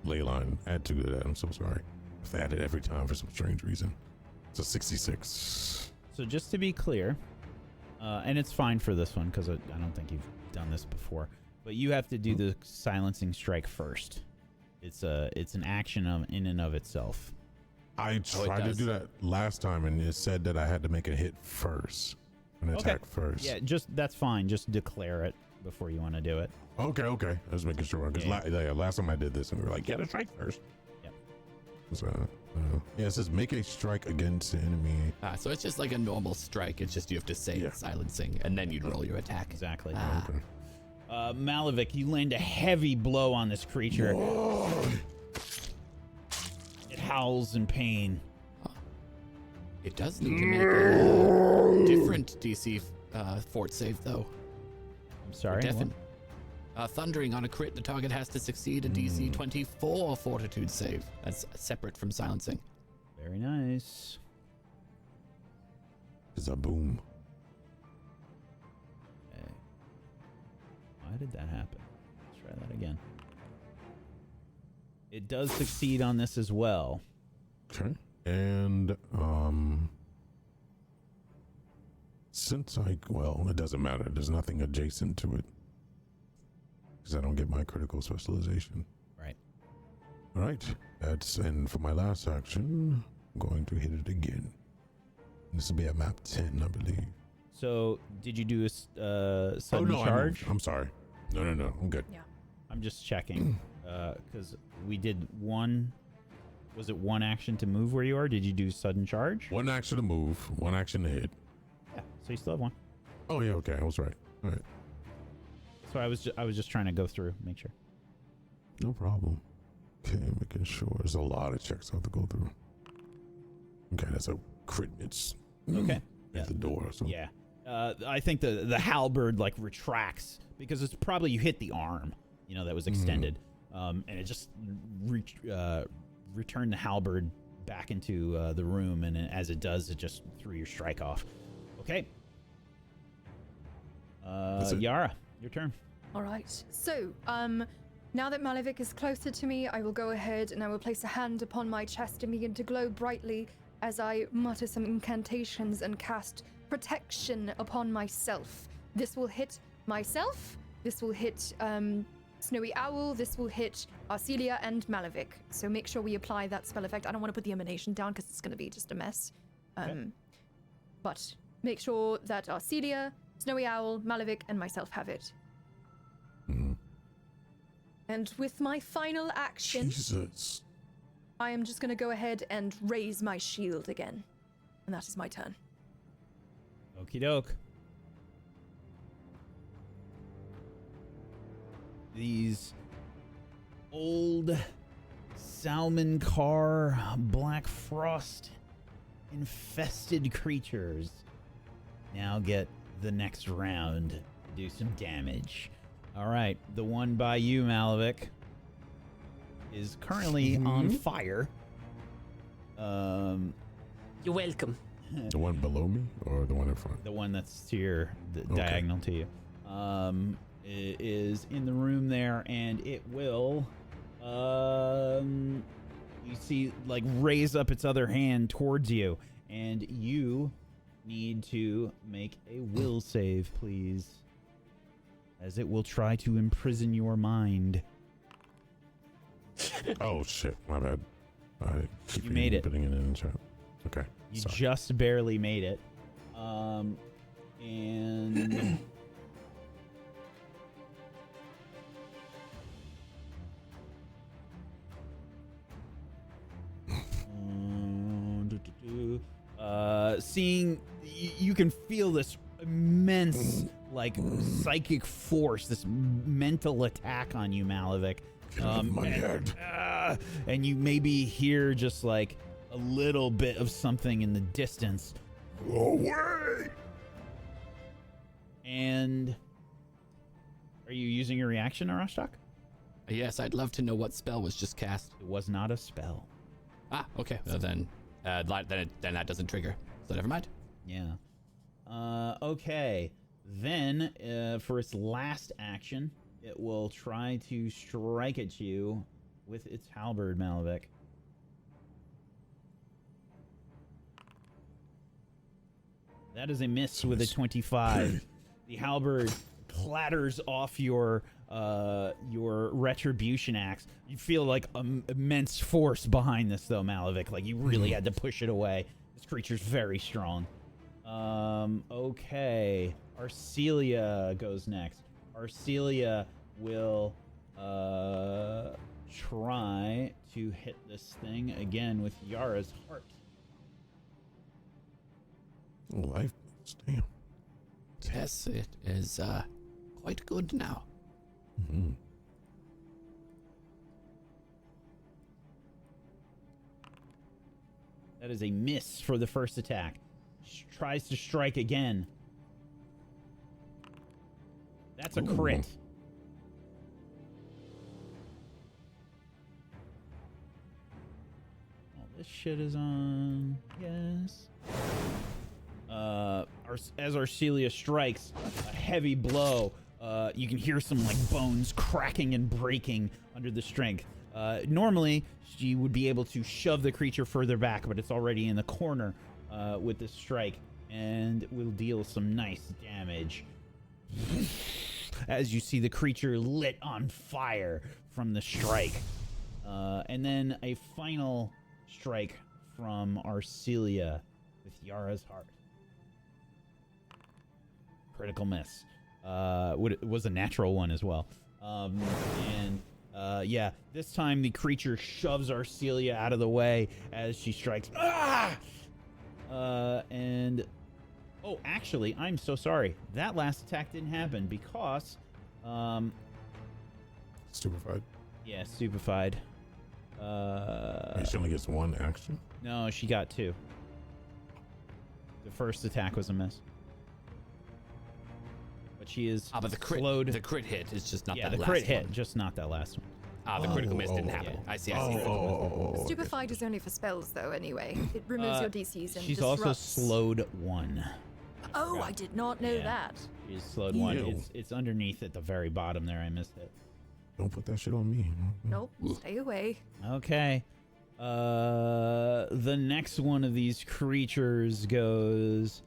ley line. Add 2 to that. I'm so sorry. I've added every time for some strange reason. It's a 66. So just to be clear, And it's fine for this one because I don't think you've done this before. But you have to do the silencing strike first. It's an action in and of itself. I tried to do that last time, and it said that I had to make a hit first, an attack first. Yeah, that's fine. Just declare it before you want to do it. Okay. I was making sure because last time I did this, and we were like, "Get a strike first." Yep. So, it says make a strike against the enemy. So it's just like a normal strike. It's just you have to say it's silencing, and then you'd roll your attack. Exactly. Okay. Malavik, you land a heavy blow on this creature. It howls in pain. It does need to make a different DC fort save, though. I'm sorry. Thundering on a crit, the target has to succeed a DC 24 fortitude save. That's separate from silencing. Very nice. Zaboom. Okay. Why did that happen? Let's try that again. It does succeed on this as well. Okay. And since it doesn't matter. There's nothing adjacent to it because I don't get my critical specialization. Right. All right. And for my last action, I'm going to hit it again. This will be at map 10, I believe. So, did you do a sudden charge? I'm sorry. No. I'm good. Yeah. I'm just checking because we did one. Was it one action to move where you are? Did you do sudden charge? One action to move, one action to hit. Yeah. So you still have one. Oh yeah, okay, I was right. All right. So I was just trying to go through, make sure. No problem. Okay, making sure. There's a lot of checks I have to go through. Okay, that's a crit miss. Okay. At the door. So. Yeah. I think the halberd like retracts because it's probably you hit the arm, that was extended, and it just returned the halberd back into the room, and as it does, it just threw your strike off. Okay. Yara, your turn. All right. So, now that Malavik is closer to me, I will go ahead and I will place a hand upon my chest and begin to glow brightly as I mutter some incantations and cast protection upon myself. This will hit myself. This will hit Snowy Owl. This will hit Arcelia and Malavik. So make sure we apply that spell effect. I don't want to put the emanation down because it's going to be just a mess. But make sure that Arcelia, Snowy Owl, Malavik, and myself have it. And with my final action, Jesus. I am just going to go ahead and raise my shield again. And that is my turn. Okie doke. These old salmon car black frost infested creatures now get the next round to do some damage. All right, the one by you, Malavik, is currently on fire. You're welcome. The one below me or the one in front? The one that's to your diagonal to you. It is in the room there, and it will, you see, like, raise up its other hand towards you, and you need to make a will save, please, as it will try to imprison your mind. Oh shit, my bad. I keep You made it. Putting it in the chat. Okay. You sorry. just barely made it. And seeing, you can feel this immense, like, psychic force, this mental attack on you, Malavik. My head. And you maybe hear just like a little bit of something in the distance. Go away! And are you using your reaction, Arashtak? Yes, I'd love to know what spell was just cast. It was not a spell. Ah, okay. Well, then that doesn't trigger. So never mind. Yeah. Okay. Then, for its last action, it will try to strike at you with its halberd, Malavik. That is a miss with a 25. The halberd clatters off your retribution axe. You feel like immense force behind this, though, Malavik. Like you really had to push it away. This creature's very strong. Okay. Arcelia goes next. Arcelia will try to hit this thing again with Yara's heart. Life, damn. Yes, it is quite good now. Mm-hmm. That is a miss for the first attack. Tries to strike again. That's a crit. Oh, this shit is on. Yes. As Arcelia strikes a heavy blow, you can hear some like bones cracking and breaking under the strength. Normally, she would be able to shove the creature further back, but it's already in the corner with this strike, and will deal some nice damage. As you see the creature lit on fire from the strike. And then a final strike from Arcelia with Yara's heart. Critical miss. It was a natural one as well. Yeah, this time the creature shoves Arcelia out of the way as she strikes. Ah! Oh, actually, I'm so sorry. That last attack didn't happen because, Stupefied. yeah, stupefied. She only gets one action. No, she got 2. The first attack was a miss. But she is But the crit, slowed. the crit hit is just not Yeah, that the last crit hit, one. just not that last one. The critical miss didn't happen. yeah. I see. Stupefied is only for spells, though. Anyway, it removes your DCs and She's disrupts. also slowed 1. Oh, I did not know Yeah. that. She's slowed 1. Ew. It's underneath at the very bottom there. I missed it. Don't put that shit on me. Nope, stay away. Okay. The next one of these creatures goes.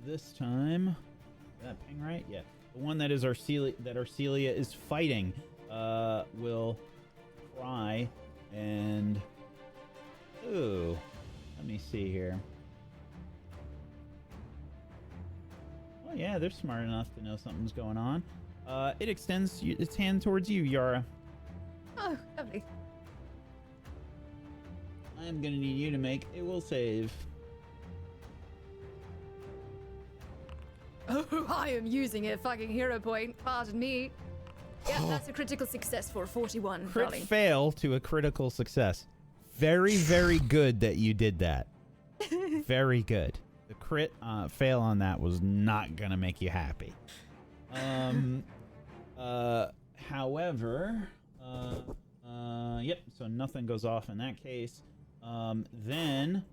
This time. Is that ping right? Yeah. The one that is Arcelia is fighting. Will try and. Ooh. Let me see here. Oh yeah, they're smart enough to know something's going on. It extends its hand towards you, Yara. Oh, lovely. I'm gonna need you to make a will save. Oh, I am using a fucking hero point. Pardon me. Yeah, that's a critical success for 41, Crit darling. fail to a critical success. Very, very good that you did that. Very good. The crit fail on that was not gonna make you happy. However, yep. So nothing goes off in that case. Then,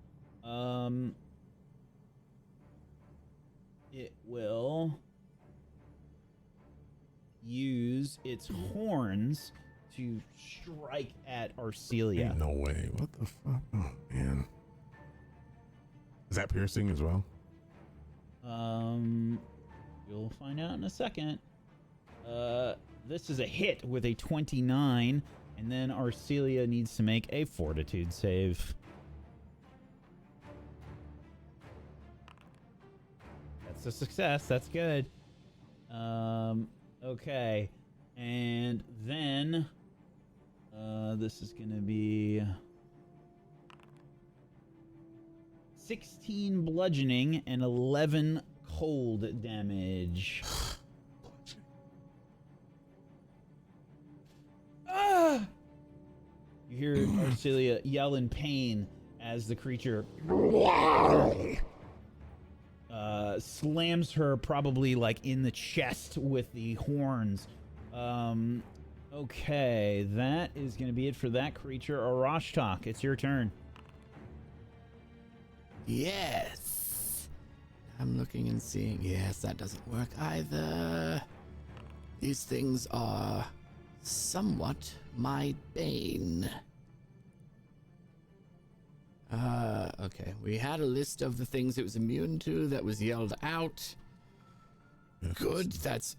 it will use its horns to strike at Arcelia. Ain't no way. What the fuck? Oh, man. Is that piercing as well? You'll find out in a second. This is a hit with a 29, and then Arcelia needs to make a fortitude save. That's a success. That's good. Okay. And then this is going to be 16 bludgeoning and 11 cold damage. Ah! You hear Arcelia yell in pain as the creature slams her probably like in the chest with the horns. Okay, that is going to be it for that creature. Arashtak, it's your turn. Yes. I'm looking and seeing. Yes, that doesn't work either. These things are somewhat my bane. Okay. We had a list of the things it was immune to that was yelled out. Good. That's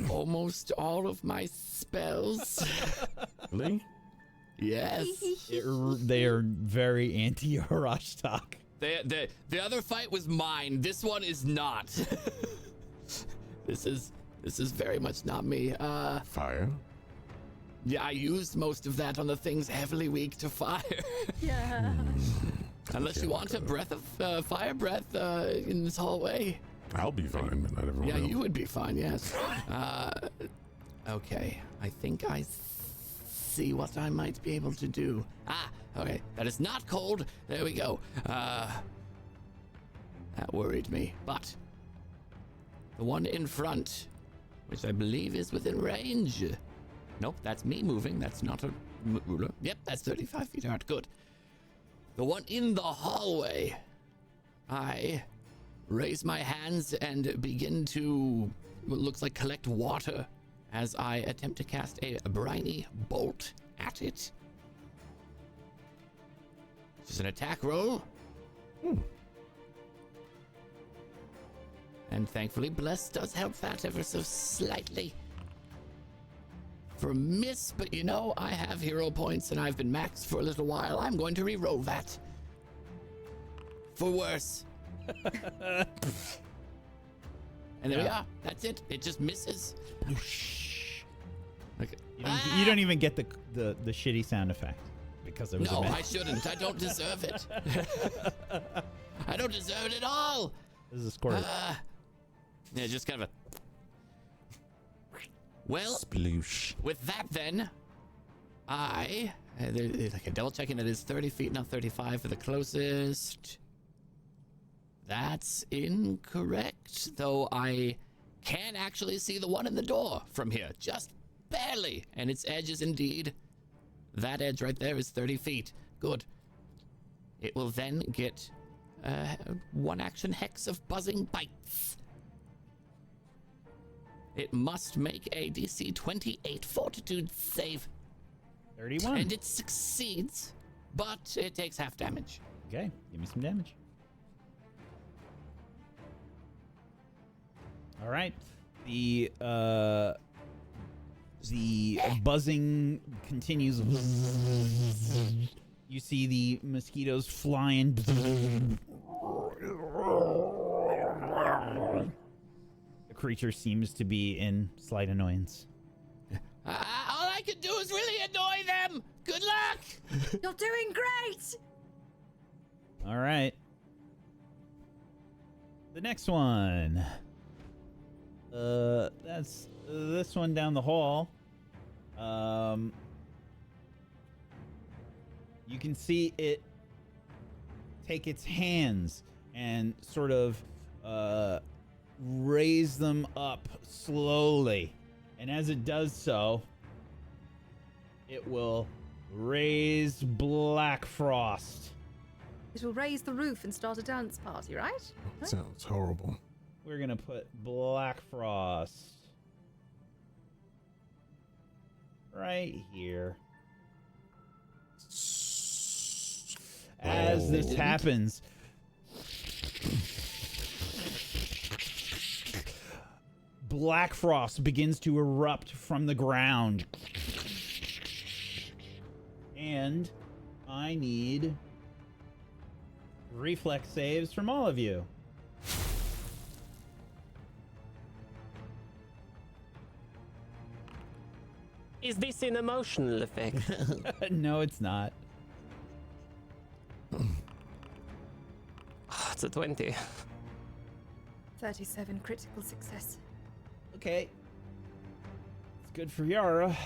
almost all of my spells. Really? Yes. They are very anti-Arashtak. The other fight was mine. This one is not. This is very much not me. Fire? Yeah, I used most of that on the things heavily weak to fire. Yeah. Unless you want a breath of fire breath in this hallway. I'll be fine, but not everyone Yeah, else. you would be fine, yes. Okay, I think I see what I might be able to do. Okay, that is not cold. There we go. That worried me, but the one in front, which I believe is within range. Nope, that's me moving. That's not a ruler. Yep, that's 35 feet out. Good. The one in the hallway. I raise my hands and begin to what looks like collect water as I attempt to cast a briny bolt at it. Just an attack roll. And thankfully, Bless does help that ever so slightly. For a miss, but you know, I have hero points and I've been maxed for a little while. I'm going to re-roll that. For worse. And there we are. That's it. It just misses. Okay. You don't even get the shitty sound effect because it was No, a I miss. shouldn't. I don't deserve it. I don't deserve it at all. This is a squirt. Yeah, just kind of a... Well, Sploosh. with that then, I... okay, double checking that is 30 feet, not 35 for the closest. That's incorrect, though I can actually see the one in the door from here, just barely. And its edge is indeed, that edge right there is 30 feet. Good. It will then get one action hex of buzzing bites. It must make a DC 28 fortitude save. 31. And it succeeds, but it takes half damage. Okay, give me some damage. All right. The buzzing continues. You see the mosquitoes flying. The creature seems to be in slight annoyance. All I can do is really annoy them. Good luck. You're doing great! All right. The next one. That's this one down the hall. You can see it take its hands and sort of raise them up slowly. And as it does so, it will raise Black Frost. It will raise the roof and start a dance party, right? Sounds horrible. We're gonna put Black Frost right here. As this happens, Black Frost begins to erupt from the ground. And I need reflex saves from all of you. Is this an emotional effect? No, it's not. It's a 20. 37 critical success. Okay. It's good for Yara.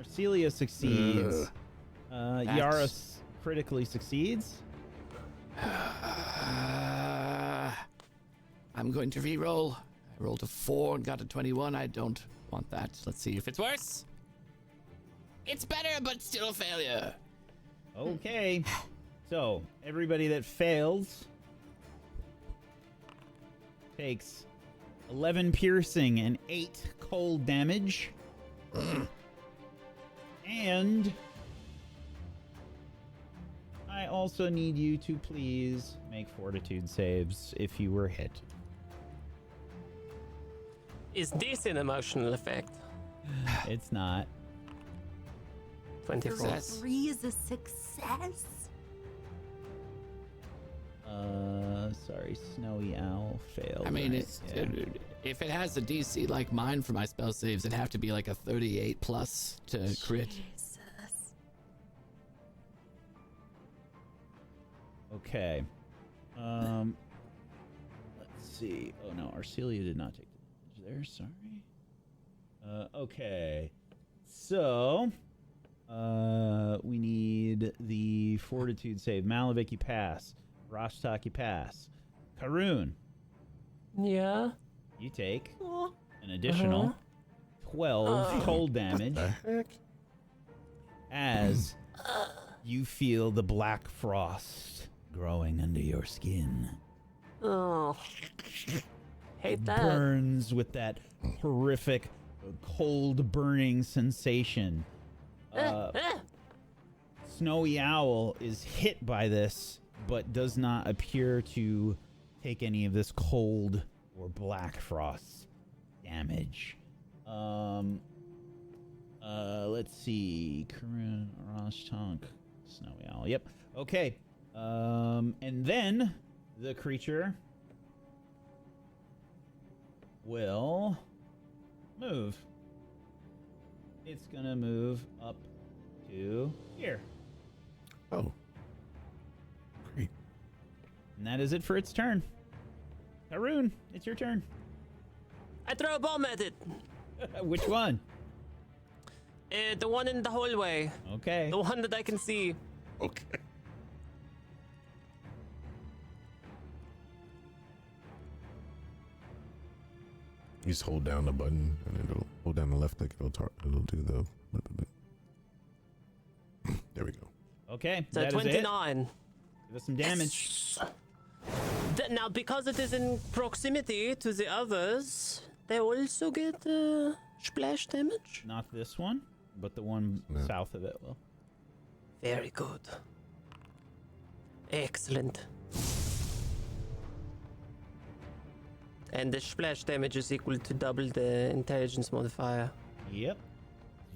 Arcelia succeeds. Yara critically succeeds. I'm going to re-roll. I rolled a 4 and got a 21. I don't want that. Let's see if it's worse. It's better, but still a failure. Okay. So, everybody that fails takes 11 piercing and 8 cold damage. And I also need you to please make fortitude saves if you were hit. Is this an emotional effect? It's not. 24. Success. 3 is a success. Sorry, Snowy Owl failed. I mean, right? it's Yeah. if it has a DC like mine for my spell saves, it'd have to be like a 38 plus to crit. Jesus. Okay. Let's see. Oh no, Arcelia did not take the damage there. Sorry. Okay. So, we need the fortitude save. Malavik, you pass. Rostok, you pass. Karun, Yeah. you take an additional 12 cold damage as you feel the black frost growing under your skin. Oh. Hate that. Burns with that horrific cold burning sensation. Snowy Owl is hit by this, but does not appear to take any of this cold or black frost damage. Let's see. Karun, Rostonk, Snowy Owl. Yep. Okay. And then the creature will move. It's gonna move up to here. Oh. Great. And that is it for its turn. Haroon, it's your turn. I throw a bomb at it. Which one? The one in the hallway. Okay. The one that I can see. Okay. You just hold down the button and it'll hold down the left click. It'll do the. There we go. Okay. So that is it. 29. Give us some damage. Now, because it is in proximity to the others, they also get splash damage. Not this one, but the one No. south of it will. Very good. Excellent. And the splash damage is equal to double the intelligence modifier. Yep.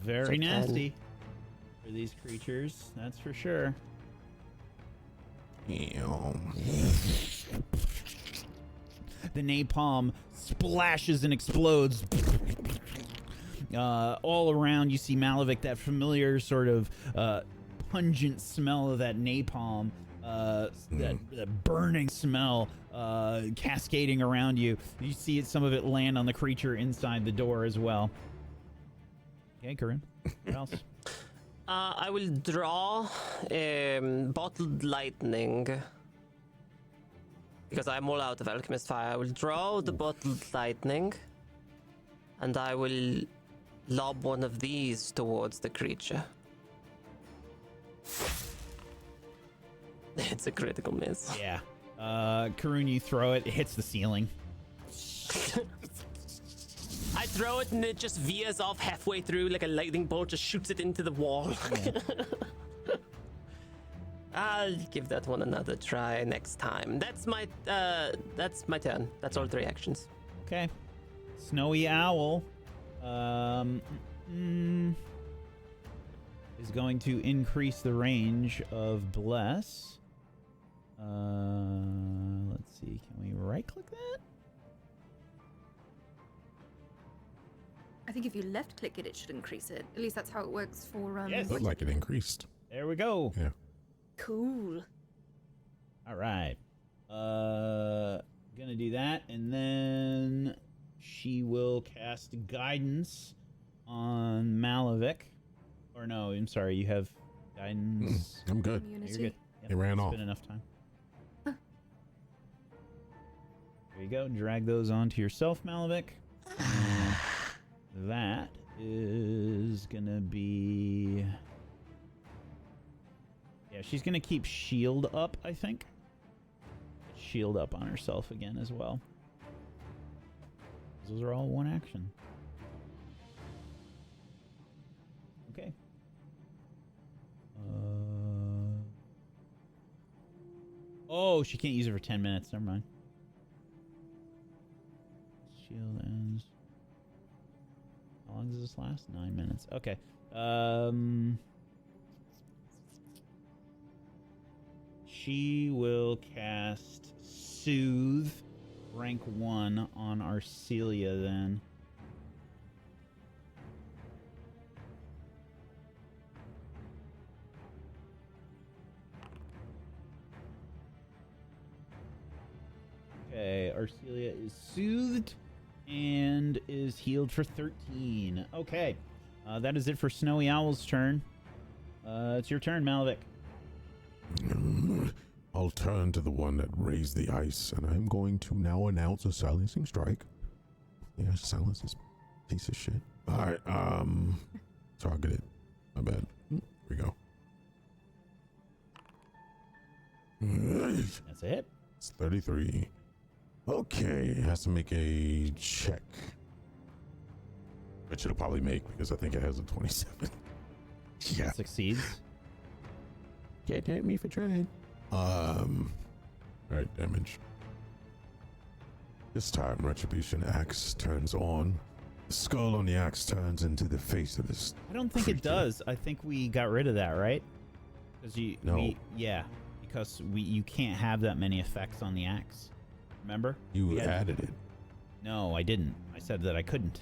Very So 10. nasty for these creatures, that's for sure. The napalm splashes and explodes. All around, you see Malavik, that familiar sort of pungent smell of that napalm, that burning smell cascading around you. You see some of it land on the creature inside the door as well. Okay, Corinne. What else? I will draw bottled lightning. Because I'm all out of alchemist fire. I will draw the bottled lightning. And I will lob one of these towards the creature. It's a critical miss. Yeah. Karun, you throw it, it hits the ceiling. I throw it and it just veers off halfway through like a lightning bolt, just shoots it into the wall. I'll give that one another try next time. That's my turn. That's all 3 actions. Okay. Snowy Owl is going to increase the range of Bless. Let's see. Can we right-click that? I think if you left click it, it should increase it. At least that's how it works for Yes. Looked like it increased. There we go. Yeah. Cool. All right. Gonna do that, and then she will cast Guidance on Malavik. Or no, I'm sorry, you have Guidance. I'm good. You're Immunity. good. Yep, It ran it's off. been enough time. There you go. Drag those onto yourself, Malavik. And that is gonna be... Yeah, she's gonna keep shield up, I think. Shield up on herself again as well. Those are all one action. Okay. Oh, she can't use it for 10 minutes. Never mind. Shield ends. How long does this last? 9 minutes. Okay. She will cast Soothe, rank 1 on Arcelia then. Okay, Arcelia is soothed and is healed for 13. Okay, that is it for Snowy Owl's turn. It's your turn, Malvik. I'll turn to the one that raised the ice, and I'm going to now announce a silencing strike. Yeah, silence this piece of shit. All right, target it. My bad. Here we go. That's a hit. It's 33. Okay, it has to make a check. Which it'll probably make because I think it has a 27. Yeah. Succeeds. Can't hit me for trying. Alright, damage. This time, Retribution Axe turns on. The skull on the axe turns into the face of this. I don't think it does. I think we got rid of that, right? Because you, No. because you can't have that many effects on the axe. Remember? You added it. No, I didn't. I said that I couldn't.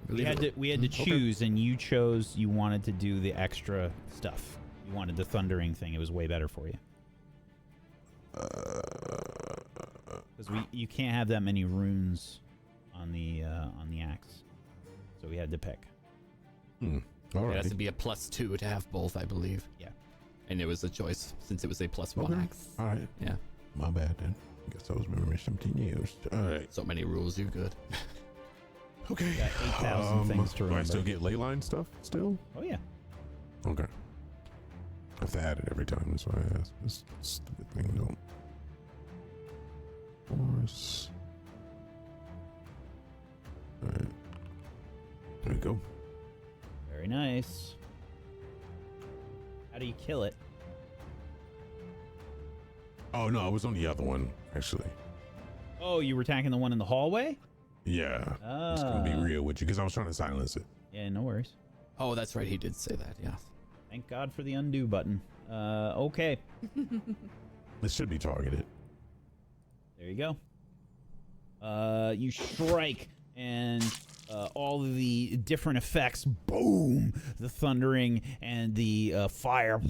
We had to Okay. choose, and you chose. You wanted to do the extra stuff. You wanted the thundering thing. It was way better for you. Because you can't have that many runes on the axe, so we had to pick. All It has right. to be a +2 to have both, I believe. Yeah. And it was a choice since it was a +1 Okay. axe. All right. Yeah. My bad then. I guess I was remembering something used. All right. So many rules, you're good. Okay. Got 8,000 things to Do I remember. still get ley line stuff still? Oh yeah. Okay. I have to add it every time, that's why I asked. This stupid thing don't. Force. Alright. There we go. Very nice. How do you kill it? Oh no, I was on the other one, actually. Oh, you were attacking the one in the hallway? Yeah. I was gonna be real with you because I was trying to silence it. Yeah, no worries. Oh, that's right. He did say that. Yeah. Thank God for the undo button. Okay. This should be targeted. There you go. You strike, and all of the different effects, boom, the thundering and the fire,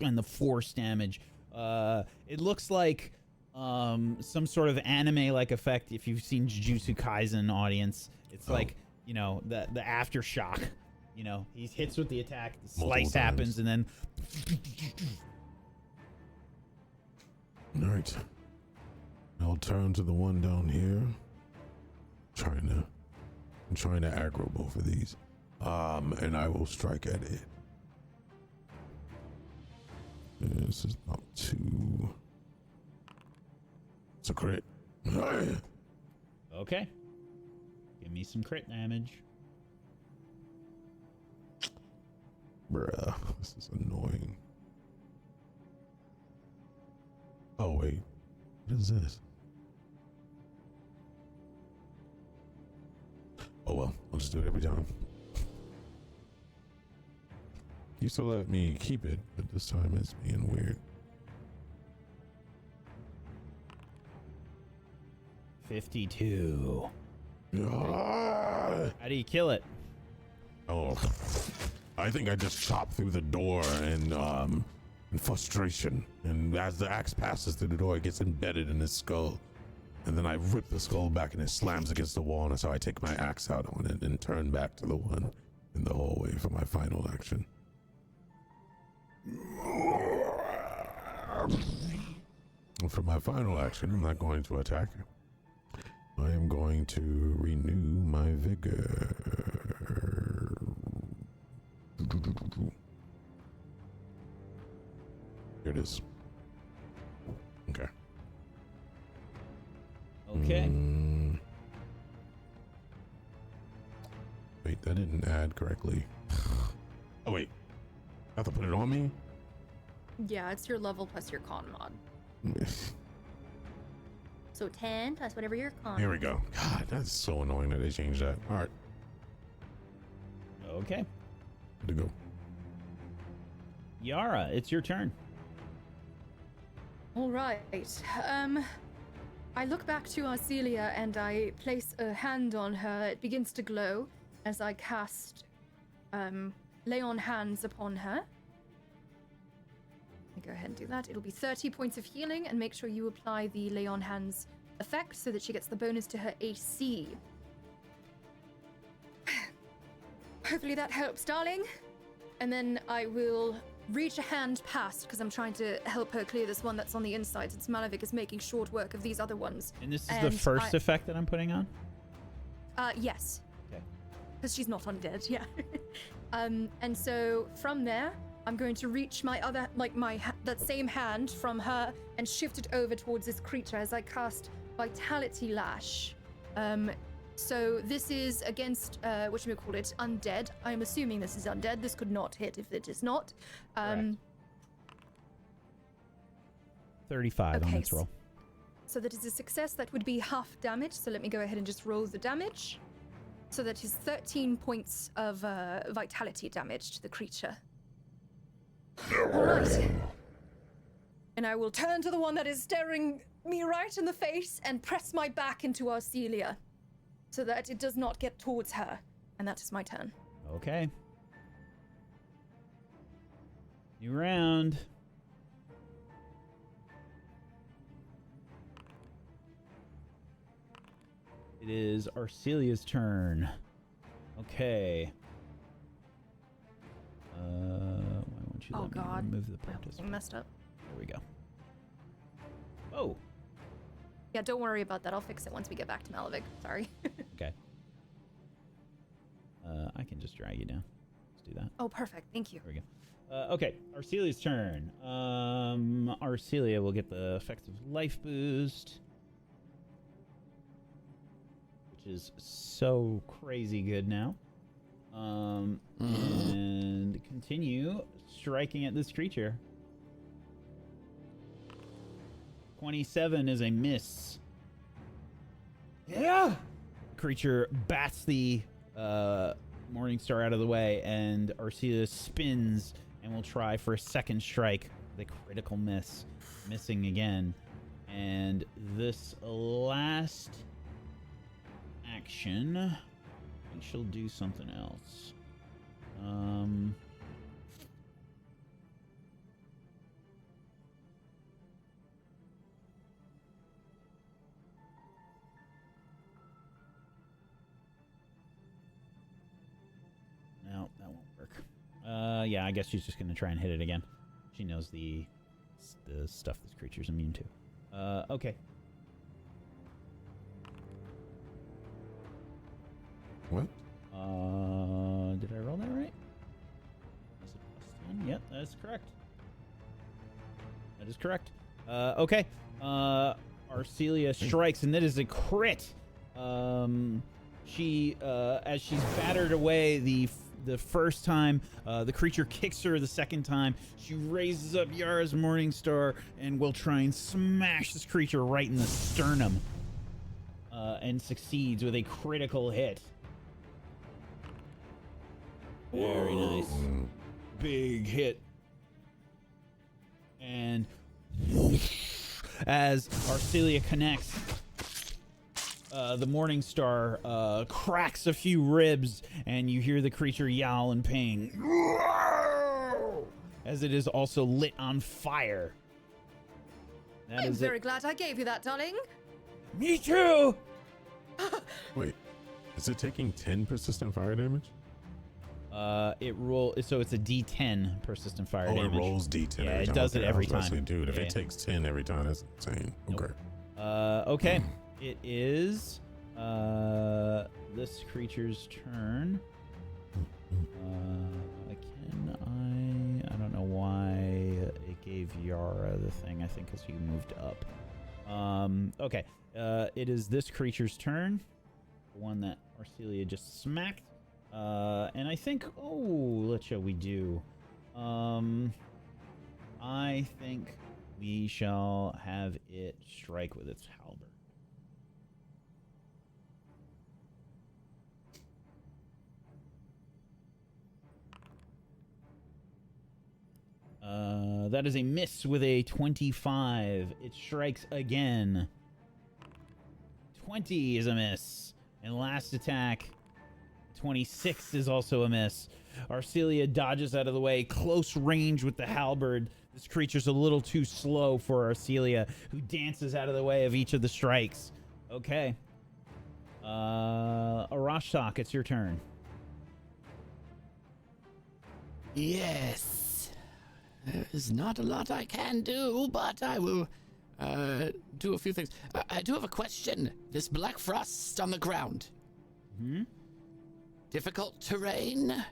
and the force damage. It looks like some sort of anime-like effect. If you've seen Jujutsu Kaisen, audience, it's like, you know, the aftershock. You know, he hits with the attack, the slice happens, and then. All right. I'll turn to the one down here. I'm trying to aggro both of these. And I will strike at it. This is not too. It's a crit. Okay. Give me some crit damage. Bruh, this is annoying. Oh, wait. What is this? Oh, well. I'll just do it every time. You still let me keep it, but this time it's being weird. 52. Ah! How do you kill it? Oh, I think I just chopped through the door and in frustration. And as the axe passes through the door, it gets embedded in his skull. And then I rip the skull back and it slams against the wall. And that's how I take my axe out on it and turn back to the one in the hallway for my final action. And for my final action, I'm not going to attack. I am going to renew my vigor. Here it is. Okay. Okay. Wait, that didn't add correctly. Oh, wait. I have to put it on me? Yeah, it's your level plus your con mod. So 10 plus whatever your con. Here we go. God, that's so annoying that they changed that. All right, Okay. good to go. Yara, it's your turn. All right. I look back to Arcelia and I place a hand on her. It begins to glow as I cast lay on hands upon her. Let me go ahead and do that. It'll be 30 points of healing, and make sure you apply the lay on hands effect so that she gets the bonus to her AC. Hopefully that helps, darling. And then I will reach a hand past, because I'm trying to help her clear this one that's on the inside, since Malavik is making short work of these other ones. And this is the first effect that I'm putting on? Yes. Okay. Because she's not undead, yeah. And so from there, I'm going to reach my other, that same hand from her and shift it over towards this creature as I cast Vitality Lash. So this is against, whatchamacallit, undead. I'm assuming this is undead. This could not hit if it is not. 35 on okay, this roll. So that is a success. That would be half damage. So let me go ahead and just roll the damage. So that is 13 points of vitality damage to the creature. All right. And I will turn to the one that is staring me right in the face and press my back into Arcelia so that it does not get towards her. And that is my turn. Okay. New round. It is Arcelia's turn. Okay. Why won't you let me remove the practice? I messed up. There we go. Oh. Yeah, don't worry about that. I'll fix it once we get back to Malavik. Sorry. Okay. I can just drag you down. Let's do that. Oh, perfect. Thank you. There we go. Okay, Arcelia's turn. Arcelia will get the effective life boost, which is so crazy good now. And continue striking at this creature. 27 is a miss. Yeah. Creature bats the Morningstar out of the way, and Arcelia spins and will try for a second strike. The critical miss, missing again. And this last action, I think she'll do something else. No, that won't work. Yeah, I guess she's just gonna try and hit it again. She knows the stuff this creature's immune to. Okay. What? Did I roll that right? Is it plus 10? Yep, that is correct. That is correct. Okay. Arcelia strikes, and that is a crit. She, as she's battered away the first time, the creature kicks her the second time. She raises up Yara's Morningstar and will try and smash this creature right in the sternum. And succeeds with a critical hit. Very nice. Big hit. And as Arcelia connects, the Morningstar cracks a few ribs, and you hear the creature yowl in pain as it is also lit on fire. I'm very glad I gave you that, darling. Me too! Wait, is it taking 10 persistent fire damage? So it's a D10 persistent fire damage. Oh, it rolls D10 Yeah, every it time. does it every I was about to time. say, dude, if Yeah. it takes 10 every time, that's insane. Nope. Okay. Okay. It is this creature's turn. I don't know why it gave Yara the thing. I think because you moved up. Okay. It is this creature's turn. The one that Arcelia just smacked. And I think, what shall we do? I think we shall have it strike with its halberd. That is a miss with a 25. It strikes again. 20 is a miss. And last attack, 26 is also a miss. Arcelia dodges out of the way, close range with the halberd. This creature's a little too slow for Arcelia, who dances out of the way of each of the strikes. Okay. Arashtak, it's your turn. Yes. There's not a lot I can do, but I will do a few things. I do have a question. This black frost on the ground. Hmm? Difficult terrain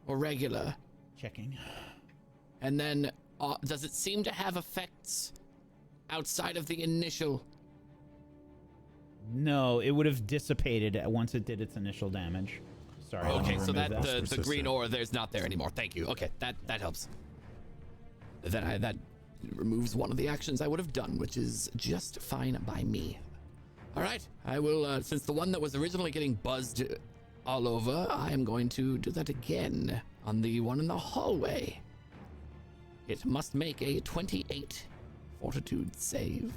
or regular? Checking. And then does it seem to have effects outside of the initial? No, it would have dissipated once it did its initial damage. Sorry. let me Okay, so remove that the green ore there's not there anymore. Thank you. Okay, that helps. That removes one of the actions I would have done, which is just fine by me. All right, I will. Since the one that was originally getting buzzed all over, I am going to do that again on the one in the hallway. It must make a 28 fortitude save.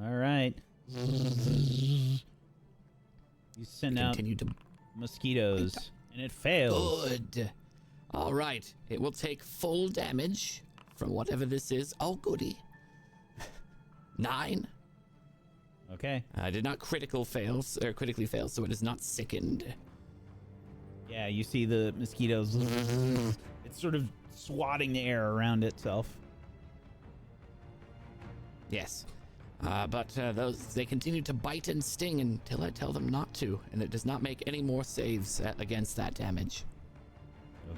All right. You send out Continue to mosquitoes, and it fails. Good. All right. It will take full damage from whatever this is. Oh, goody. 9. Okay. I did not critically fail, so it is not sickened. Yeah, you see the mosquitoes. It's sort of swatting the air around itself. Yes. But they continue to bite and sting until I tell them not to, and it does not make any more saves against that damage.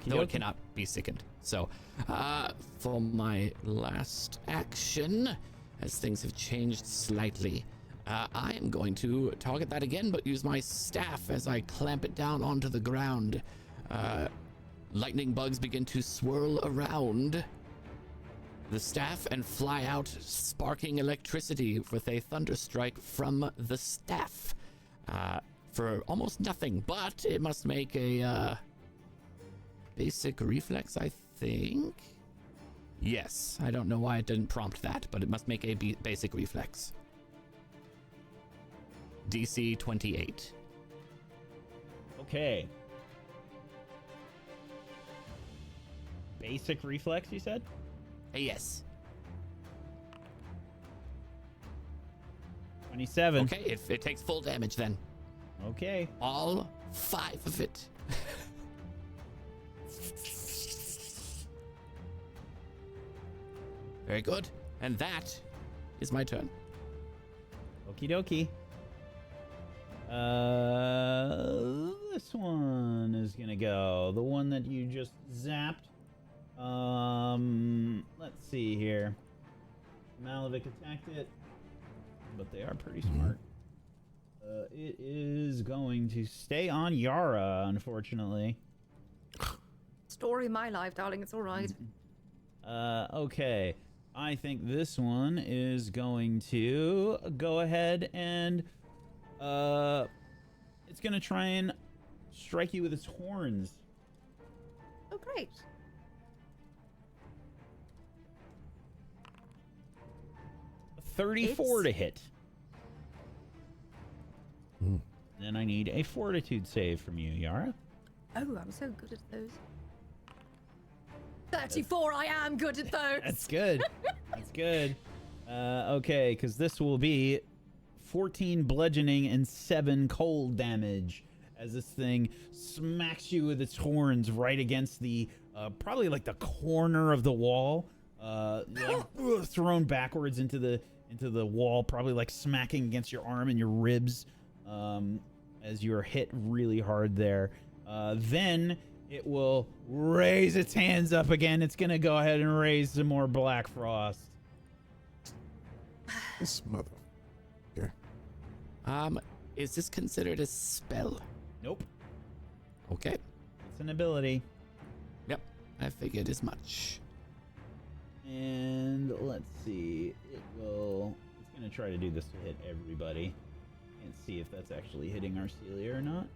No, it cannot be sickened. So, for my last action, as things have changed slightly, I am going to target that again, but use my staff as I clamp it down onto the ground. Lightning bugs begin to swirl around the staff and fly out, sparking electricity with a thunder strike from the staff for almost nothing, but it must make a basic reflex, I think. Yes, I don't know why it didn't prompt that, but it must make a basic reflex. DC 28. Okay. Basic reflex, you said? Yes. 27. Okay, it takes full damage then. Okay. All 5 of it. Very good. And that is my turn. Okie dokie. This one is gonna go. The one that you just zapped. Let's see here. Malavik attacked it, but they are pretty smart. It is going to stay on Yara, unfortunately. Story of my life, darling. It's all right. Okay. I think this one is going to go ahead and it's going to try and strike you with its horns. Oh, great. A 34 to hit. Mm. Then I need a fortitude save from you, Yara. Oh, I'm so good at those. 34, I am good at those. That's good. That's good. Okay, because this will be 14 bludgeoning and 7 cold damage as this thing smacks you with its horns right against the probably like the corner of the wall, thrown backwards into the wall, probably like smacking against your arm and your ribs as you're hit really hard there. Then it will raise its hands up again. It's gonna go ahead and raise some more black frost. This mother. Here. Is this considered a spell? Nope. Okay. It's an ability. Yep. I figured as much. And let's see. It's going to try to do this to hit everybody. And see if that's actually hitting Arcelia or not.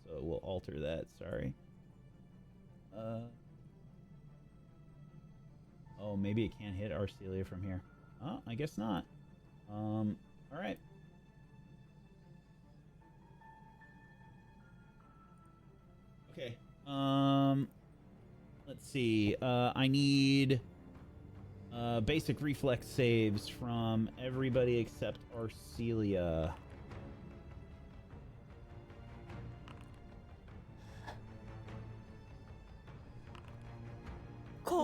So we'll alter that. Sorry. Oh, maybe it can't hit Arcelia from here. Oh, I guess not. All right. Okay. Let's see. I need basic reflex saves from everybody except Arcelia.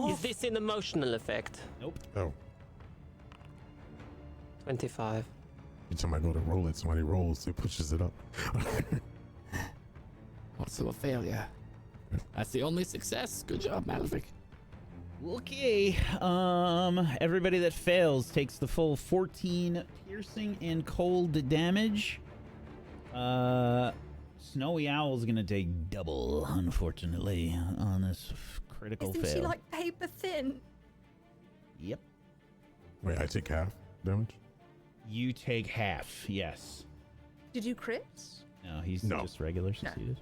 Is this an emotional effect? Nope. Oh, 25. every time I go to roll it, somebody rolls, it pushes it up. Also a failure. That's the only success. Good job, Malefic. Okay. Everybody that fails takes the full 14 piercing and cold damage. Snowy Owl's gonna take double, unfortunately, on this critical Isn't fail. she like paper thin? Yep. Wait, I take half damage? You take half, yes. Did you crit? No, he's No. just regular succeeded.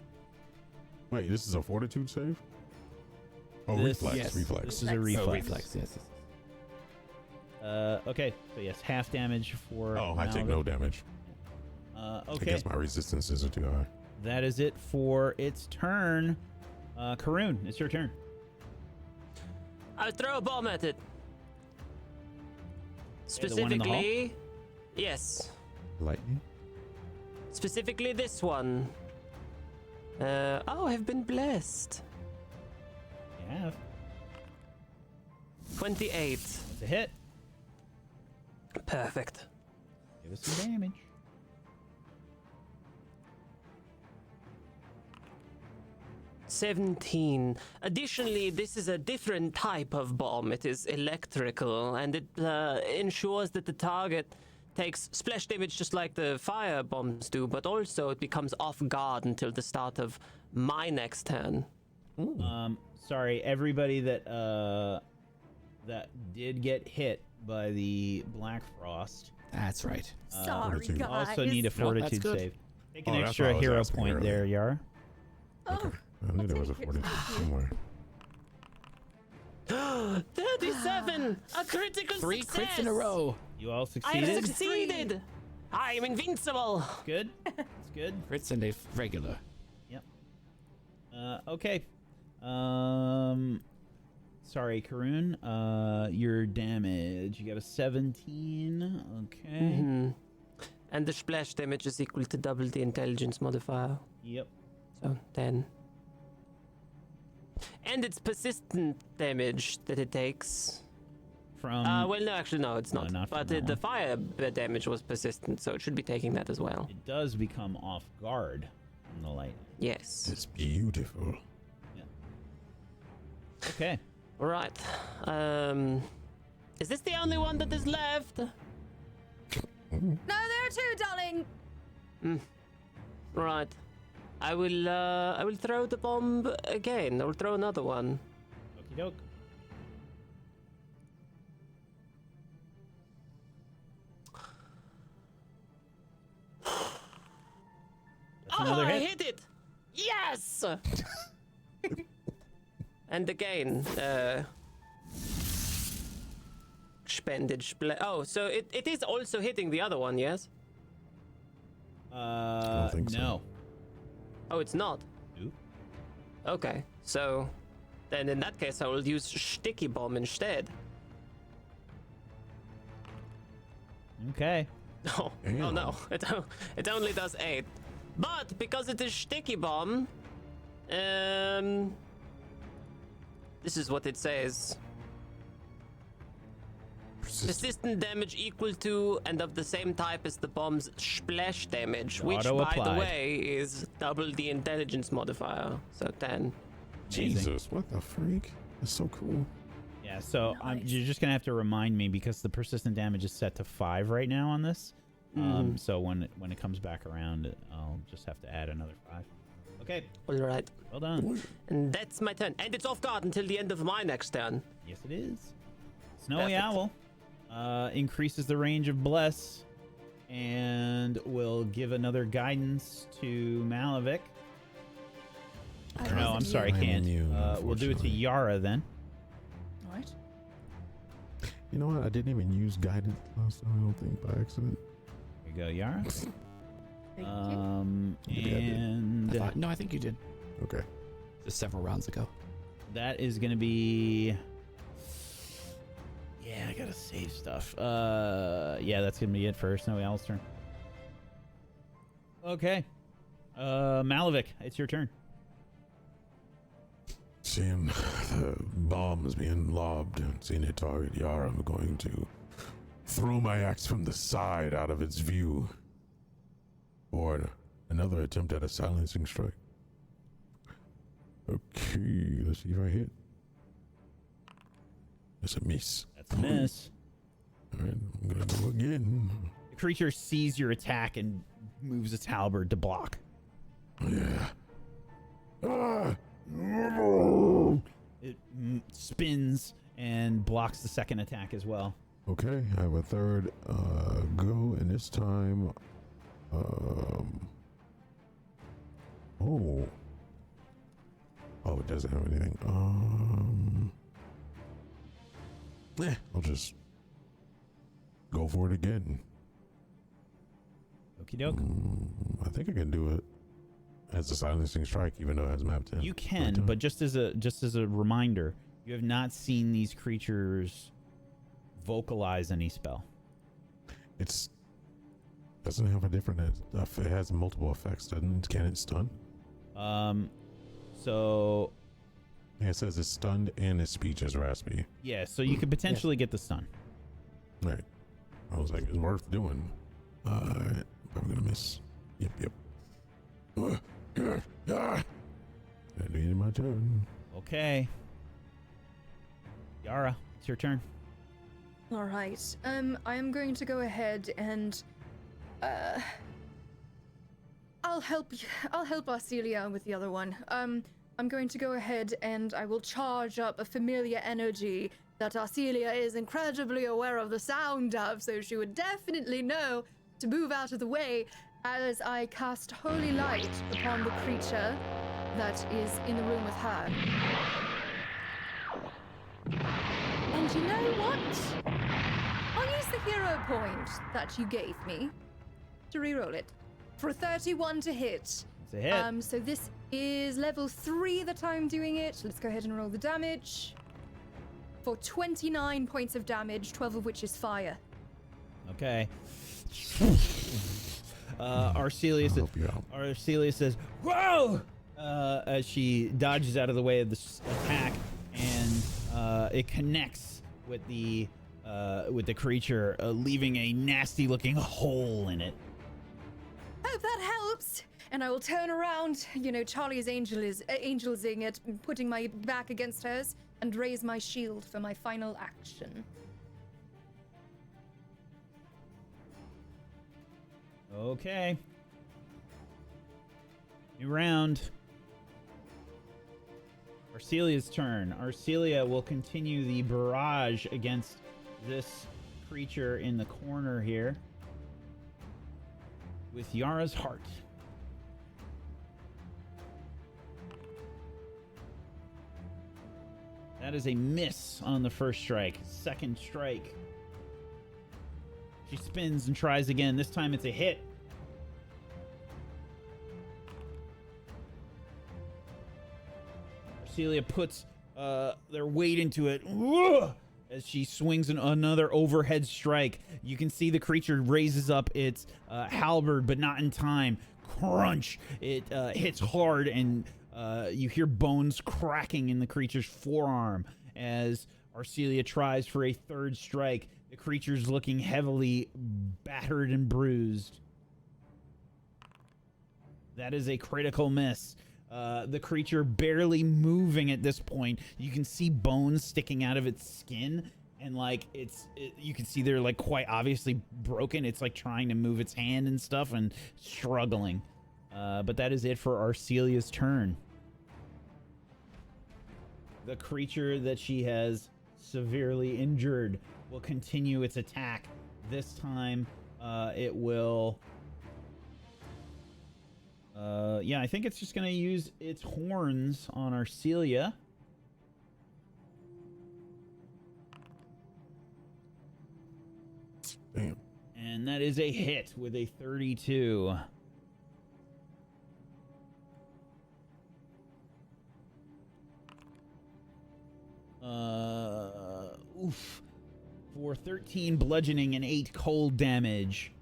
Wait, this is a fortitude save? Oh, This- reflex, yes, reflex. This is a Reflex. reflex. Oh, reflex, yes. Okay, so yes, half damage for. Oh, I take Malvin. no damage. I Okay, guess my resistances are too high. that is it for its turn. Karun, it's your turn. I'll throw a bomb at it. Okay, the one in the hall? Specifically, yes. Lightning? Specifically this one. I've been blessed. Yeah, 28. it's a hit. Perfect. Give us some damage. $17. Additionally, this is a different type of bomb. It is electrical, and it ensures that the target takes splash damage just like the fire bombs do, but also it becomes off guard until the start of my next turn. Sorry, everybody that did get hit by the Black Frost That's right. Sorry, fortitude. guys. also need a No, that's fortitude good. save. Take an Oh, that's extra what I was hero asking point there, earlier. Yara. Oh, I knew there was a take it. 42 somewhere. 37! A critical 3 success! crits in a row. You all I succeeded. have succeeded! I am invincible! Good. It's good. Crits and a regular. Okay. Sorry, Karun. Your damage. You got a 17. Okay. Mhm. And the splash damage is equal to double the intelligence modifier. Yep. So 10. And it's persistent damage that it takes. From Well, no, actually, no, it's No, not. not from But that the one. fire damage was persistent, so it should be taking that as well. it does become off guard from the lightning. Yes. It's beautiful. Okay. All right. Is this the only one that is left? no, there are two, darling. Right. I will throw the bomb again. I will throw another one. Okie doke. That's another I hit. hit it! Yes! And again, expended oh, so it is also hitting the other one, yes? don't think so. No. Oh, it's not? Nope. Okay, so then in that case I will use Sticky Bomb instead. Okay. Oh, oh no, it only does 8. But because it is Sticky Bomb, this is what it says. Persistent damage equal to and of the same type as the bomb's splash damage, which, by the Auto-applied. way, is double the intelligence modifier. So 10. Jesus, what the freak? That's so cool. Yeah, so Nice. you're just gonna have to remind me because the persistent damage is set to 5 right now on this. So when it comes back around, I'll just have to add another 5. Okay, All right. well done. And that's my turn. And it's off guard until the end of my next turn. Yes, it is. Snowy Perfect. Owl increases the range of Bless and will give another guidance to Malavik. I No, I'm wasn't sorry, I I'm can't. immune, We'll do it to unfortunately. Yara then. Right. You know what? I didn't even use guidance last time. I don't think by accident. Here you go, Yara. Thank you. Maybe I did. And No, I think you did. Okay. Just several rounds ago. that is going to be... Yeah, I gotta save stuff. Yeah, that's gonna be it for Snowy Owl's turn. Okay. Malavik, it's your turn. Seeing the bombs being lobbed and seeing it target Yara, I'm going to throw my axe from the side out of its view for another attempt at a silencing strike. Okay, let's see if I hit. It's a miss. That's a miss. All right, I'm gonna go again. The creature sees your attack and moves its halberd to block. Yeah. Ah! It spins and blocks the second attack as well. Okay, I have a third go, and this time, oh, it doesn't have anything. I'll just go for it again. Okie doke. I think I can do it as a silencing strike, even though it has map 10. You can, but just as a reminder, you have not seen these creatures vocalize any spell. It's doesn't have a different. It has multiple effects, doesn't it? Can it stun? So Yeah, it says it's stunned and its speech is raspy. yeah, so you could potentially get the stun. Right. I was like, it's worth doing. I'm gonna miss. Yep. That ended my turn. Okay. Yara, it's your turn. All right. I am going to go ahead and I'll help Arcelia with the other one. I'm going to go ahead and I will charge up a familiar energy that Arcelia is incredibly aware of the sound of, so she would definitely know to move out of the way as I cast Holy Light upon the creature that is in the room with her. And you know what? I'll use the hero point that you gave me to reroll it for a 31 to hit. It's a hit. So this is level 3 that I'm doing it. Let's go ahead and roll the damage. For 29 points of damage, 12 of which is fire. Okay. Arcelia I'll help you out. says, "Whoa!" As she dodges out of the way of this attack, and it connects with the creature, leaving a nasty-looking hole in it. Hope that helps. And I will turn around. You know, Charlie's angelsing it, putting my back against hers, and raise my shield for my final action. Okay. New round. Arcelia's turn. Arcelia will continue the barrage against this creature in the corner here with Yara's heart. That is a miss on the first strike. Second strike. She spins and tries again. This time it's a hit. Arcelia puts their weight into it as she swings another overhead strike. You can see the creature raises up its halberd, but not in time. Crunch! It hits hard, and you hear bones cracking in the creature's forearm as Arcelia tries for a third strike. The creature's looking heavily battered and bruised. That is a critical miss. The creature barely moving at this point. You can see bones sticking out of its skin, and like you can see they're like quite obviously broken. It's like trying to move its hand and stuff and struggling. But that is it for Arcelia's turn. The creature that she has severely injured will continue its attack. This time, it will... yeah, I think it's just going to use its horns on Arcelia. Damn. And that is a hit with a 32. Oof. For 13 bludgeoning and 8 cold damage.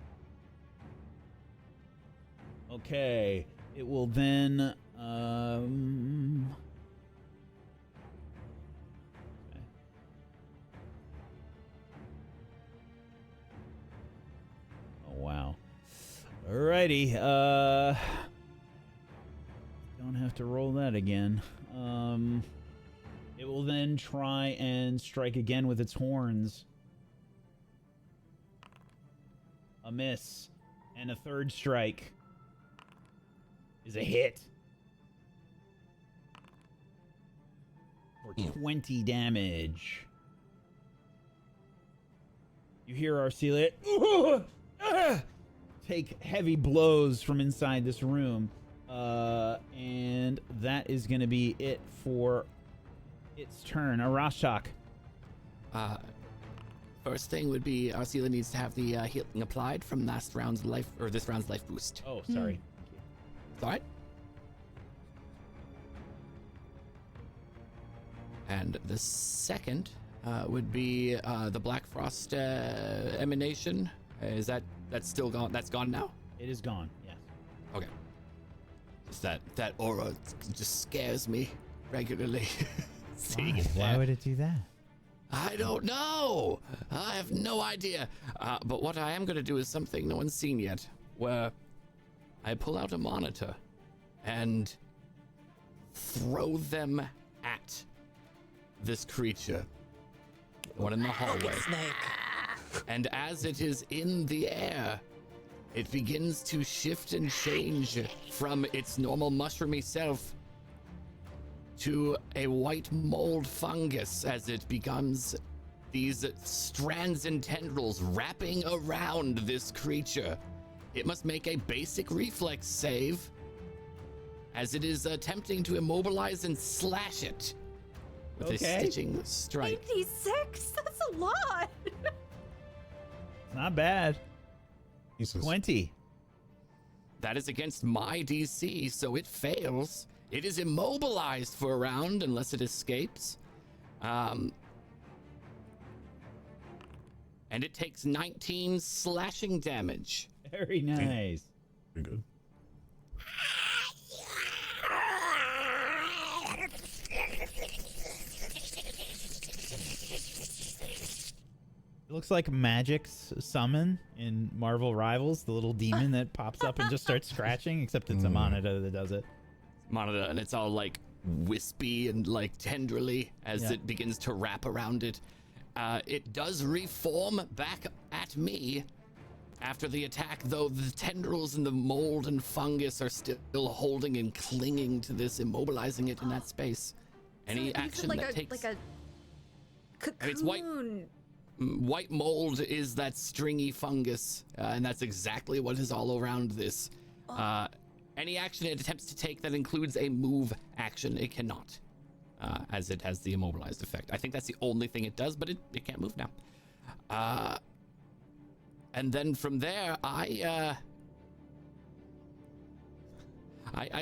Okay. It will then, okay. Oh, wow. Alrighty. Don't have to roll that again. It will then try and strike again with its horns. A miss. And a third strike is a hit. For 20 damage. You hear Arcelia take heavy blows from inside this room. And that is going to be it for its turn. Arashok. First thing would be Arcelia needs to have the healing applied from last round's life, or this round's life boost. Oh, sorry. It's all right. And the second would be the Black Frost emanation. Is that's still gone? That's gone now? It is gone, yes. Okay. Just that aura just scares me regularly. Seeing it Why there. would it do that? I don't know. I have no idea. But what I am going to do is something no one's seen yet, where I pull out a monitor and throw them at this creature. One in the hallway. And as it is in the air, it begins to shift and change from its normal mushroomy self to a white mold fungus as it becomes these strands and tendrils wrapping around this creature. It must make a basic reflex save as it is attempting to immobilize and slash it with a stitching strike. 86? That's a lot. It's not bad. Jesus. 20. That is against my DC, so it fails. It is immobilized for a round unless it escapes. And it takes 19 slashing damage. Very nice. Pretty good. It looks like Magic's summon in Marvel Rivals, the little demon that pops up and just starts scratching, except it's a monitor that does it. Monitor, and it's all like wispy and like tenderly as it begins to wrap around it. It does reform back at me after the attack, though the tendrils and the mold and fungus are still holding and clinging to this, immobilizing it in that space. Any action like that a, takes... like a cocoon. I mean, it's white mold is that stringy fungus, and that's exactly what is all around this. Any action it attempts to take that includes a move action, it cannot, as it has the immobilized effect. I think that's the only thing it does, but it can't move now. And then from there, I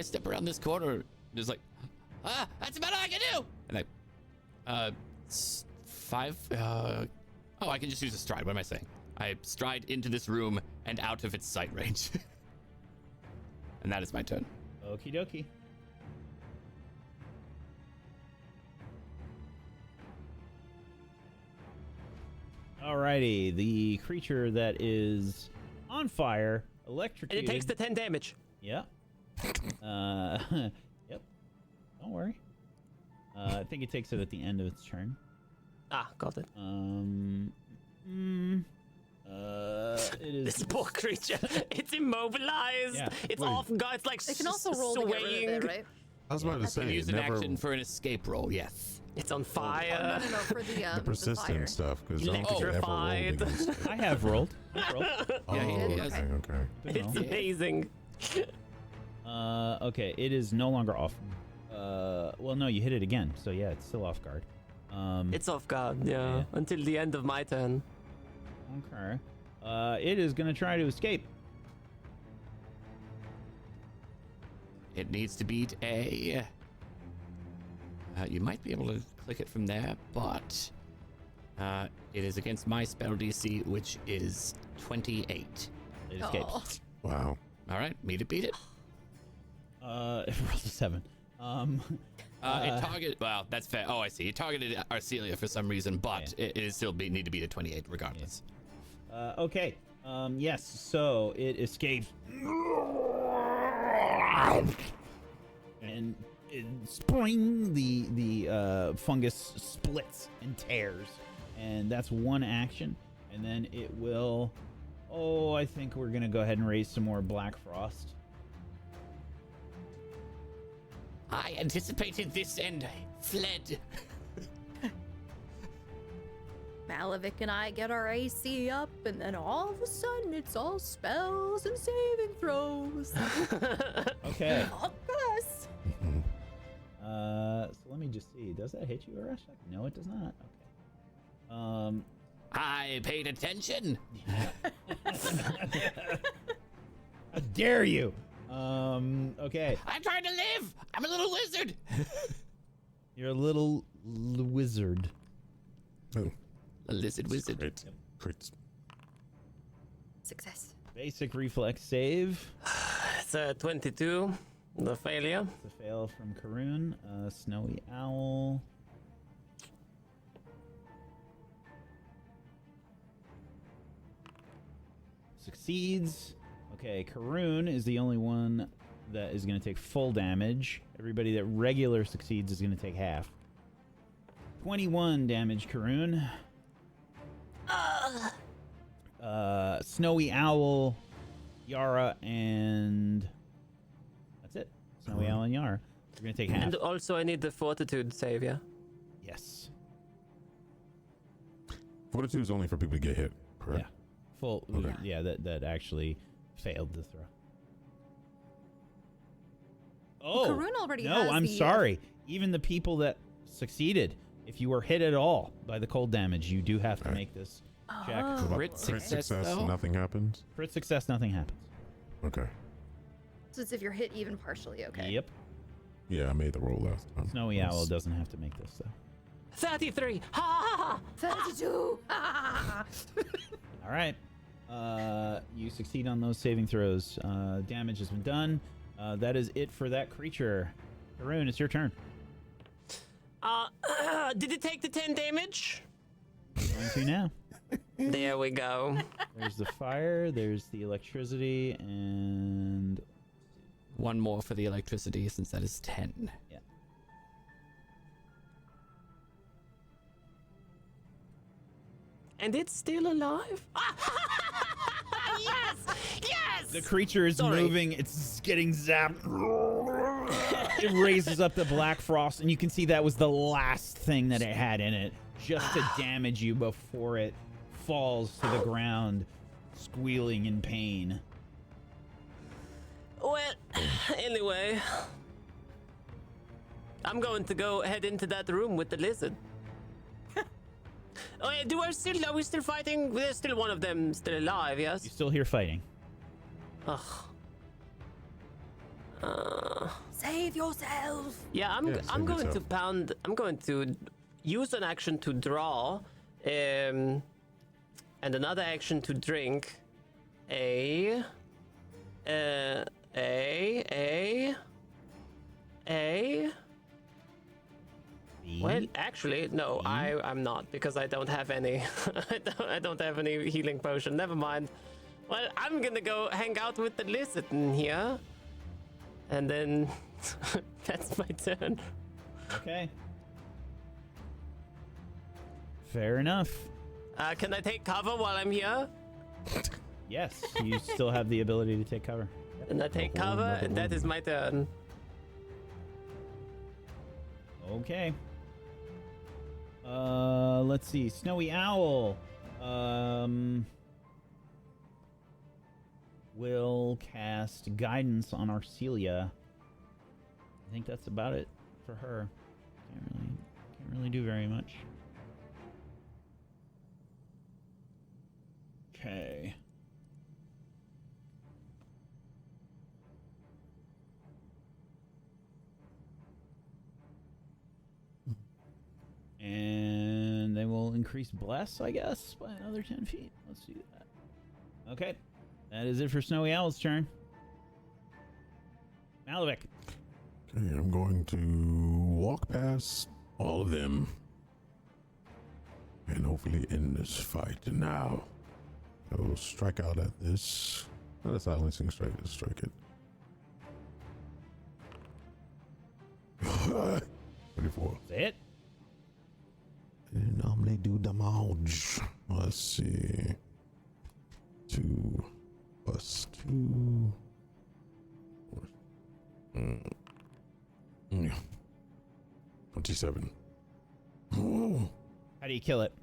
step around this corner, just like, that's about all I can do! And I can just use a stride. What am I saying? I stride into this room and out of its sight range. And that is my turn. Okie dokie. Alrighty, the creature that is on fire, And electrocuted. it takes the 10 damage. Yep. Yep. Don't worry. I think it takes it at the end of its turn. Ah, got it. It is. This poor creature. It's immobilized. Yeah, It's wait. off guard. It's like It can also roll to get rid swaying. of it, right? I was about to say, Use an never action for an escape roll. Yes. It's on No, fire. no, for the the fire. persistent stuff because I don't think it ever Electrified. rolled against it. I have rolled. I've rolled. Oh, Yeah, he okay, has. okay. Good It's roll. amazing. Okay, it is no longer off. Well, no, you hit it again, so yeah, it's still off guard. It's off guard, yeah. Yeah. Until the end of my turn. Okay. It is gonna try to escape. It needs to beat a. You might be able to click it from there, but it is against my spell DC, which is 28. It escapes. Oh. Wow. All right, me to beat it. It rolls a 7. It targeted. Well, that's fair. Oh, I see. It targeted Arcelia for some reason, but it is still need to beat a 28 regardless. Okay. Yes. So it escapes. And spring, the fungus splits and tears, and that's one action. And then it will. Oh, I think we're gonna go ahead and raise some more Black Frost. I anticipated this and fled. Malavik and I get our AC up, and then all of a sudden it's all spells and saving throws. Okay. Fuck us. So let me just see. Does that hit you, Arash? No, it does not. Okay. I paid attention. How dare you? Okay. I'm trying to live. I'm a little lizard. You're a little wizard. Oh, A lizard wizard. great. Crits. Success. Basic reflex save. It's a 22. The failure. It's a fail from Karun. Snowy Owl. Succeeds. Okay, Karun is the only one that is going to take full damage. Everybody that regular succeeds is going to take half. 21 damage, Karun. Snowy Owl, Yara, and that's it. Snowy Owl and Yara. We're going to take half. And also I need the fortitude save, yeah? Yes. Fortitude is only for people to get hit, Yeah. correct? Full. Okay. Yeah, that actually failed the throw. Oh, Karun already no, has I'm the, sorry. Even the people that succeeded, if you were hit at all by the cold damage, you do have to Right. make this check. Oh, Crit okay. success. though? nothing happens. Crit success, nothing happens. Okay. So it's if you're hit even partially, okay. Yep. Yeah, I made the roll last time. Snowy Owl doesn't have to make this, though. 33! Ha ha ha! 32! All right. You succeed on those saving throws. Damage has been done. That is it for that creature. Karun, it's your turn. Did it take the 10 damage? Going to now. There we go. There's the fire, there's the electricity, and One more for the electricity, since that is 10. yeah. And it's still alive? Yes! Yes! The creature is Sorry. moving. It's getting zapped. It raises up the black frost, and you can see that was the last thing that it had in it, just to damage you before it falls to the ground, squealing in pain. Well, anyway. I'm going to go head into that room with the lizard. Oh, yeah, are we still fighting? There's still one of them still alive, You yes? still hear fighting. Ugh. Save yourself! Yeah, Yeah, I'm save going to yourself. pound. I'm going to use an action to draw, and another action to drink a. Well, actually, no, I'm not, because I don't have any. I don't have any healing potion. Never mind. Well, I'm gonna go hang out with the lizard in here, and then that's my turn. Okay. Fair enough. Can I take cover while I'm here? Yes, you still have the ability to take cover. And I take cover, and that is my turn. Okay. Let's see. Snowy Owl. Will cast guidance on Arcelia. I think that's about it for her. Can't really do very much. Okay. And they will increase Bless, I guess, by another 10 feet. Let's do that. Okay. That is it for Snowy Owl's turn. Malavik. Okay, I'm going to walk past all of them and hopefully end this fight. And now I will strike out at this. Not a silencing strike, let's strike it. 24. That's it. And normally do damage. Let's see. 2 plus 2. Yeah. 27. Oh. How do you kill it?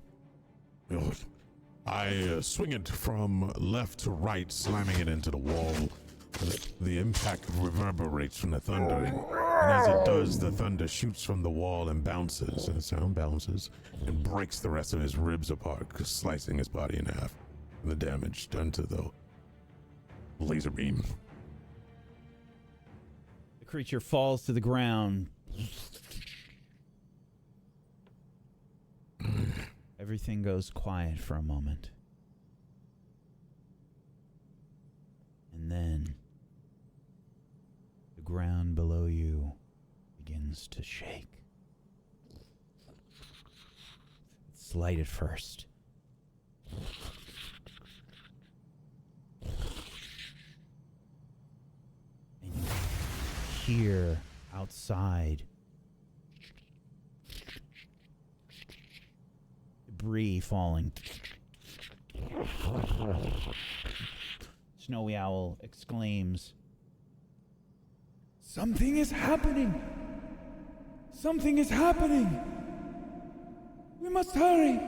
I swing it from left to right, slamming it into the wall. The impact reverberates from the thundering. And as it does, the thunder shoots from the wall and bounces, and the sound bounces, and breaks the rest of his ribs apart, slicing his body in half. And the damage done to the laser beam. The creature falls to the ground. Everything goes quiet for a moment. And then the ground below you begins to shake. It's light at first. And you hear outside debris falling. Snowy Owl exclaims, "Something is happening! Something is happening! We must hurry!"